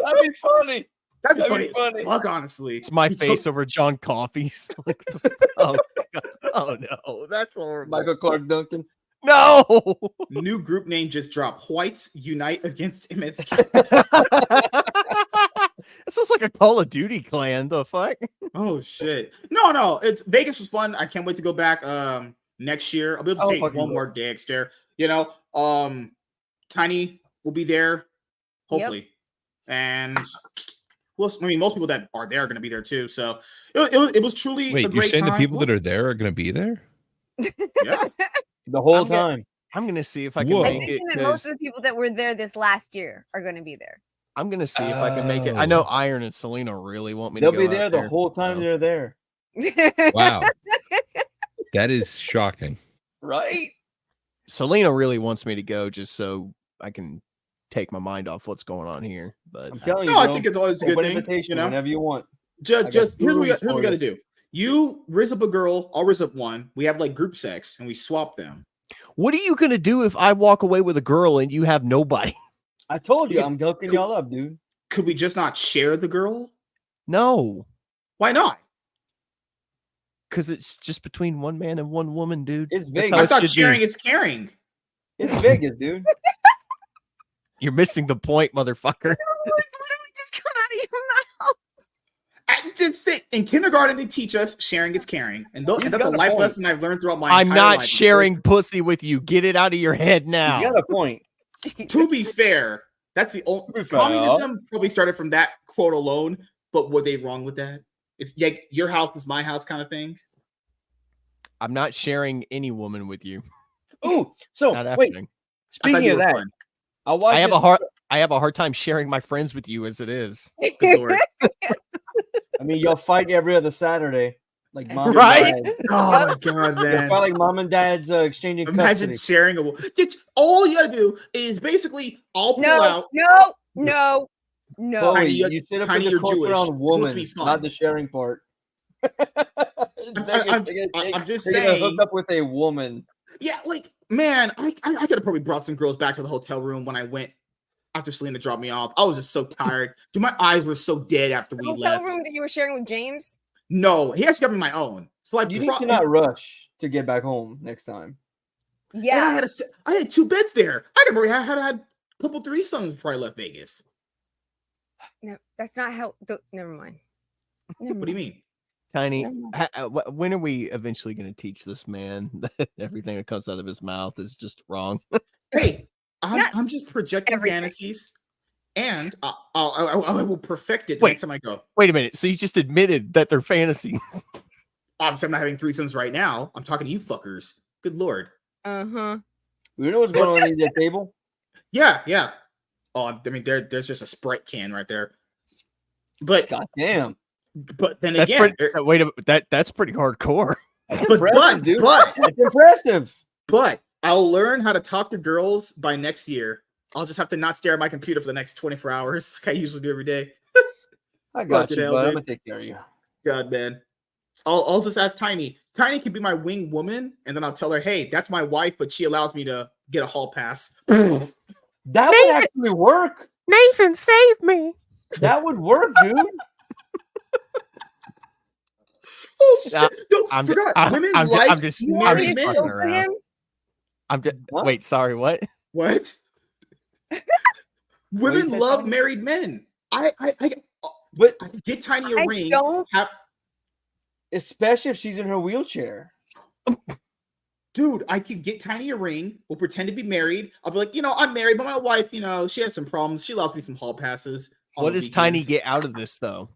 That'd be funny. That'd be That'd funny. be funny. Fuck, honestly. it's my He face took- over John Coffey's. Like, oh, God. Oh no, that's horrible. Michael Clark Duncan. No. New group name just dropped. Whites unite against MSK. It sounds like a Call of Duty clan. The fuck? Oh shit. No. It's Vegas was fun. I can't wait to go back next year. I'll be able to Oh, say fucking one love. more Dexter. Tiny will be there, hopefully. And well, I mean, most people that are there are going to be there too. So it was truly a Wait, you're great saying time. the people that are there are going to be there? Yeah. The whole I'm gonna- time. I'm gonna see if I can Whoa. I'm make it. thinking that 'Cause most of the people that were there this last year are going to be there. I'm gonna see if I can make it. I know Oh. Iron and Selena really want me They'll to be go there out the whole time so- they're there. Wow. That is shocking. Right? Selena really wants me to go just so I can take my mind off what's going on here. But I'm telling you. No, I bro. think it's always a good Open thing. invitation You know, whenever you want. just got here's what we stories got for to you. do. You riz up a girl, I'll riz up one. We have like group sex and we swap them. what are you gonna do if I walk away with a girl and you have nobody? I told you, Yeah. I'm hooking y'all up, dude. Could we just not share the girl? No, Why not? because it's just between one man and one woman, dude. It's That's Vegas. how I it thought should be. sharing is caring. It's Vegas, dude. You're missing the point, motherfucker. Literally just come out of your mouth. just saying, in kindergarten they teach us sharing is caring, and that's a got a life point. lesson I've learned throughout my I'm entire not life. sharing pussy with you. Get it out of your head now. You got a point. To be fair, that's the only be fair. communism probably started from that quote alone. But were they wrong with that? If your house is my house, kind of thing. I'm not sharing any woman with you. Oh, so Not wait. happening. Speaking of that, fun. I have a hard time sharing my friends with you as it is. Good Lord. I mean, y'all fight every other Saturday, like mom Right? and dad. Oh my God, Y'all man! fight like mom and dad's exchanging Imagine custody. sharing all you gotta do is basically I'll pull out. No. Chloe, Tiny, you should have put Tiny, the you're culture Jewish. on It's supposed to woman, be fun. not the sharing part. I'm just they're gonna hook saying. up with a woman. Yeah, like man, I could have probably brought some girls back to the hotel room when I went after Selena dropped me off. I was just so tired. Dude, my eyes were so dead after we Hotel left. room that you were sharing with James? No, he actually got me my own. So You need to not rush to get back home next time. Yeah. And I had 2 beds there. I could probably had a couple threesomes before I left Vegas. No, that's not how. Never mind. What do you mean? Tiny, when are we eventually going to teach this man that everything that comes out of his mouth is just wrong? Hey, I'm just projecting fantasies, and I will perfect it the next time I go. Wait a minute. So you just admitted that they're fantasies? Obviously, I'm not having threesomes right now. I'm talking to you fuckers. Good Lord. Uh-huh. You know what's going on in that table? Yeah. Oh, I mean, there's just a Sprite can right there. But goddamn. But then that's again, wait a minute, that's pretty hardcore. That's impressive, dude. That's impressive. But I'll learn how to talk to girls by next year. I'll just have to not stare at my computer for the next 24 hours, like I usually do every day. I got you, but I'm gonna take care of you. God, man. I'll just ask Tiny. Tiny can be my wing woman, and then I'll tell her, hey, that's my wife, but she allows me to get a hall pass. That would actually work. Nathan, save me. That would work, dude. Oh shit! Women like I'm just fucking around. Wait, sorry, what? What? Women love married men. I get Tiny a ring. Especially if she's in her wheelchair. Dude, I could get Tiny a ring. We'll pretend to be married. I'll be like, I'm married, but my wife, she has some problems. She allows me some hall passes. What does Tiny get out of this, though?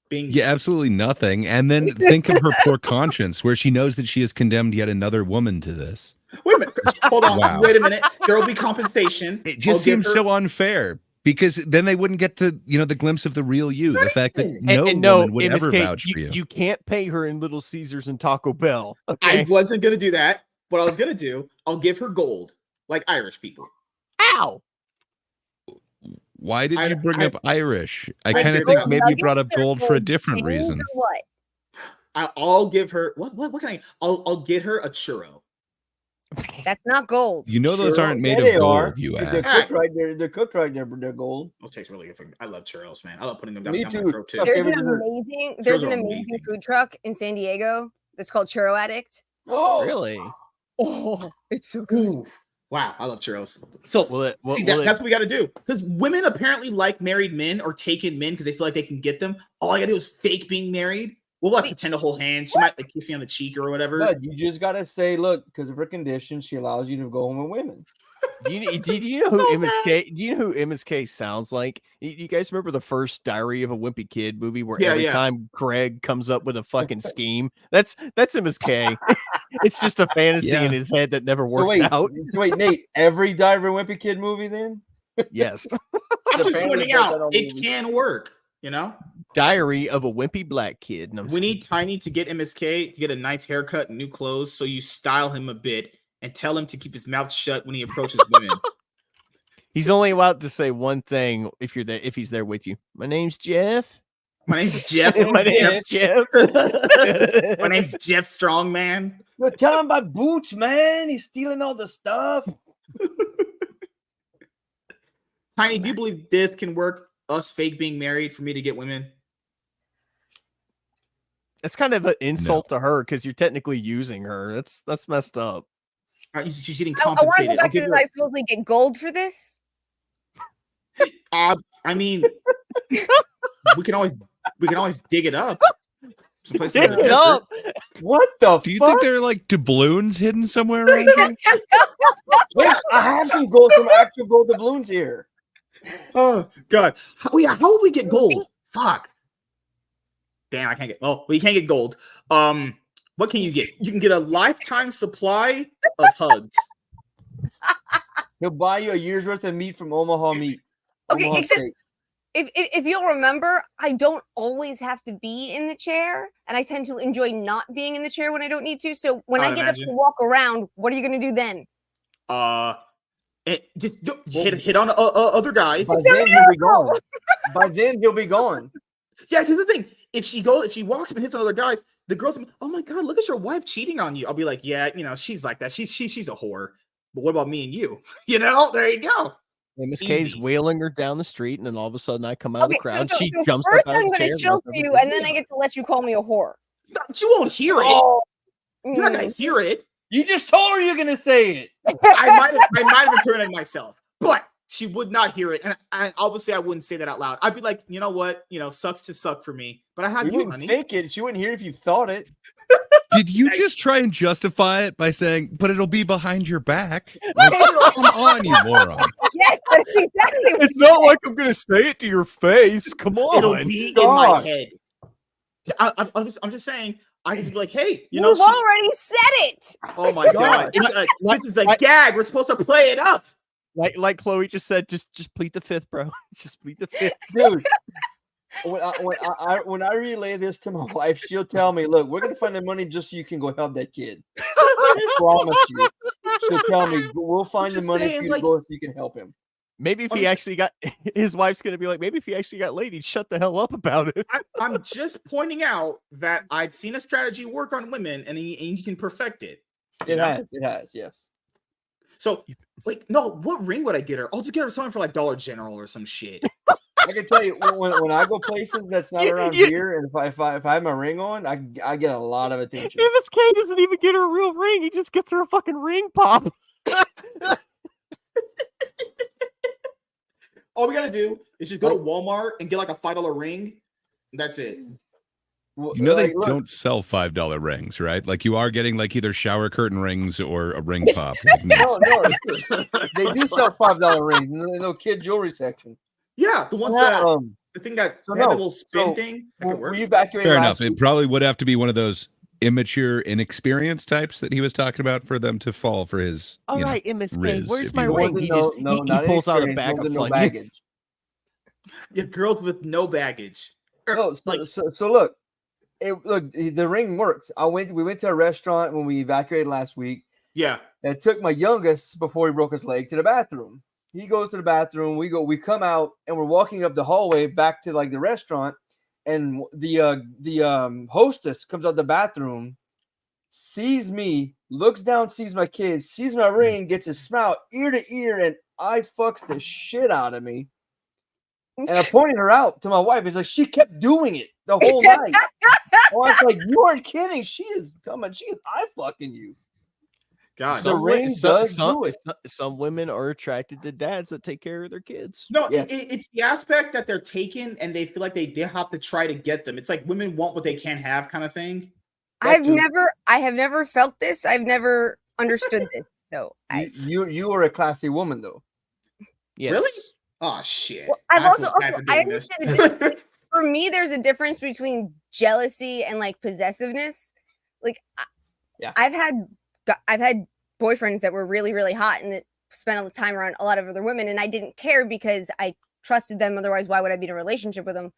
Absolutely nothing. And then think of her poor conscience, where she knows that she has condemned yet another woman to this. Wait a minute. Hold on. Wow. Wait a minute. There will be compensation. It just seems so unfair, because then they wouldn't get the glimpse of the real you. The fact that no woman would ever vouch for you. You can't pay her in Little Caesars and Taco Bell. Okay? I wasn't going to do that. What I was going to do, I'll give her gold, like Irish people. Ow! Why did you bring up Irish? I kind of think maybe you brought up gold for a different reason. What? I'll give her what can I'll get her a churro. That's not gold. You know those aren't made of gold, you ass. They're cooked right there. They're cooked right there, but they're gold. It tastes really good. I love churros, man. I love putting them down, Me down too. my throat too. There's an amazing food truck in San Diego that's called Churro Addict. Oh, really? Oh, it's so good. Ooh. Wow, I love churros. So that's what we got to do, because women apparently like married men or taken men because they feel like they can get them. All I got to do is fake being married. We'll like pretend to hold hands. She might like kiss me on the cheek or whatever. But you just gotta say, look, because of her condition, she allows you to go home with women. Do you know who MSK? Do you know who MSK sounds like? You guys remember the first Diary of a Wimpy Kid movie where every time Craig comes up with a fucking scheme? That's MSK. It's just a fantasy in his head that never works out. So wait, Nate, every Diary of a Wimpy Kid movie then? Yes. I'm just pointing out it can work. Diary of a Wimpy Black Kid. No, we need Tiny to get MSK to get a nice haircut and new clothes, so you style him a bit and tell him to keep his mouth shut when he approaches women. He's only allowed to say one thing if he's there with you. My name's Jeff. My name's Jeff. My name's Jeff. My name's Jeff Strongman. Well, tell him about Boots, man. He's stealing all the stuff. Tiny, do you believe this can work? Us fake being married for me to get women? That's kind of an insult to her because you're technically using her. That's messed up. She's getting I want compensated. to go back to I supposedly get gold for this. I mean, we can always we can always dig it up. Someplace Dig in the it desert. up. What the Do you fuck? think there are like doubloons hidden somewhere around here? Wait, I have some actual gold doubloons here. Oh God! How would we get gold? Fuck! Damn, I can't get. Oh, well, you can't get gold. What can you get? You can get a lifetime supply of hugs. He'll buy you a year's worth of meat from Omaha Meat. Okay, Omaha except Steak. if you'll remember, I don't always have to be in the chair, and I tend to enjoy not being in the chair when I don't need to. So when I I'd get up imagine. to walk around, what are you going to do then? Just hit on other guys. By then he'll be gone. By then he'll be gone. Yeah, because the thing, if she walks up and hits on other guys, the girls, will be, oh my God, look at your wife cheating on you. I'll be like, yeah, she's like that. She's a whore. But what about me and you? There you go. MSK's Easy. wheeling her down the street, and then all of a sudden I come out of the crowd. So She jumps first up out I'm of the going chair. to chill for you, and then I get to let you call me a whore. You won't hear it. Oh. You're not gonna hear it. You just told her you're gonna say it. I might have been hearing it myself, but she would not hear it, and obviously I wouldn't say that out loud. I'd be like, you know what, sucks to suck for me, but I have You you, wouldn't honey. think it. She wouldn't hear it if you thought it. Did you just try and justify it by saying, but it'll be behind your back? Like, come on, you moron. Yes, that's exactly what It's not like I'm gonna say it to your face. Come on. It'll be in my head. I'm just saying. I can just be like, hey, you've already said it. Oh my God! This is a gag. We're supposed to play it up. Like Chloe just said, just plead the fifth, bro. Just plead the fifth, dude. When I relay this to my wife, she'll tell me, "Look, we're gonna find the money just so you can go help that kid." I promise you. She'll tell me, "We'll find the money for you to go so you can help him." Maybe if he actually got, his wife's gonna be like, maybe if he actually got laid, he'd shut the hell up about it. I'm just pointing out that I've seen a strategy work on women, and you can perfect it. It has, yes. So, no, what ring would I get her? I'll just get her something for like Dollar General or some shit. I can tell you when I go places that's not around here, and if I have my ring on, I get a lot of attention. MSK doesn't even get her a real ring; he just gets her a fucking ring pop. All we gotta do is just go to Walmart and get like a $5 ring. That's it. They don't sell $5 rings, right? Like you are getting like either shower curtain rings or a ring pop. No, they do sell $5 rings in the kid jewelry section. Yeah, the ones that the thing that had a little spin thing. Were you evacuated? Fair enough. It probably would have to be one of those immature, inexperienced types that he was talking about for them to fall for his. All right, MSK, Riz, where's if my you will. ring? He pulls out a bag of no Funyuns. baggage. Yeah, girls with no baggage. No, so look, the ring works. We went to a restaurant when we evacuated last week. Yeah, and it took my youngest before he broke his leg to the bathroom. He goes to the bathroom. We come out and we're walking up the hallway back to like the restaurant, and the hostess comes out the bathroom, sees me, looks down, sees my kids, sees my ring, gets his smile ear to ear, and I fucks the shit out of me. And I pointed her out to my wife. It's like she kept doing it the whole night. I was like, "You aren't kidding. She is coming. She is eye fucking you." God, some women are attracted to dads that take care of their kids. No, it's the aspect that they're taken and they feel like they have to try to get them. It's like women want what they can't have, kind of thing. I have never felt this. I've never understood this. So you are a classy woman, though. Yes. Really? Oh shit! Well, I understand the difference. For me, there's a difference between jealousy and like possessiveness. Like, I've had boyfriends that were really, really hot and that spent a lot of time around a lot of other women, and I didn't care because I trusted them. Otherwise, why would I be in a relationship with them?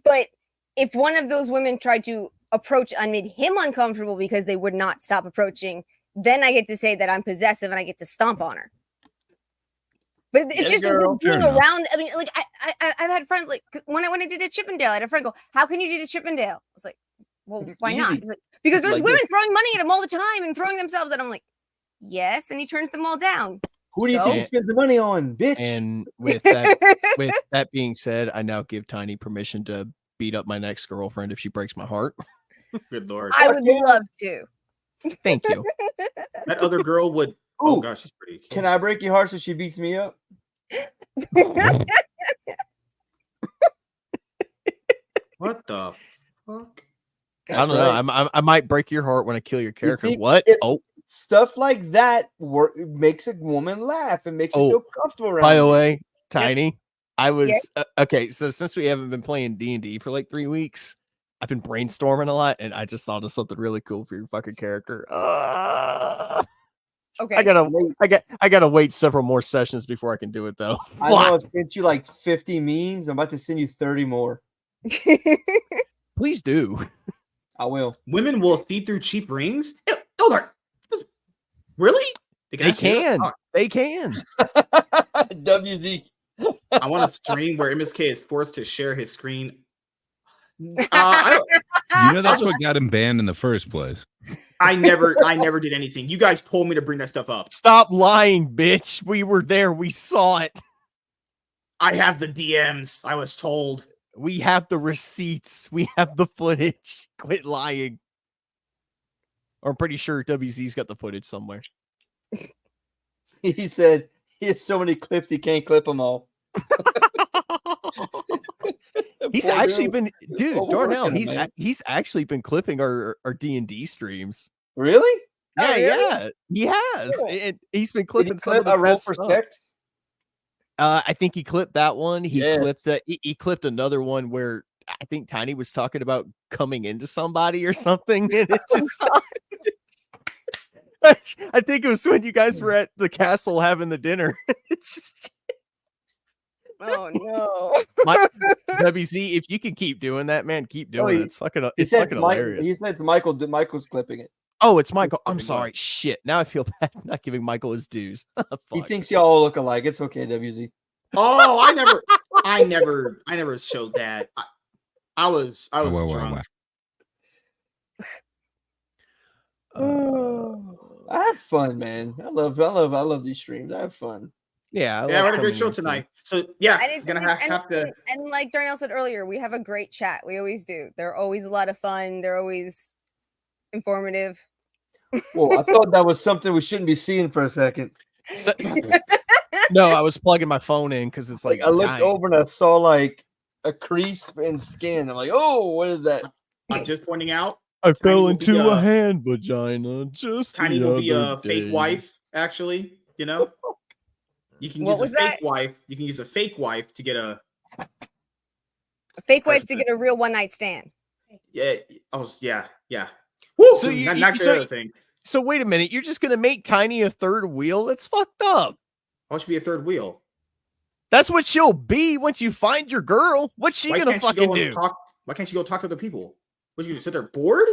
But if one of those women tried to approach and made him uncomfortable because they would not stop approaching, then I get to say that I'm possessive and I get to stomp on her. But it's just being around. I mean, like I've had friends like when I did a Chippendale, I had a friend go, "How can you do a Chippendale?" I was like, "Well, why not?" Like, because there's women throwing money at him all the time and throwing themselves at him. Like, yes, and he turns them all down. Who do you think he spends the money on, bitch? And with that being said, I now give Tiny permission to beat up my next girlfriend if she breaks my heart. Good Lord, I would love to. Thank you. That other girl would. Oh gosh, she's pretty. Can I break your heart so she beats me up? What the fuck? I don't know. I might break your heart when I kill your character. What? Oh, stuff like that makes a woman laugh and makes her feel comfortable around. By the way, Tiny, I was okay. So since we haven't been playing D&D for like 3 weeks, I've been brainstorming a lot, and I just thought of something really cool for your fucking character. Okay. I gotta wait several more sessions before I can do it though. I know I've sent you like 50 memes. I'm about to send you 30 more. Please do. I will. Women will feed through cheap rings? Really? They can. They can. WZ. I want a stream where MSK is forced to share his screen. You know that's what got him banned in the first place. I never did anything. You guys told me to bring that stuff up. Stop lying, bitch. We were there. We saw it. I have the DMs. I was told. We have the receipts. We have the footage. Quit lying. Or I'm pretty sure WZ's got the footage somewhere. He said he has so many clips he can't clip them all. He's actually been, dude, Darnell. He's actually been clipping our D&D streams. Really? Yeah, really? yeah, he has. And he's been clipping some of the a roll best for stuff. sex. I think he clipped that one. He clipped he clipped another one where I think Tiny was talking about coming into somebody or something, and it just. I think it was when you guys were at the castle having the dinner. It's just. Oh no. WZ, if you can keep doing that, man, keep doing it. It's fucking hilarious. He said Michael's clipping it. Oh, it's Michael. I'm sorry. Shit. Now I feel bad not giving Michael his dues. He thinks y'all all look alike. It's okay, WZ. Oh, I never showed that. I was drunk. I have fun, man. I love these streams. I have fun. Yeah, we had a great show tonight. So yeah, and it's gonna have to. And like Darnell said earlier, we have a great chat. We always do. They're always a lot of fun. They're always informative. Well, I thought that was something we shouldn't be seeing for a second. No, I was plugging my phone in because it's like I looked over and I saw like a crease in skin. I'm like, oh, what is that? I'm just pointing out. I fell into a hand vagina. Just Tiny will be a fake wife, actually. You know, you can use a fake wife. You can use a fake wife to get a fake wife to get a real one night stand. Yeah. Yeah. Woo, so other thing. So wait a minute. You're just gonna make Tiny a third wheel? That's fucked up. Why should be a third wheel? That's what she'll be once you find your girl. What's she gonna fucking do? Why can't she go talk to other people? What, you sit there bored?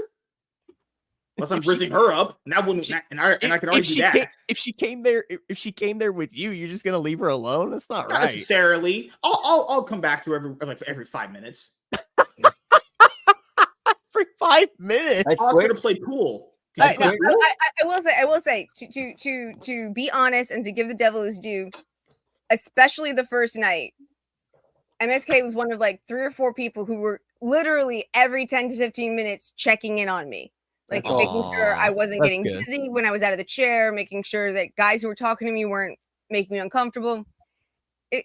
Unless I'm rizzing her up, and I wouldn't. And I can already do that. If she came there with you, you're just gonna leave her alone. That's not right. Necessarily. I'll come back to her every 5 minutes. Every 5 minutes. I was going to play pool. I will say to be honest and to give the devil his due, especially the first night, MSK was one of like 3 or 4 people who were literally every 10 to 15 minutes checking in on me. Like making sure I wasn't getting dizzy when I was out of the chair, making sure that guys who were talking to me weren't making me uncomfortable. He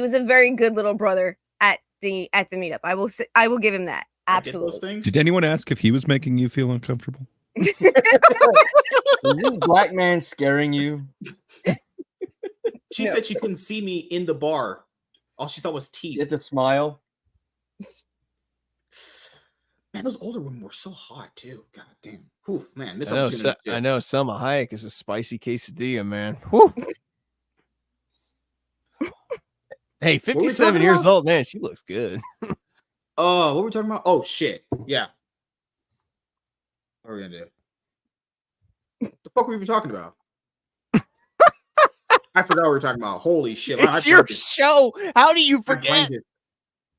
was a very good little brother at the meetup. I will give him that. Absolutely. Did anyone ask if he was making you feel uncomfortable? Is this black man scaring you? She said she couldn't see me in the bar. All she thought was teeth. You have to smile. Man, those older women were so hot too. God damn. Whew, man, I know Selma Hayek is a spicy quesadilla, man. Whew. Hey, 57 years old, man. She looks good. What were we talking about? Oh shit. Yeah. What are we gonna do? The fuck were we even talking about? I forgot what we were talking about. Holy shit. It's your show. How do you forget?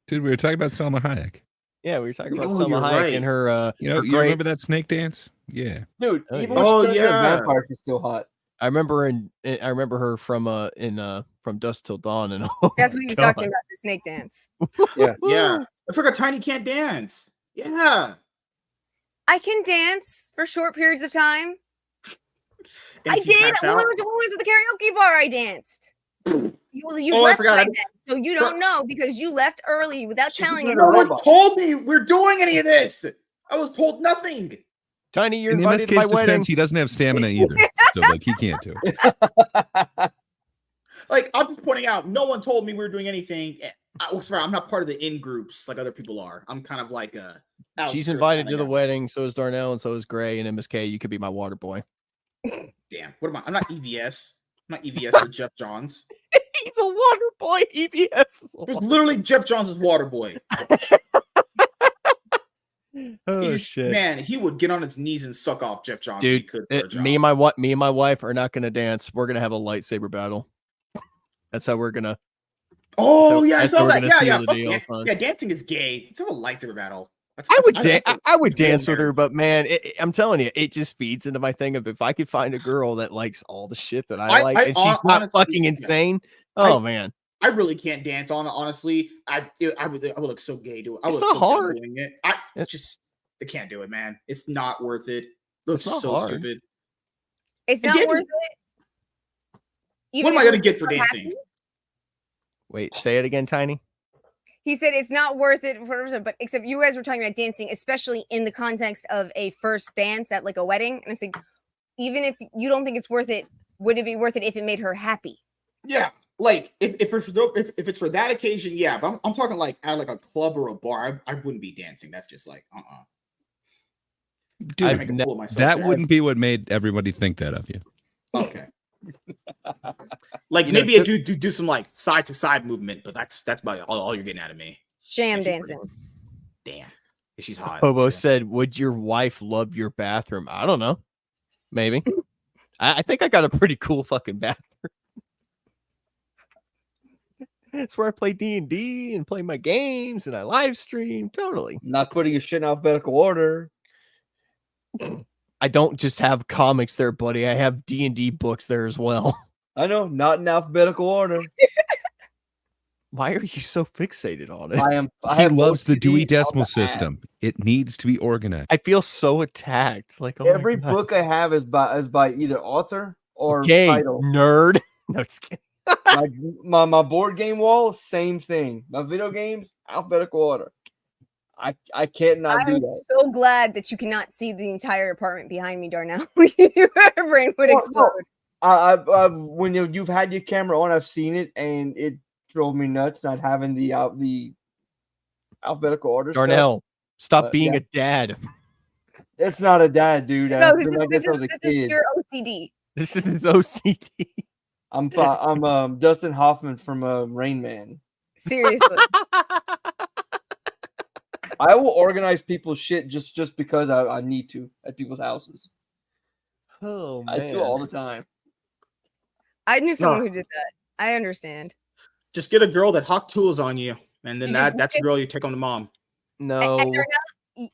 Dude, we were talking about Selma Hayek. Yeah, we were talking about Selma Hayek and her. You remember that snake dance? Yeah, dude. Vampire, she's still hot. I remember her from from Dusk Till Dawn and all. That's what he was talking about, the snake dance. Yeah. I forgot Tiny can't dance. Yeah. I can dance for short periods of time. I did. When we went to the karaoke bar, I danced. You left. I So you don't know because you left early without telling No one told me we're doing any of this. I was told nothing. Tiny, you're In invited to my MSK's wedding. defense, he doesn't have stamina either, so like he can't do it. Like, I'm just pointing out, no one told me we were doing anything. I'm not part of the in groups like other people are. I'm kind of like a. She's invited to the wedding. So is Darnell, and so is Gray and MSK. You could be my water boy. Damn, what am I? I'm not EVS. I'm not EVS or Jeff Johns. He's a water boy. EVS. It was literally Jeff Johns' water boy. Oh shit, man! He would get on his knees and suck off Jeff Johns. Dude, if he could for a job. me and my wife are not gonna dance. We're gonna have a lightsaber battle. That's how we're gonna. Oh yeah, I saw that. Yeah, dancing is gay. It's not a lightsaber battle. I would dance with her, but man, I'm telling you, it just feeds into my thing of if I could find a girl that likes all the shit that I like, and she's not fucking insane. Oh man, I really can't dance on it. Honestly, I would look so gay doing it. It's not hard. Doing it. It's just I can't do it, man. It's not worth it. It looks not so hard. stupid. It's not worth it. What am I gonna get for dancing? Wait, say it again, Tiny. He said it's not worth it, but except you guys were talking about dancing, especially in the context of a first dance at like a wedding. And I was like, even if you don't think it's worth it, would it be worth it if it made her happy? Yeah, like if it's for that occasion, yeah. But I'm talking like at like a club or a bar. I wouldn't be dancing. That's just like Dude, that wouldn't be what made everybody think that of you. Okay. Like maybe a dude do some like side to side movement, but that's about all you're getting out of me. Sham dancing. Damn, she's hot. Hobo said, "Would your wife love your bathroom?" I don't know. Maybe. I think I got a pretty cool fucking bathroom. It's where I play D&D and play my games and I live stream. Totally. Not putting your shit in alphabetical order. I don't just have comics there, buddy. I have D&D books there as well. I know, not in alphabetical order. Why are you so fixated on it? He loves the Dewey Decimal System. It needs to be organized. I feel so attacked. Like every book I have is by either author or title. Nerd. No, just kidding. my board game wall, same thing. My video games, alphabetical order. I can't not do that. I'm so glad that you cannot see the entire apartment behind me, Darnell. Your brain would explode. When you've had your camera on, I've seen it, and it drove me nuts not having the alphabetical order. Darnell, stop being a dad. It's not a dad, dude. No, this is your OCD. This is his OCD. I'm Dustin Hoffman from Rain Man. Seriously. I will organize people's shit just because I need to at people's houses. Oh man, I do it all the time. I knew someone who did that. I understand. Just get a girl that hawk tools on you, and then that's the girl you take on the mom. No.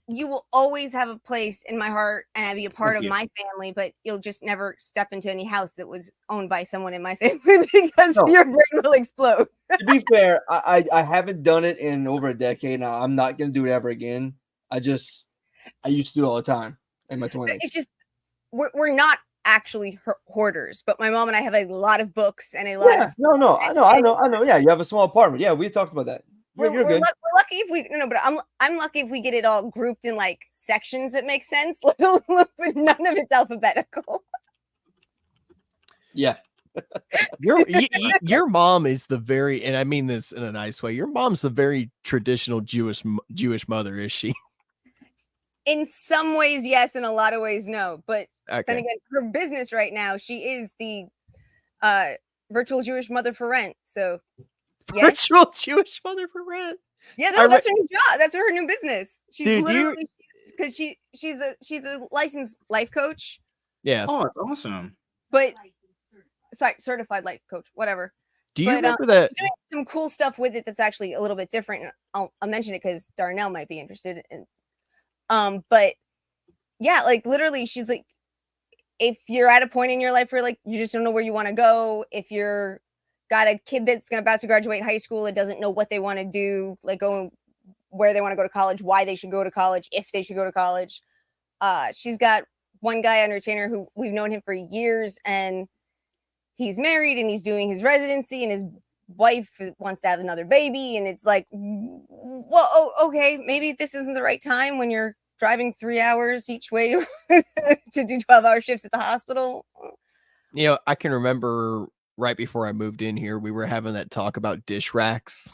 You will always have a place in my heart and I'll be a part of my family, but you'll just never step into any house that was owned by someone in my family because your brain will explode. To be fair, I haven't done it in over a decade now. I'm not going to do it ever again. I used to do it all the time in my 20s. It's just, we're not actually hoarders, but my mom and I have a lot of books and a lot of... I know. Yeah, you have a small apartment. Yeah, we talked about that. You're good. We're lucky if we but I'm lucky if we get it all grouped in like sections that make sense. But none of it's alphabetical. Yeah, your mom is the very, and I mean this in a nice way. Your mom's the very traditional Jewish mother, is she? In some ways, yes. In a lot of ways, no. But then again, her business right now, she is the virtual Jewish mother for rent. So. Yes. Virtual Jewish mother for rent. Yeah, that's her new job. That's her new business. She's literally because she's a licensed life coach. Yeah. Oh, that's awesome. But certified life coach, whatever. Do you remember that? She's doing some cool stuff with it that's actually a little bit different. I'll mention it because Darnell might be interested in. But yeah, like literally, she's like, if you're at a point in your life where like you just don't know where you want to go, if you're got a kid that's about to graduate high school that doesn't know what they want to do, like going where they want to go to college, why they should go to college, if they should go to college. She's got one guy on retainer who we've known him for years, and he's married and he's doing his residency, and his wife wants to have another baby, and it's like, well, oh, okay, maybe this isn't the right time when you're driving 3 hours each way to do 12-hour shifts at the hospital. You know, I can remember right before I moved in here, we were having that talk about dish racks.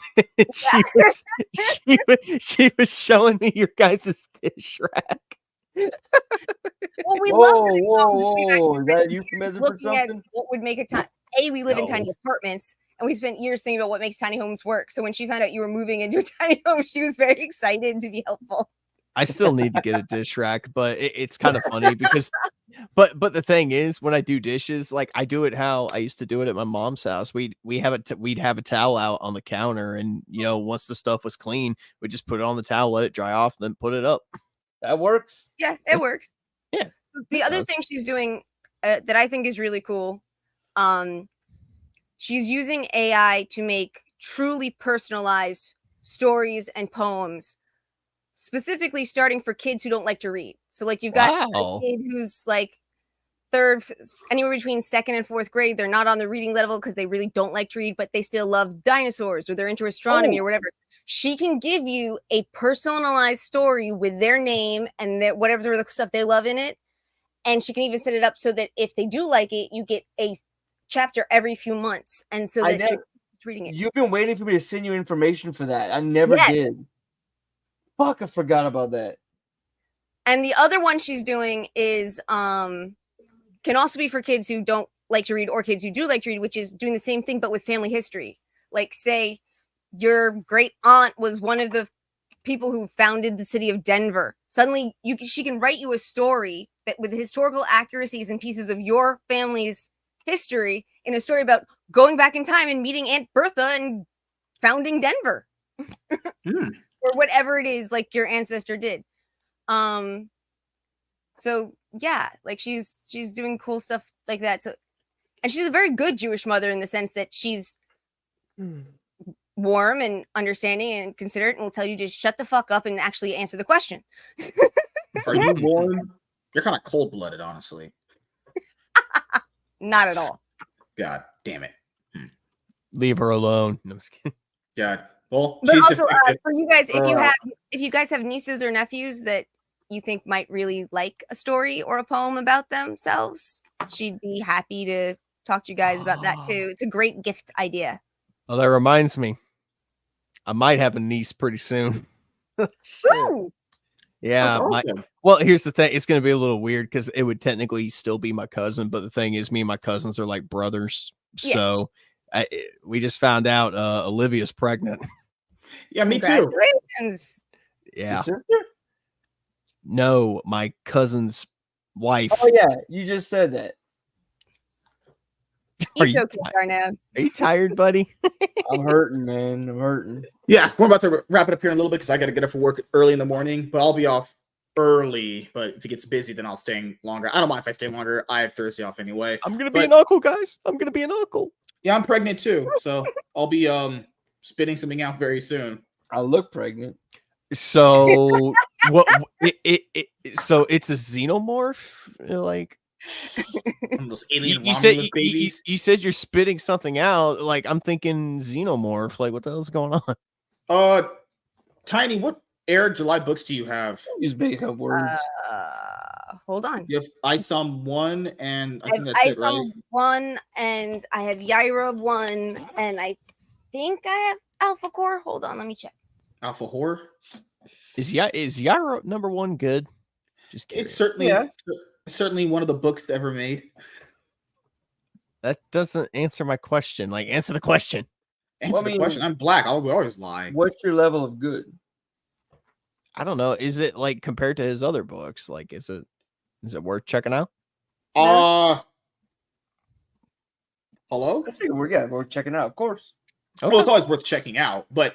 she was showing me your guys' dish rack. Well, we love tiny homes. Whoa! Is that euphemism for Looking at something? what would make a time. We live in tiny apartments, and we spent years thinking about what makes tiny homes work. So when she found out you were moving into a tiny home, she was very excited to be helpful. I still need to get a dish rack, but it's kind of funny because, but the thing is, when I do dishes, like I do it how I used to do it at my mom's house. We'd have a towel out on the counter, and you know, once the stuff was clean, we just put it on the towel, let it dry off, then put it up. That works. Yeah, it works. Yeah. The other thing she's doing that I think is really cool, she's using AI to make truly personalized stories and poems, specifically starting for kids who don't like to read. So like you've got a kid who's like anywhere between 2nd and 4th grade. They're not on the reading level because they really don't like to read, but they still love dinosaurs or they're into astronomy or whatever. She can give you a personalized story with their name and whatever the stuff they love in it. And she can even set it up so that if they do like it, you get a chapter every few months. And so that you're reading it. You've been waiting for me to send you information for that. I never did. Fuck, I forgot about that. And the other one she's doing is can also be for kids who don't like to read or kids who do like to read, which is doing the same thing but with family history. Like say your great aunt was one of the people who founded the city of Denver. Suddenly she can write you a story that with historical accuracies and pieces of your family's history in a story about going back in time and meeting Aunt Bertha and founding Denver. Or whatever it is like your ancestor did. So yeah, like she's doing cool stuff like that. So, and she's a very good Jewish mother in the sense that she's warm and understanding and considerate and will tell you to shut the fuck up and actually answer the question. Are you warm? You're kind of cold-blooded, honestly. Not at all. God damn it. Leave her alone. No, I'm just kidding. God. Well, but she's also defective. for you guys, if you guys have nieces or nephews that you think might really like a story or a poem about themselves, she'd be happy to talk to you guys about that too. It's a great gift idea. Oh, that reminds me. I might have a niece pretty soon. Ooh. Yeah. Awesome. Well, here's the thing. It's going to be a little weird because it would technically still be my cousin. But the thing is, me and my cousins are like brothers. Yeah. So we just found out Olivia's pregnant. Yeah, me too. Congratulations. Yeah. Your sister? No, my cousin's wife. Oh, yeah. You just said that. He's so cute, Darnell. Are you tired, buddy? I'm hurting, man. I'm hurting. Yeah, we're about to wrap it up here in a little bit because I got to get up for work early in the morning, but I'll be off early. But if it gets busy, then I'll stay longer. I don't mind if I stay longer. I have Thursday off anyway. I'm going to be an uncle, guys. I'm going to be an uncle. Yeah, I'm pregnant too. So I'll be spitting something out very soon. I look pregnant. So so it's a xenomorph? Like those alien you said babies. You said you're spitting something out. Like I'm thinking xenomorph. Like what the hell's going on? Tiny, what July books do you have? Use big up words. Hold on. You have Isom 1 and I think that's it, right? Isom 1 and I have Yaira 1 and I think I have Alpha Core. Hold on, let me check. Alpha Horror? Is Yaira number 1 good? Just curious. It's certainly one of the books ever made. That doesn't answer my question. Like answer the question. Answer the question. I'm black. I'll always lie. What's your level of good? I don't know. Is it like compared to his other books? Like is it worth checking out? Hello? I think we're checking out, of course. Okay. Well, it's always worth checking out, but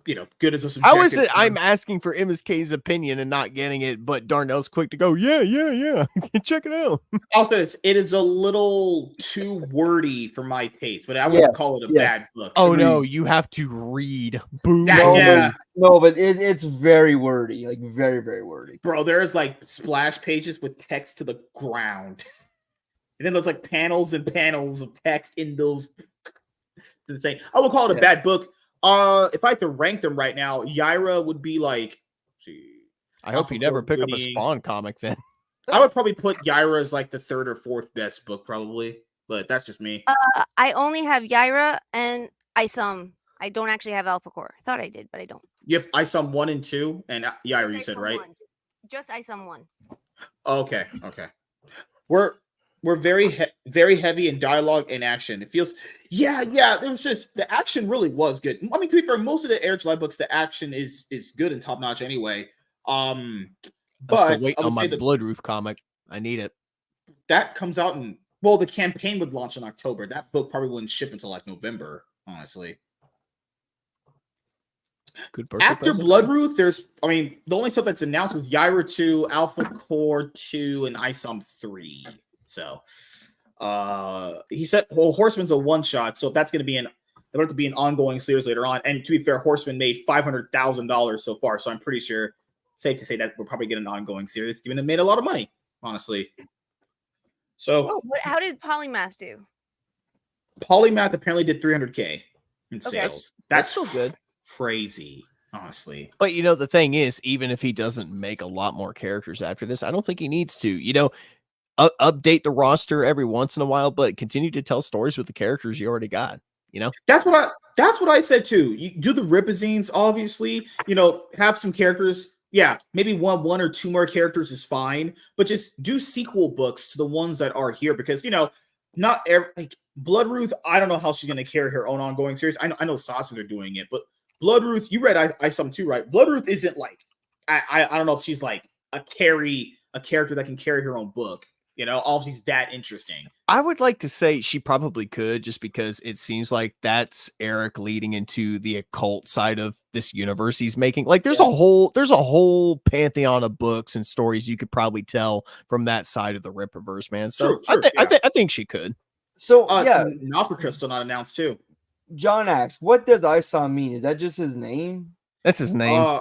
you know, good as a subjective. How is it I'm asking for MSK's opinion and not getting it, but Darnell's quick to go, yeah. Check it out. I'll say it is a little too wordy for my taste, but I wouldn't call it a bad book. Oh no, you have to read. Boom. No, but it's very wordy, like very, very wordy. Bro, there's like splash pages with text to the ground. And then there's like panels and panels of text in those. insane. I would call it a bad book. If I had to rank them right now, Yaira would be like. I hope you never pick up a Spawn comic then. I would probably put Yaira as like the 3rd or 4th best book, probably. But that's just me. I only have Yaira and Isam. I don't actually have Alpha Core. I thought I did, but I don't. You have Isam 1 and 2, and Yaira, you said, right? 1. Just Isam 1. Okay. We're very heavy in dialogue and action. It feels, yeah. It was just the action really was good. I mean, to be fair, most of the Eric July books, the action is good and top notch anyway. But I'm still waiting on my Bloodroof comic. I need it. That comes out in the campaign would launch in October. That book probably wouldn't ship until like November, honestly. Good After Bloodroof, the only stuff that's announced was Yaira 2, Alpha Core 2, and Isam 3. So he said Horseman's a one-shot, so if that's gonna be it'll have to be an ongoing series later on. And to be fair, Horseman made $500,000 so far, so I'm pretty sure safe to say that we'll probably get an ongoing series, given it made a lot of money, honestly. So how did Polymath do? Polymath apparently did 300K in sales. That's still good. Crazy, honestly. But the thing is, even if he doesn't make a lot more characters after this, I don't think he needs to. Update the roster every once in a while, but continue to tell stories with the characters you already got. That's what I said too. You do the Ripazines, obviously. Have some characters. Yeah, maybe one or two more characters is fine, but just do sequel books to the ones that are here because not every Bloodroof. I don't know how she's going to carry her own ongoing series. I know Sasha are doing it, but Bloodroof, you read Isam too, right? Bloodroof isn't like I don't know if she's like a character that can carry her own book. All she's that interesting. I would like to say she probably could, just because it seems like that's Eric leading into the occult side of this universe he's making. Like there's a whole pantheon of books and stories you could probably tell from that side of the Rippaverse, man. So true, I think she could. So Nafrica's still not announced too. John asks, what does Isam mean? Is that just his name? That's his name.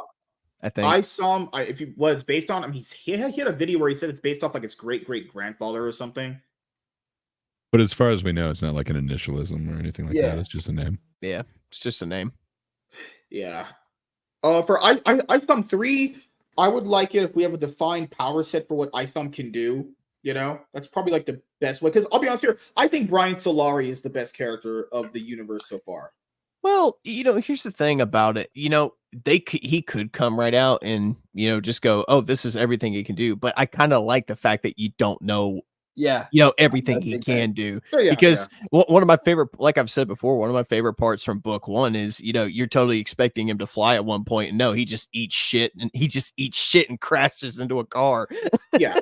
I think Isam. If he was based on, he had a video where he said it's based off like his great grandfather or something. But as far as we know, it's not like an initialism or anything like that. It's just a name. Yeah, it's just a name. Yeah. For Isam 3, I would like it if we have a defined power set for what Isam can do. That's probably like the best way. Because I'll be honest here, I think Brian Solari is the best character of the universe so far. Well, here's the thing about it. He could come right out and just go, oh, this is everything he can do. But I kind of like the fact that you don't know. Yeah, everything he can do. Because one of my favorite, like I've said before, one of my favorite parts from book 1 is, you're totally expecting him to fly at one point. And no, he just eats shit and crashes into a car. Yeah.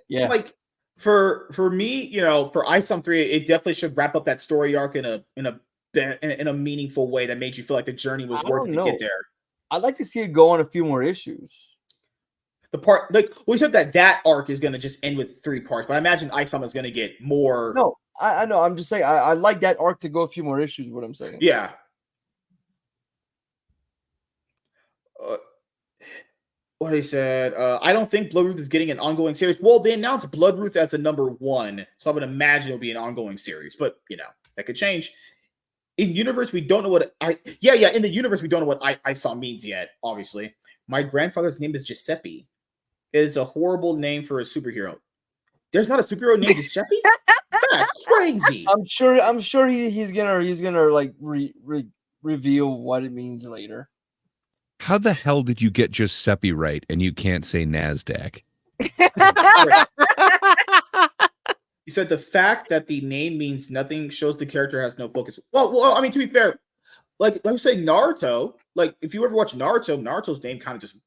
Yeah. Like for me, for Isam 3, it definitely should wrap up that story arc in a meaningful way that made you feel like the journey was worth it to get there. I'd like to see it go on a few more issues. The part, we said that arc is going to just end with 3 parts, but I imagine Isam is going to get more. No, I know. I'm just saying I like that arc to go a few more issues. What I'm saying. Yeah. What he said, I don't think Bloodroof is getting an ongoing series. Well, they announced Bloodroof as a number 1, so I would imagine it'll be an ongoing series, but that could change. In universe, we don't know what in the universe, we don't know what Isam means yet, obviously. My grandfather's name is Giuseppe. It is a horrible name for a superhero. There's not a superhero named Giuseppe? That's crazy. I'm sure he's gonna like reveal what it means later. How the hell did you get Giuseppe right and you can't say NASDAQ? He said the fact that the name means nothing shows the character has no focus. Well, I mean, to be fair, like I was saying, Naruto, like if you ever watch Naruto, Naruto's name kind of just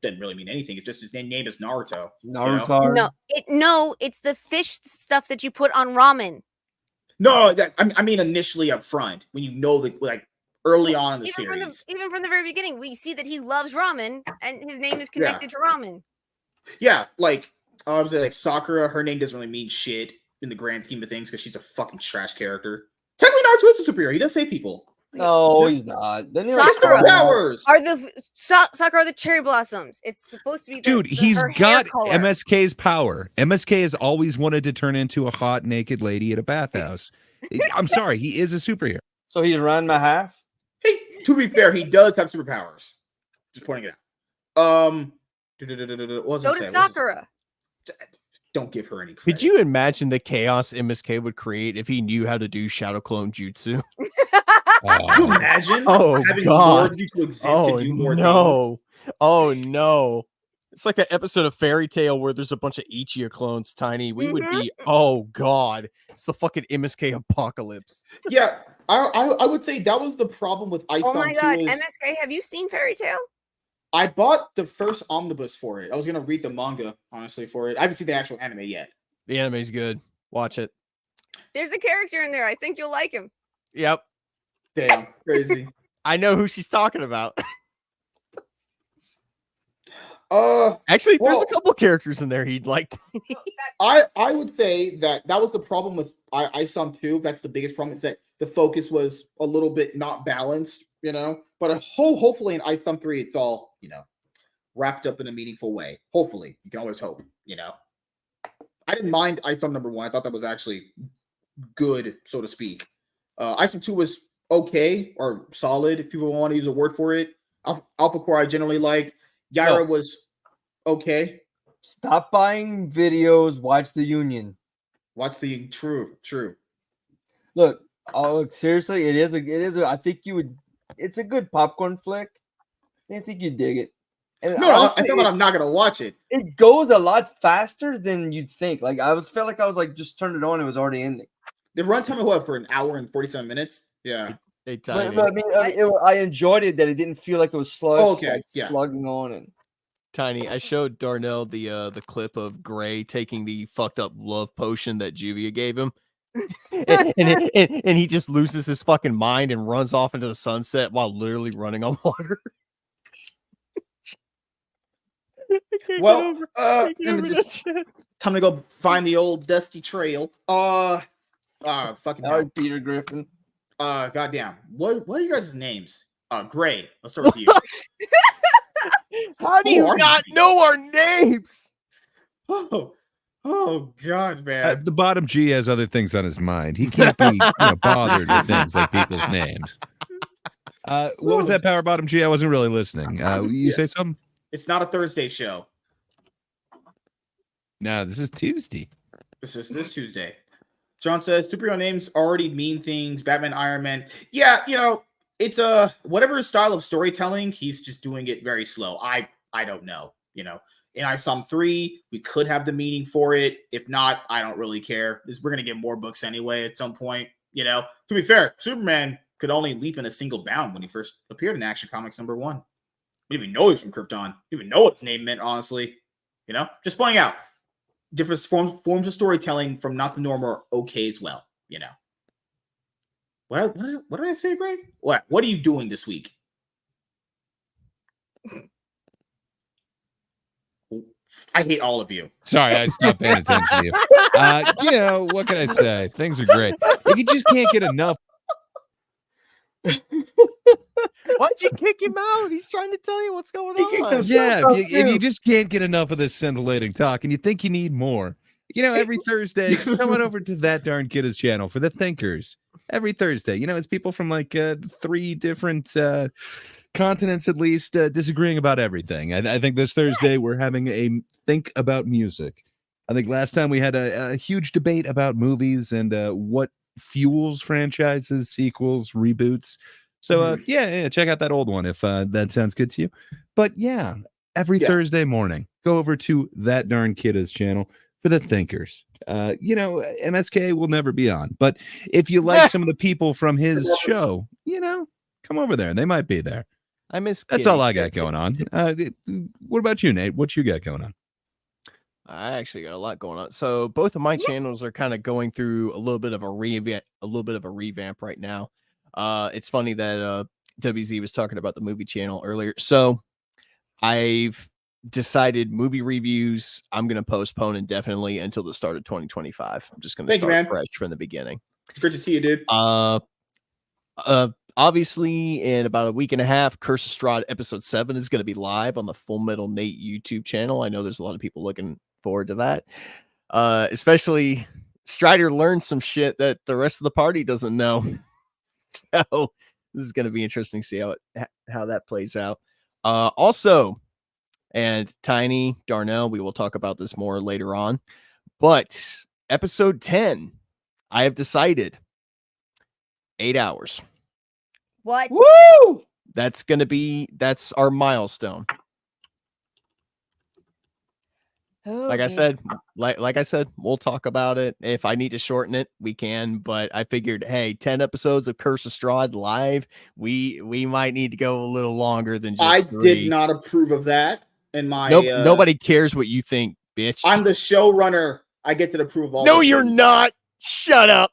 didn't really mean anything. It's just his name is Naruto. Naruto. No, it's the fish stuff that you put on ramen. No, I mean initially up front when like early on in the series. Even from the very beginning, we see that he loves ramen and his name is connected to ramen. Yeah, like Sakura, her name doesn't really mean shit in the grand scheme of things because she's a fucking trash character. Technically, Naruto is a superhero. He does save people. No, he's not. Sakura powers are Sakura are the cherry blossoms. It's supposed to be dude. He's got MSK's power. MSK has always wanted to turn into a hot naked lady at a bathhouse. I'm sorry, he is a superhero. So he's Ranma half. Hey, to be fair, he does have superpowers. Just pointing it out. What was I So saying? does Sakura. Don't give her any credit. Could you imagine the chaos MSK would create if he knew how to do Shadow Clone Jutsu? Can you imagine? Oh having God! lured you to exist Oh and do more no! Oh no! It's like an episode of Fairy Tale where there's a bunch of Ichigo clones. Tiny, we would be. Oh God! It's the fucking MSK apocalypse. Yeah, I would say that was the problem with Ice. Oh my God, MSK! Have you seen Fairy Tale? I bought the first omnibus for it. I was gonna read the manga honestly for it. I haven't seen the actual anime yet. The anime's good. Watch it. There's a character in there. I think you'll like him. Yep. Damn, crazy. I know who she's talking about. Actually, there's a couple characters in there he'd like. I would say that was the problem with ISOM 2. That's the biggest problem, is that the focus was a little bit not balanced, you know. But hopefully in ISOM 3, it's all, you know, wrapped up in a meaningful way. Hopefully, you can always hope, you know. I didn't mind ISOM number 1. I thought that was actually good, so to speak. ISOM 2 was okay or solid, if people want to use a word for it. Alpha Core I generally liked. Yaira was okay. Stop buying videos. Watch the Union. Watch the true. Look, seriously, it is a. I think you would. It's a good popcorn flick. I think you dig it. And no, honestly, it's not that I'm not gonna watch it. It goes a lot faster than you'd think. Like felt like I was like just turned it on. It was already ending. The runtime what for an hour and 47 minutes. Yeah. But I mean, I enjoyed it that it didn't feel like it was slugged. Slugging on and. Tiny, I showed Darnell the clip of Gray taking the fucked up love potion that Juvia gave him. and he just loses his fucking mind and runs off into the sunset while literally running on water. Well, time to go find the old dusty trail. Fucking hell. Peter Griffin. Goddamn. What are you guys' names? Gray. Let's start with you. How do you not know our names? Oh God, man. The bottom G has other things on his mind. He can't be bothered with things like people's names. What was that, Power Bottom G? I wasn't really listening. You say something? It's not a Thursday show. No, this is Tuesday. This Tuesday. John says superhero names already mean things. Batman, Iron Man. Yeah, you know, it's whatever his style of storytelling, he's just doing it very slow. I don't know, you know. In ISOM 3, we could have the meaning for it. If not, I don't really care. We're gonna get more books anyway at some point, you know. To be fair, Superman could only leap in a single bound when he first appeared in Action Comics number 1. We didn't even know he was from Krypton. We didn't even know what his name meant, honestly. You know, just pointing out different forms of storytelling from not the norm are okay as well, you know. What did I say, Greg? What are you doing this week? I hate all of you. Sorry, I stopped paying attention to you. You know, what can I say? Things are great. If you just can't get enough. Why'd you kick him out? He's trying to tell you what's going on. Yeah, if you just can't get enough of this scintillating talk and you think you need more, you know, every Thursday, come on over to That Darn Kidda's channel for the Thinkers. Every Thursday, you know, it's people from like 3 different continents at least disagreeing about everything. I think this Thursday we're having a think about music. I think last time we had a huge debate about movies and what fuels franchises, sequels, reboots. So yeah, check out that old one if that sounds good to you. But yeah, every Thursday morning, go over to That Darn Kidda's channel for the Thinkers. You know, MSK will never be on, but if you like some of the people from his show, you know, come over there. They might be there. I miss. That's all I got going on. What about you, Nate? What you got going on? I actually got a lot going on. So both of my channels are kind of going through a little bit of a revamp right now. It's funny that WZ was talking about the movie channel earlier. So I've decided movie reviews I'm going to postpone indefinitely until the start of 2025. I'm just going to start fresh from the beginning. It's great to see you, dude. Obviously, in about a week and a half, Curse of Strahd episode 7 is going to be live on the Full Metal Nate YouTube channel. I know there's a lot of people looking forward to that. Especially Strider learned some shit that the rest of the party doesn't know. So this is going to be interesting to see how that plays out. Also, and Tiny, Darnell, we will talk about this more later on. But episode 10, I have decided 8 hours. What? Woo! That's our milestone. Like I said, like I said, we'll talk about it. If I need to shorten it, we can. But I figured, hey, 10 episodes of Curse of Strahd live, we might need to go a little longer than just I 3. did not approve of that. And my nobody cares what you think, bitch. I'm the showrunner. I get to approve all. No, you're not. Shut up.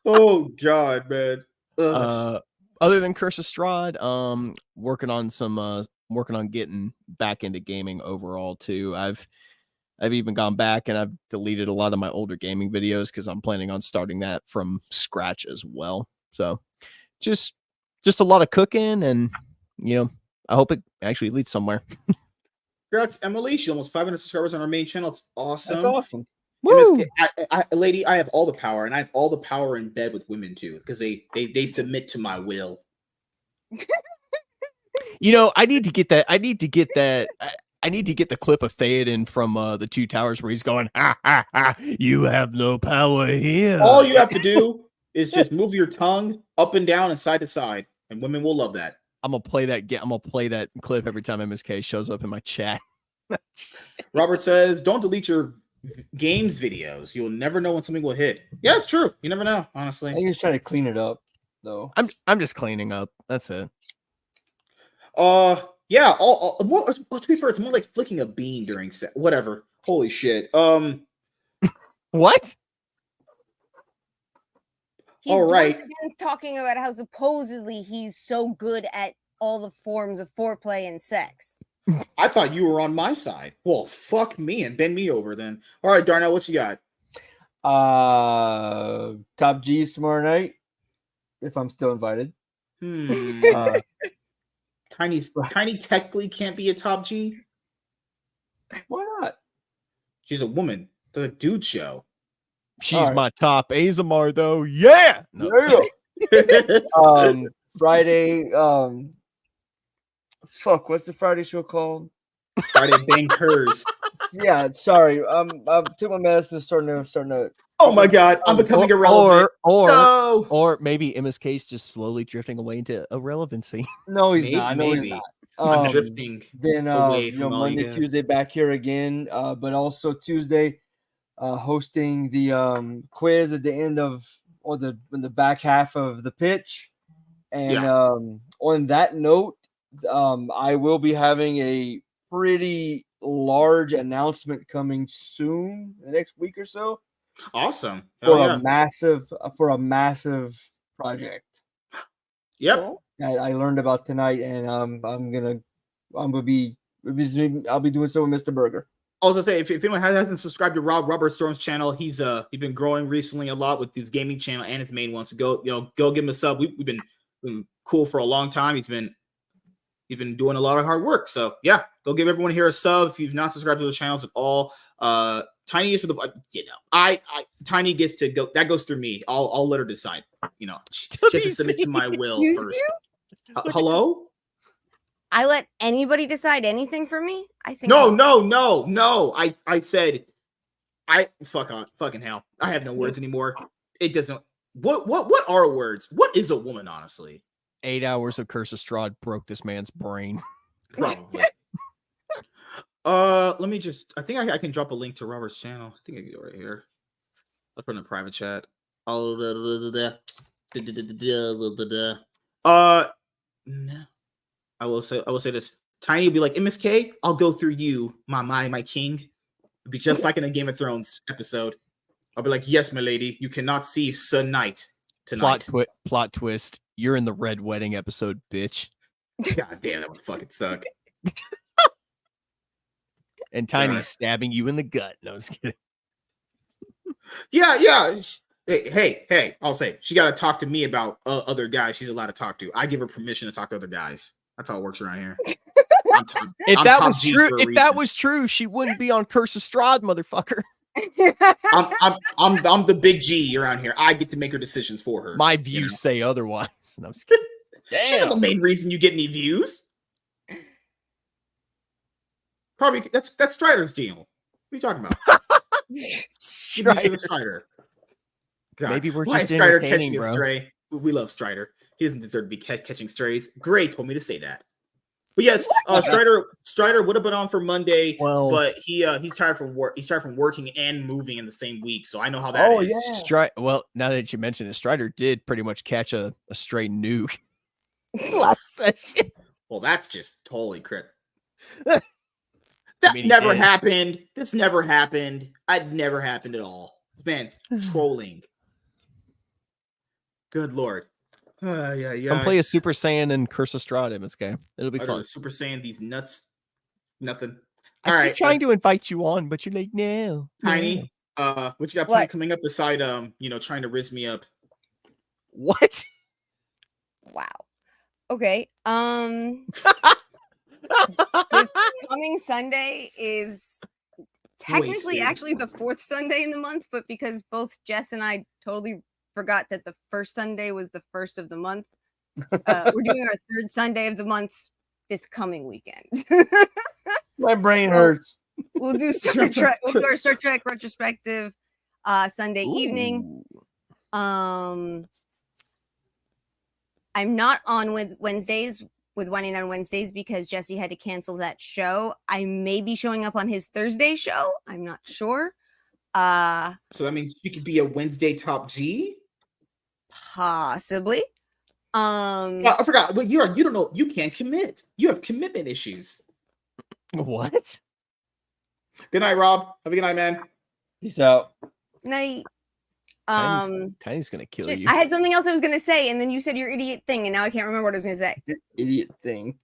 Oh God, man. Other than Curse of Strahd, working on getting back into gaming overall too. I've even gone back and I've deleted a lot of my older gaming videos because I'm planning on starting that from scratch as well. So just a lot of cooking, and I hope it actually leads somewhere. Congrats, Emily. She almost 500 subscribers on our main channel. It's awesome. That's awesome. Woo! Lady, I have all the power, and I have all the power in bed with women too, because they submit to my will. I need to get that. I need to get the clip of Theoden from the Two Towers where he's going, ha, ha, ha, you have no power here. All you have to do is just move your tongue up and down and side to side, and women will love that. I'm gonna play that clip every time MSK shows up in my chat. Robert says, "Don't delete your games videos. You'll never know when something will hit." Yeah, it's true. You never know, honestly. I think he's trying to clean it up, though. I'm just cleaning up. That's it. Yeah. To be fair, it's more like flicking a bean during whatever. Holy shit. What? He's all right. once again talking about how supposedly he's so good at all the forms of foreplay and sex. I thought you were on my side. Well, fuck me and bend me over then. All right, Darnell, what you got? Top G's tomorrow night, if I'm still invited. Tiny technically can't be a top G. Why not? She's a woman. The dude show. She's my top Azamar though. Yeah. No, Friday. Fuck. What's the Friday show called? Friday Bankers. Yeah. Sorry. I took my medicine. Starting to. Oh my God! I'm becoming irrelevant. Or maybe MSK's just slowly drifting away into irrelevancy. No, he's not. No, he's not. I'm drifting. Then Monday, Tuesday back here again. But also Tuesday. Hosting the quiz at the end of in the back half of the pitch, and on that note, I will be having a pretty large announcement coming soon, the next week or so. Awesome for a massive project. Yep, that I learned about tonight, and I'll be doing so with Mr. Burger. Also, say if anyone hasn't subscribed to Robert Storm's channel, he's been growing recently a lot with his gaming channel and his main one. So go give him a sub. We've been cool for a long time. He's been doing a lot of hard work. So yeah, go give everyone here a sub if you've not subscribed to the channels at all. Tiny is for the Tiny gets to go. That goes through me. I'll let her decide. Just to submit to my will first. Hello. I let anybody decide anything for me? I think no. I said fucking hell. I have no words anymore. It doesn't. What are words? What is a woman, honestly? 8 hours of Curse of Strahd broke this man's brain. Probably. Let me just. I think I can drop a link to Robert's channel. I think I can go right here. I'll put in a private chat. No. I will say this. Tiny will be like, MSK, I'll go through you, my king. It'll be just like in a Game of Thrones episode. I'll be like, yes, my lady, you cannot see Sir Knight tonight. Plot twist. You're in the Red Wedding episode, bitch. God damn, that would fucking suck. And Tiny's stabbing you in the gut. No, I was kidding. Yeah. Hey, I'll say she got to talk to me about other guys she's allowed to talk to. I give her permission to talk to other guys. That's how it works around here. If that was true, she wouldn't be on Curse of Strahd, motherfucker. I'm the big G around here. I get to make her decisions for her. My views say otherwise. And I'm just kidding. She's not the main reason you get any views. Probably that's Strider's deal. What are you talking about? Strider. God. Maybe we're Why just is Strider entertaining, catching bro. a stray? We love Strider. He doesn't deserve to be catching strays. Gray told me to say that. But yes, Strider would have been on for Monday, but he's tired from work. He's tired from working and moving in the same week, so I know how that is. Yeah. Well, now that you mention it, Strider did pretty much catch a stray nuke last session. Well, that's just totally crit. That never happened. This never happened. It never happened at all. This man's trolling. Good lord. Come play a Super Saiyan and Curse Estrada in this game. It'll be fun. Super Saiyan, these nuts. Nothing. I keep trying to invite you on, but you're like, no. Tiny, what you got planned coming up beside trying to rizz me up? What? Wow. Okay. This coming Sunday is technically actually the 4th Sunday in the month, but because both Jess and I totally forgot that the first Sunday was the first of the month, we're doing our 3rd Sunday of the month this coming weekend. My brain hurts. We'll do Star Trek. We'll do our Star Trek retrospective Sunday evening. I'm not on with Wednesdays with Whining on Wednesdays because Jesse had to cancel that show. I may be showing up on his Thursday show. I'm not sure. So that means you could be a Wednesday top G? Possibly. I forgot. But you don't know. You can't commit. You have commitment issues. What? Good night, Rob. Have a good night, man. Peace out. Night. Tiny's gonna kill you. I had something else I was gonna say, and then you said your idiot thing, and now I can't remember what I was gonna say. Idiot thing.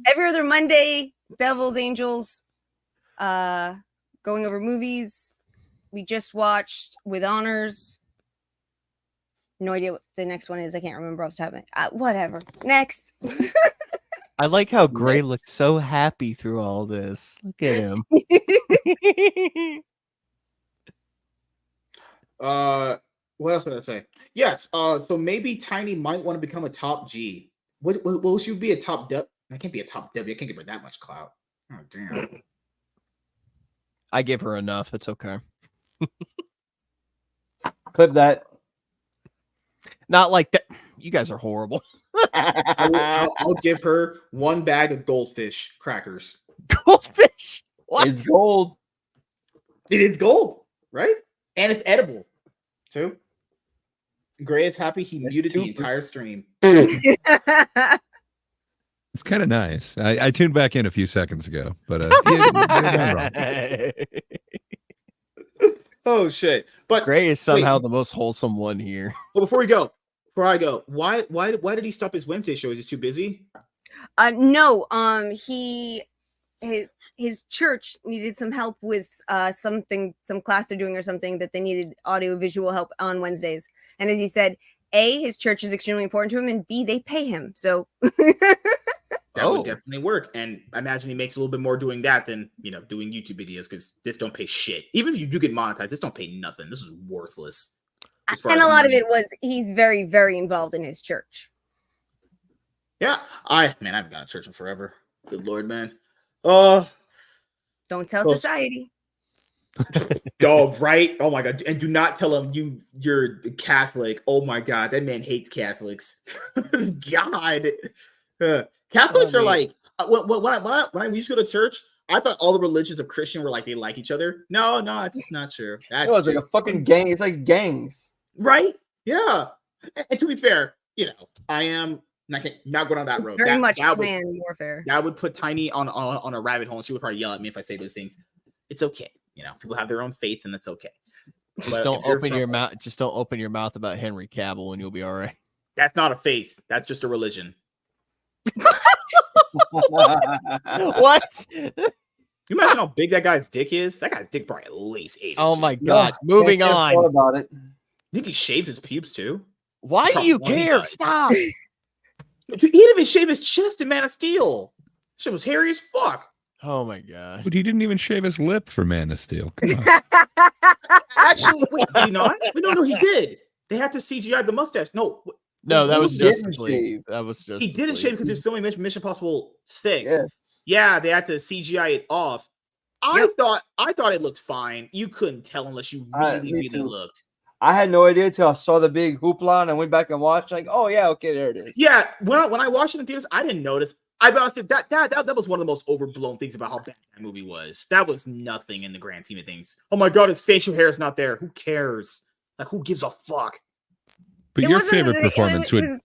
Every other Monday, Devils, Angels, going over movies. We just watched With Honors. No idea what the next one is. I can't remember off the top of my whatever. Next. I like how Gray looks so happy through all this. Look at him. What else did I say? Yes. So maybe Tiny might want to become a top G. Will she be a top W? I can't be a top W. I can't give her that much clout. Oh damn. I give her enough. It's okay. Clip that. Not like that. You guys are horrible. I'll give her 1 bag of goldfish crackers. Goldfish? What? It's gold. It is gold, right? And it's edible, too. Gray is happy he muted the entire stream. It's kind of nice. I tuned back in a few seconds ago, but you're not wrong. Oh shit! But Gray is somehow the most wholesome one here. Well, before I go, why did he stop his Wednesday show? Is he too busy? No. His church needed some help with some class they're doing or something that they needed audio visual help on Wednesdays. And as he said, A, his church is extremely important to him, and B, they pay him. So that would definitely work. And I imagine he makes a little bit more doing that than doing YouTube videos, because this don't pay shit. Even if you do get monetized, this don't pay nothing. This is worthless. And a lot of it was he's very, very involved in his church. Yeah. I haven't gone to church in forever. Good Lord, man. Don't tell society. Oh, right. Oh my God. And do not tell him you're Catholic. Oh my God. That man hates Catholics. God. Catholics are like, when I used to go to church, I thought all the religions of Christian were like, they like each other. No, it's just not true. It was like a fucking gang. It's like gangs. Right? Yeah. And to be fair, I am not going on that road. Very much clan warfare. That would put Tiny on a rabbit hole, and she would probably yell at me if I say those things. It's okay. People have their own faith, and it's okay. Just don't open your mouth. Just don't open your mouth about Henry Cavill, and you'll be all right. That's not a faith. That's just a religion. What? You imagine how big that guy's dick is? That guy's dick probably at least 8 Oh inches. my God. Moving on. About it. I think he shaves his pubes too. Why do you care? Stop. He didn't even shave his chest in Man of Steel. Shit was hairy as fuck. Oh my gosh. But he didn't even shave his lip for Man of Steel. Come on. Actually, wait, did he not? No, he did. They had to CGI the mustache. No, that was didn't Justice League. shave? That was just he didn't shave because he was filming Mission Impossible 6. Yes. Yeah, they had to CGI it off. I thought it looked fine. You couldn't tell unless you really too. looked. I had no idea until I saw the big hoopla and I went back and watched. Like, oh yeah, okay, there it is. Yeah, when I watched it in theaters, I didn't notice. I be honest, that was one of the most overblown things about how bad that movie was. That was nothing in the grand scheme of things. Oh my god, his facial hair is not there. Who cares? Like, who gives a fuck? But your favorite performance would.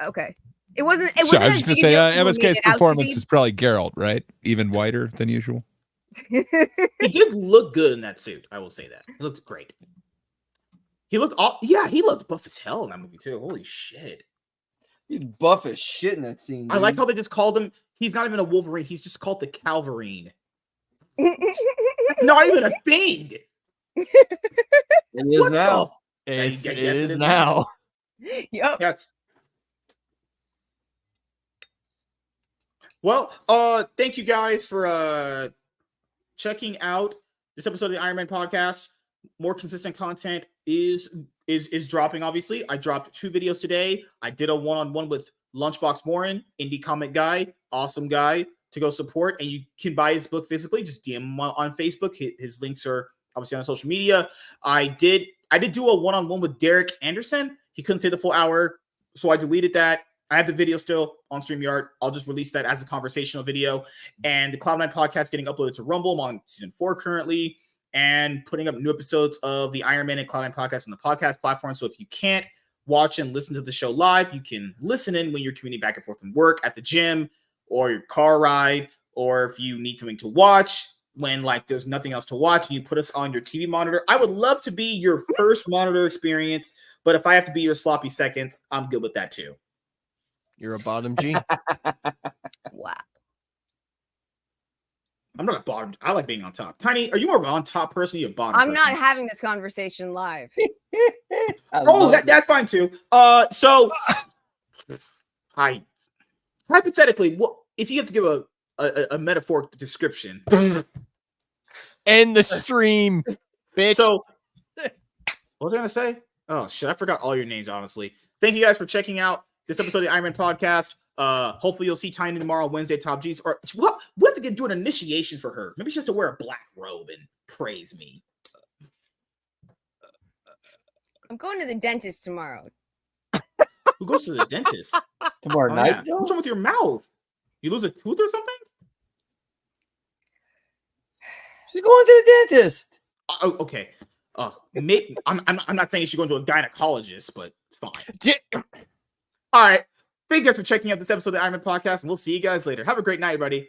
Okay. It wasn't. So I was just gonna say MSK's performance is is probably Geralt, right? Even whiter than usual. He did look good in that suit. I will say that. He looked great. He looked buff as hell in that movie too. Holy shit. He's buff as shit in that scene. Dude. I like how they just called him. He's not even a Wolverine. He's just called the Calverine. Not even a thing. It is now. It is now. Yep. Yes. Well, thank you guys for checking out this episode of the Iron Man podcast. More consistent content is dropping. Obviously, I dropped 2 videos today. I did a one-on-one with Lunchbox Warren, indie comic guy, awesome guy to go support. And you can buy his book physically. Just DM him on Facebook. His links are obviously on social media. I did do a one-on-one with Derek Anderson. He couldn't stay the full hour, so I deleted that. I have the video still on StreamYard. I'll just release that as a conversational video. And the Cloud9 podcast getting uploaded to Rumble. I'm on season 4 currently, and putting up new episodes of the Iron Man and Cloud9 podcast on the podcast platform. So if you can't watch and listen to the show live, you can listen in when you're commuting back and forth from work, at the gym, or your car ride, or if you need something to watch when like there's nothing else to watch and you put us on your TV monitor. I would love to be your first monitor experience, but if I have to be your sloppy seconds, I'm good with that too. You're a bottom G. Wow. I'm not a bottom. I like being on top. Tiny, are you more of an on top person or you a bottom I'm person? not having this conversation live. That's fine too. So hypothetically, what if you have to give a metaphoric description? End the stream, bitch. So what was I gonna say? Oh shit, I forgot all your names, honestly. Thank you guys for checking out this episode of the Iron Man podcast. Hopefully you'll see Tiny tomorrow, Wednesday, Top G's. Or what? We have to do an initiation for her. Maybe she has to wear a black robe and praise me. I'm going to the dentist tomorrow. Who goes to the dentist Tomorrow night? Yeah. What's wrong with your mouth? You lose a tooth or something? She's going to the dentist. Oh, okay. I'm not saying she's going to a gynecologist, but it's fine. All right. Thank you guys for checking out this episode of the Iron Man podcast, and we'll see you guys later. Have a great night, everybody.